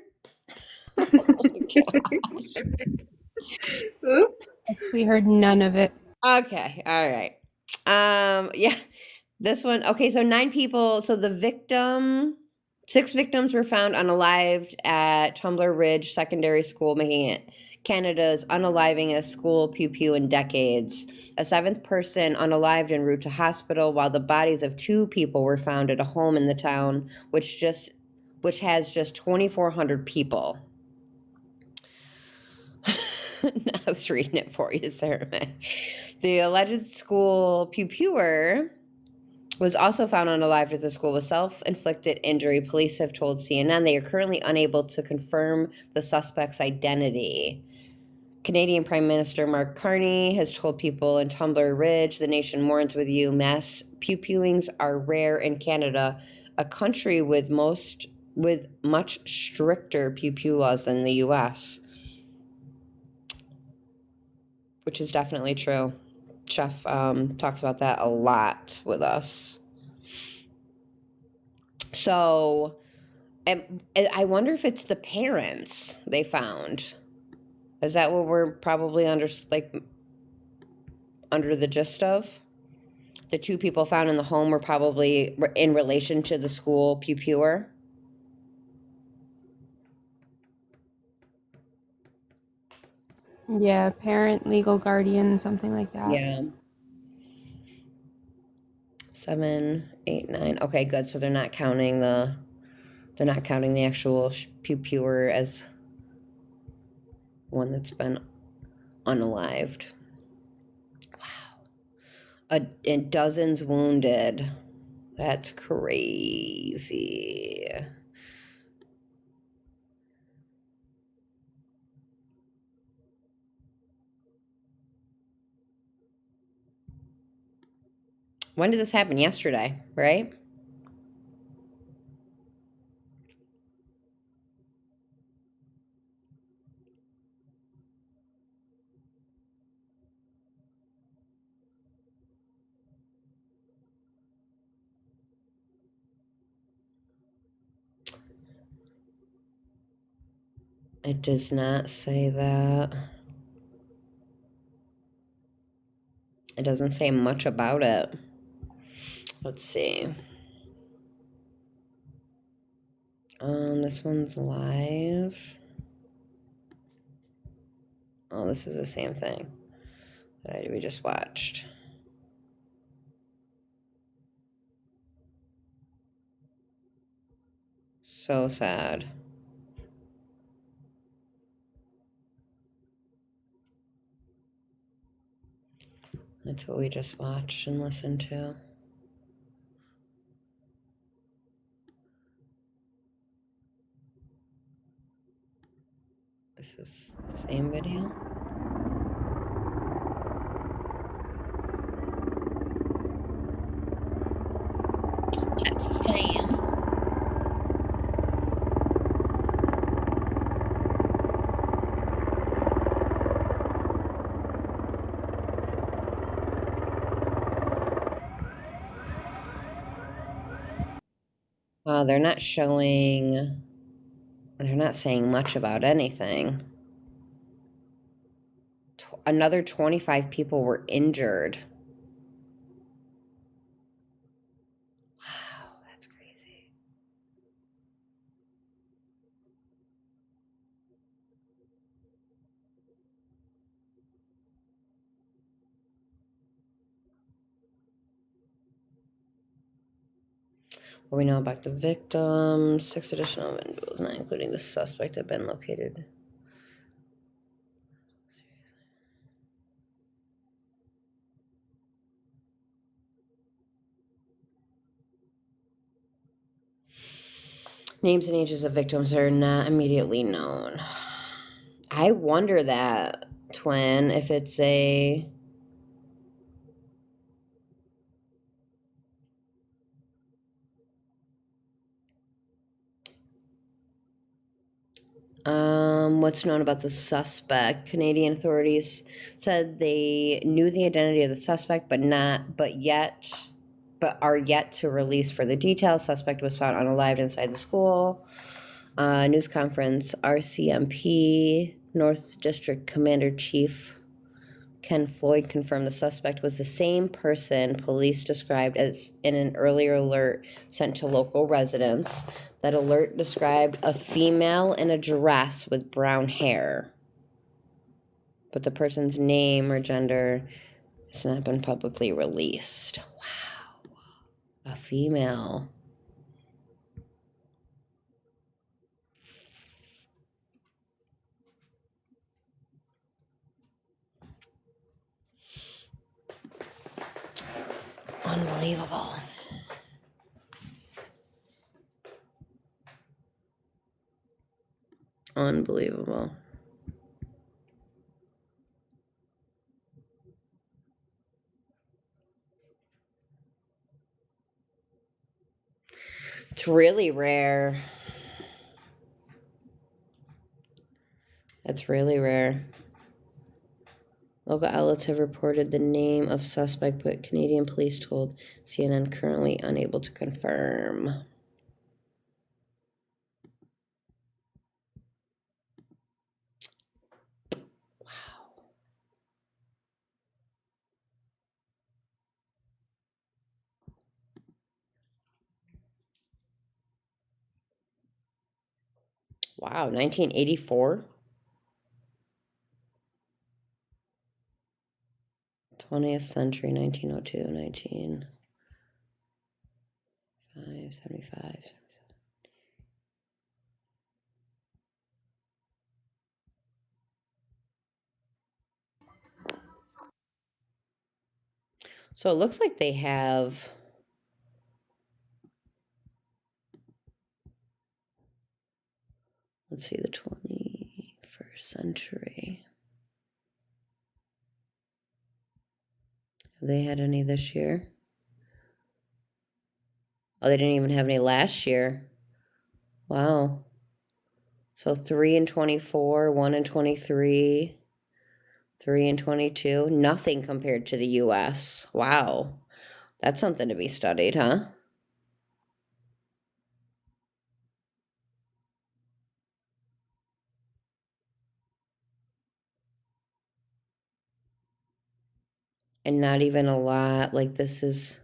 Oops. Yes, we heard none of it. Okay, all right. Yeah, this one. Okay, so 9 people. So six victims were found unalived at Tumbler Ridge Secondary School, making it Canada's unalivingest school pew pew in decades. A seventh person unalived en route to hospital, while the bodies of 2 people were found at a home in the town, which has just 2,400 people. I was reading it for you, sir. The alleged school pew-pewer was also found unalived at the school with self-inflicted injury. Police have told CNN they are currently unable to confirm the suspect's identity. Canadian Prime Minister Mark Carney has told people in Tumbler Ridge, "The nation mourns with you. Mass pew-pewings are rare in Canada, a country with much stricter pew-pew laws than the U.S." Which is definitely true. Chef talks about that a lot with us. So, I wonder if it's the parents they found. Is that what we're probably under the gist of? The 2 people found in the home were probably in relation to the school pew-pewer. Yeah, parent, legal guardian, something like that. Yeah. 7, 8, 9. Okay, good. So they're not counting the actual pew-pewer as one that's been unalived. And dozens wounded. That's crazy. When did this happen? Yesterday, right? It does not say that. It doesn't say much about it. Let's see. This one's live. Oh, this is the same thing that we just watched. So sad. That's what we just watched and listened to. This is the same video. Texas Cayenne. They're not showing, they're not saying much about anything. Another 25 people were injured. Wow, that's crazy. What we know about the victims, 6 additional individuals, not including the suspect, have been located. Names and ages of victims are not immediately known. I wonder that, Twin, if it's a... What's known about the suspect? Canadian authorities said they knew the identity of the suspect, but are yet to release further details. Suspect was found unalived inside the school. News conference, RCMP, North District Commander Chief Ken Floyd confirmed the suspect was the same person police described as in an earlier alert sent to local residents. That alert described a female in a dress with brown hair, but the person's name or gender has not been publicly released. Wow. A female. Unbelievable. Unbelievable. It's really rare. It's really rare. Local outlets have reported the name of suspect, but Canadian police told CNN currently unable to confirm. Wow, 1984? 20th century, 1902, 75. So it looks like they have, let's see, the 21st century. Have they had any this year? Oh, they didn't even have any last year. Wow. So 3 and 24, 1 and 23, 3 and 22. Nothing compared to the US. Wow. That's something to be studied, huh? And not even a lot. Like this is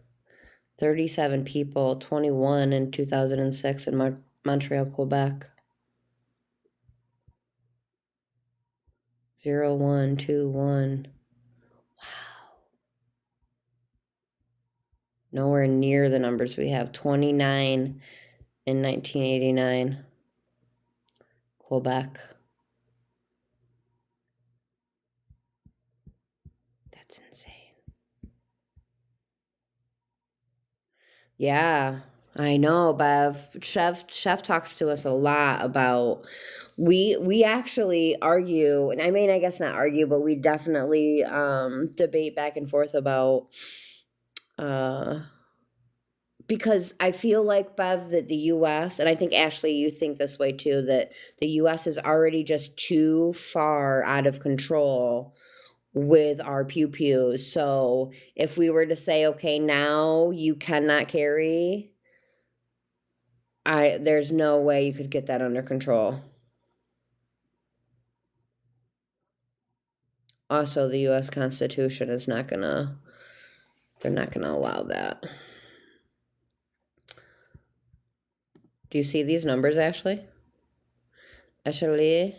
37 people, 21 in 2006 in Montreal, Quebec. 0, 1, 2, 1. Wow. Nowhere near the numbers we have. 29 in 1989. Quebec. That's insane. Yeah, I know, Bev. Chef talks to us a lot about we actually argue, and I mean I guess not argue, but we definitely debate back and forth about because I feel like, Bev, that the US, and I think Ashley, you think this way too, that the US is already just too far out of control with our pew pews. So if we were to say, okay, now you cannot carry, there's no way you could get that under control. Also, the US Constitution is not gonna, they're not gonna allow that. Do you see these numbers, Ashley? Ashley?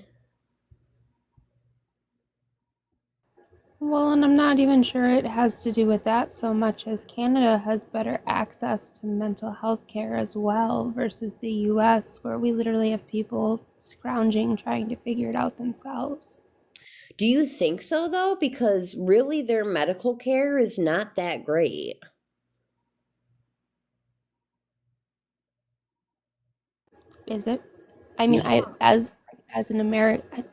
Well, and I'm not even sure it has to do with that so much as Canada has better access to mental health care as well versus the US, where we literally have people scrounging trying to figure it out themselves. Do you think so, though? Because really their medical care is not that great. Is it? I mean, as an American,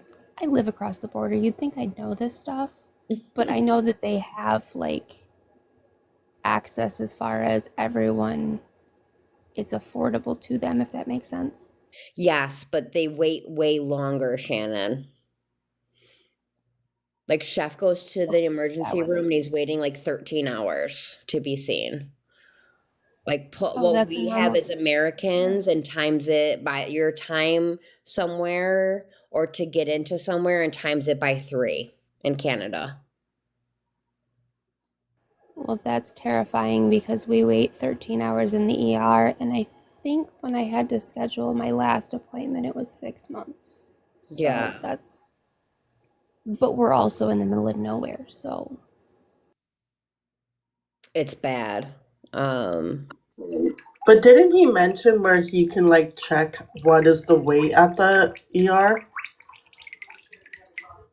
I live across the border. You'd think I'd know this stuff, but I know that they have like access as far as everyone. It's affordable to them, if that makes sense. Yes, but they wait way longer, Shannon. Like chef goes to the emergency room and he's waiting like 13 hours to be seen. Like put Oh, what that's a we have normal. as Americans and times it by your time somewhere or to get into somewhere and times it by 3 in Canada. Well, that's terrifying because we wait 13 hours in the ER, and I think when I had to schedule my last appointment, it was 6 months. So Yeah, that's, but we're also in the middle of nowhere, so. it's bad. Um, But didn't he mention where he can like check what is the wait at the ER?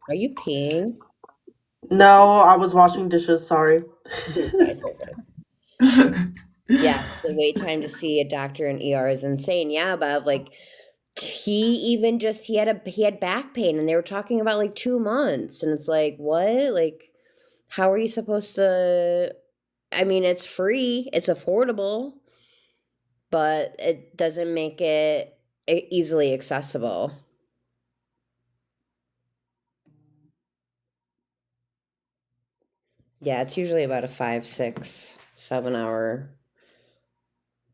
are you peeing? No, I was washing dishes, sorry. Okay. Yes, the wait time to see a doctor in ER is insane. Yeah, but like he even just he had back pain and they were talking about like 2 months and it's like what? Like how are you supposed to I mean it's free, it's affordable, but it doesn't make it easily accessible. Yeah, it's usually about a 5, 6, 7 hour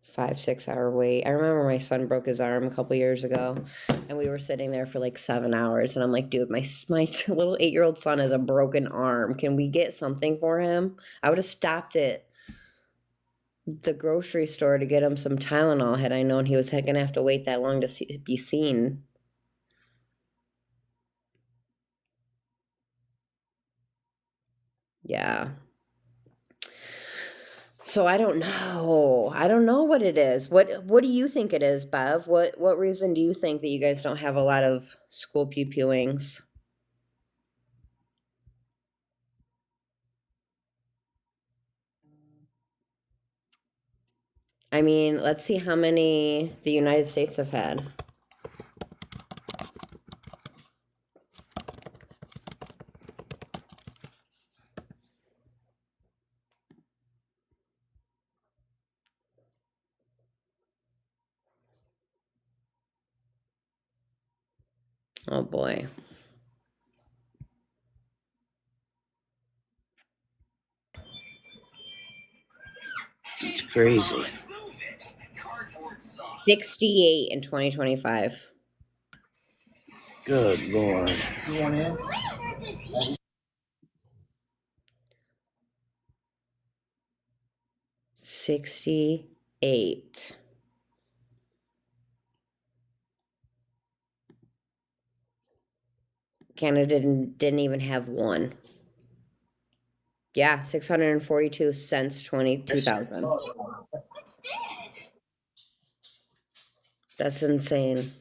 5, 6 hour wait. I remember my son broke his arm a couple years ago, and we were sitting there for like 7 hours, and I'm like, dude, my little 8-year-old son has a broken arm. Can we get something for him? I would have stopped at the grocery store to get him some Tylenol had I known he was gonna have to wait that long to be seen. Yeah. So I don't know. I don't know what it is. What do you think it is, Bev? What reason do you think that you guys don't have a lot of school pupillings? I mean, let's see how many the United States have had. Oh boy. It's crazy. 68 in 2025. Good Lord. 68. Canada didn't even have one. Yeah, 642 since 2000. That's insane.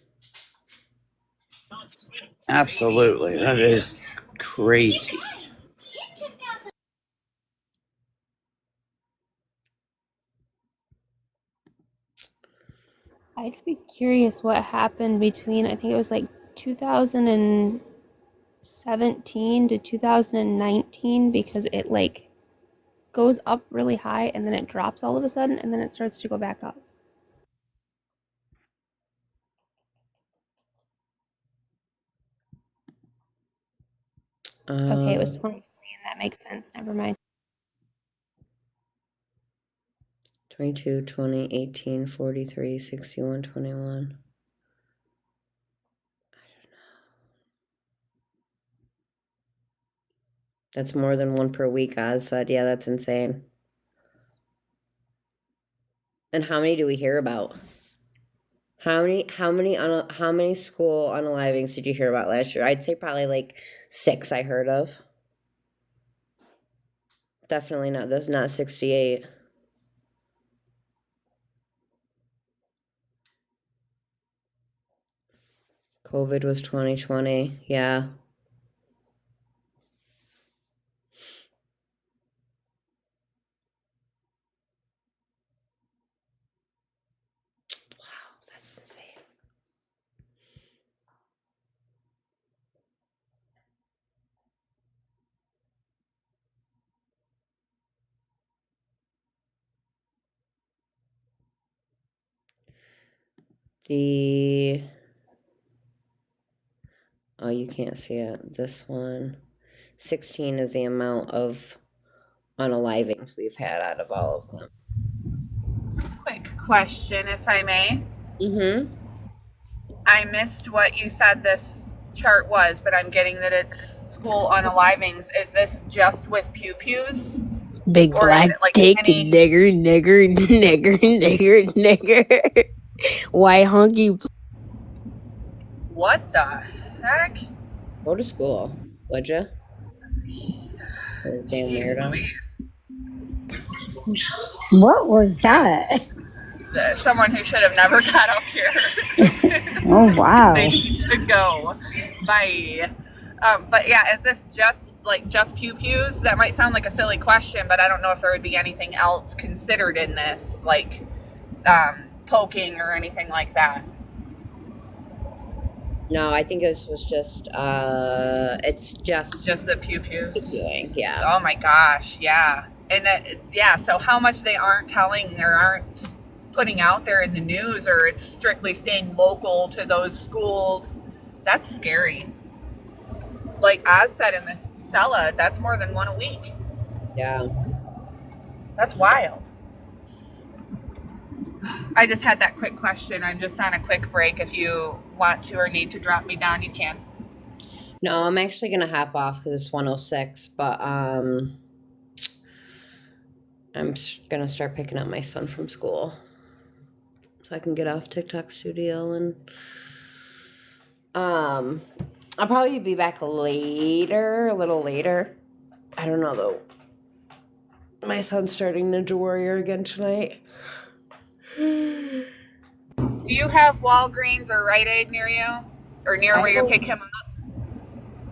Absolutely. That is crazy. I'd be curious what happened between, I think it was like 2017 to 2019 because it like goes up really high and then it drops all of a sudden and then it starts to go back up. Okay, it was 2020 and that makes sense. Never mind. 22, 20, 18, 43, 61, 21. That's more than one per week, Oz said. Yeah, that's insane. And how many do we hear about? How many school unalivings did you hear about last year? I'd say probably like 6 I heard of. Definitely not, that's not 68. COVID was 2020. Yeah. Wow, that's insane. the, oh, you can't see it. This one, 16 is the amount of unalivings we've had out of all of them. Quick question, if I may. Mm-hmm. I missed what you said this chart was, but I'm getting that it's school unalivings. Is this just with pew-pews? Big Or is black it like dick, any... nigger, nigger, nigger, nigger, nigger. White hunky. What the heck? Go to school, would you? Damn Jeez weirdo. Louise. What was that? Someone who should have never got up here. Oh, wow. They need to go. Bye. But yeah, is this just pew-pews? That might sound like a silly question, but I don't know if there would be anything else considered in this, like poking or anything like that. No, I think this was just, it's just the pew-pews. Pew-pewing, yeah. Oh my gosh, yeah. And so how much they aren't telling or aren't putting out there in the news, or it's strictly staying local to those schools, that's scary. Like Oz said in the Cella, that's more than one a week. Yeah. That's wild. I just had that quick question. I'm just on a quick break. If you want to or need to drop me down, you can. No, I'm actually going to hop off because it's 1:06, but I'm going to start picking up my son from school so I can get off TikTok Studio, and I'll probably be back later, a little later. I don't know though. My son's starting Ninja Warrior again tonight. Do you have Walgreens or Rite Aid near you? Or near where you pick him up?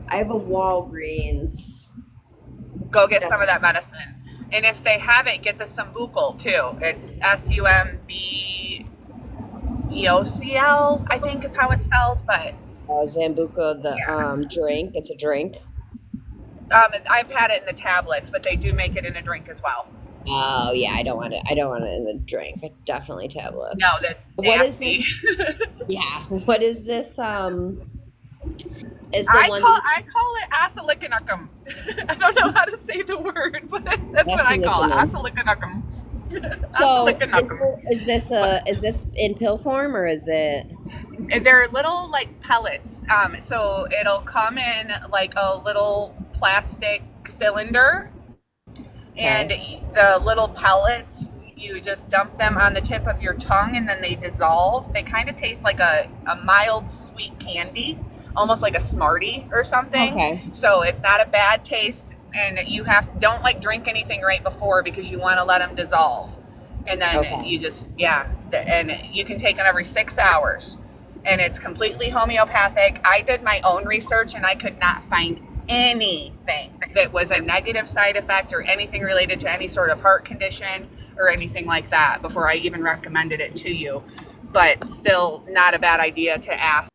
I have a Walgreens. Go get some of that medicine. And if they have it, get the Sambucol too. It's SUMBEOCL, I think is how it's spelled, but Zambuco, the drink. It's a drink. I've had it in the tablets, but they do make it in a drink as well. Oh yeah, I don't want it. I don't want it in the drink. Definitely tablets. No, that's nasty. What is this? Yeah. What is this? Is the I call it asalicanukkum. I don't know how to say the word, but that's what I call it. Asalicanukkum. So is this in pill form, or is it? They're little like pellets. So it'll come in like a little plastic cylinder, and the little pellets, you just dump them on the tip of your tongue, and then they dissolve. They kind of taste like a mild sweet candy, almost like a Smartie or something. Okay. So it's not a bad taste, and you don't like drink anything right before because you want to let them dissolve, and then you just and you can take them every 6 hours, and it's completely homeopathic. I did my own research, and I could not find anything that was a negative side effect or anything related to any sort of heart condition or anything like that before I even recommended it to you. But still not a bad idea to ask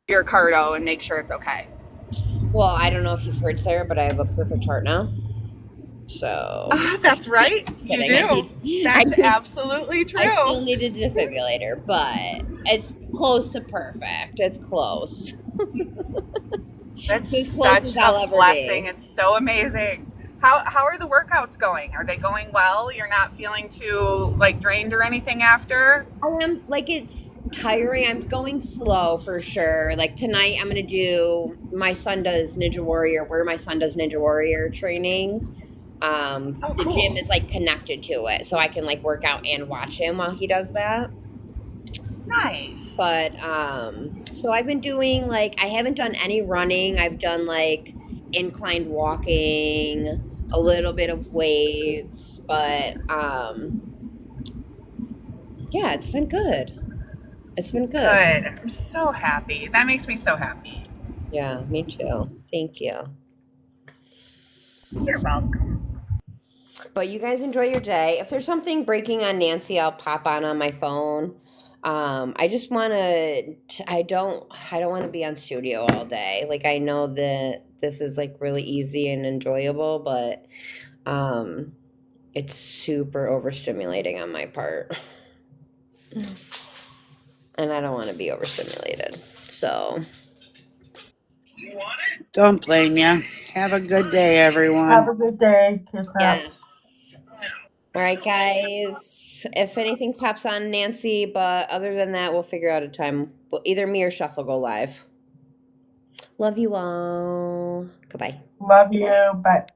your cardo and make sure it's okay. Well, I don't know if you've heard, Sarah, but I have a perfect heart now. So that's right. You do. That's absolutely true. I still need a defibrillator, but it's close to perfect. It's close. That's as close such as I'll a ever blessing. be. It's so amazing. How are the workouts going? Are they going well? You're not feeling too like drained or anything after? I am, like, it's tiring. I'm going slow for sure. Like tonight I'm gonna do, my son does Ninja Warrior training. The gym is like connected to it, so I can like work out and watch him while he does that. Nice. But so I've been doing, like, I haven't done any running. I've done like inclined walking, a little bit of weights, but yeah, it's been good. It's been good. Good. I'm so happy. That makes me so happy. Yeah, me too. Thank you. You're welcome. But you guys enjoy your day. If there's something breaking on Nancy, I'll pop on my phone. I just want to, I don't want to be on studio all day. Like, I know that this is like really easy and enjoyable, but it's super overstimulating on my part. and I don't want to be overstimulated. So, Don't blame you. Have a good day, everyone. Have a good day. Kiss ups. yes. All right, guys. If anything pops on, Nancy, but other than that, we'll figure out a time. Well, either me or Chef will go live. Love you all. Goodbye. Love you. Bye.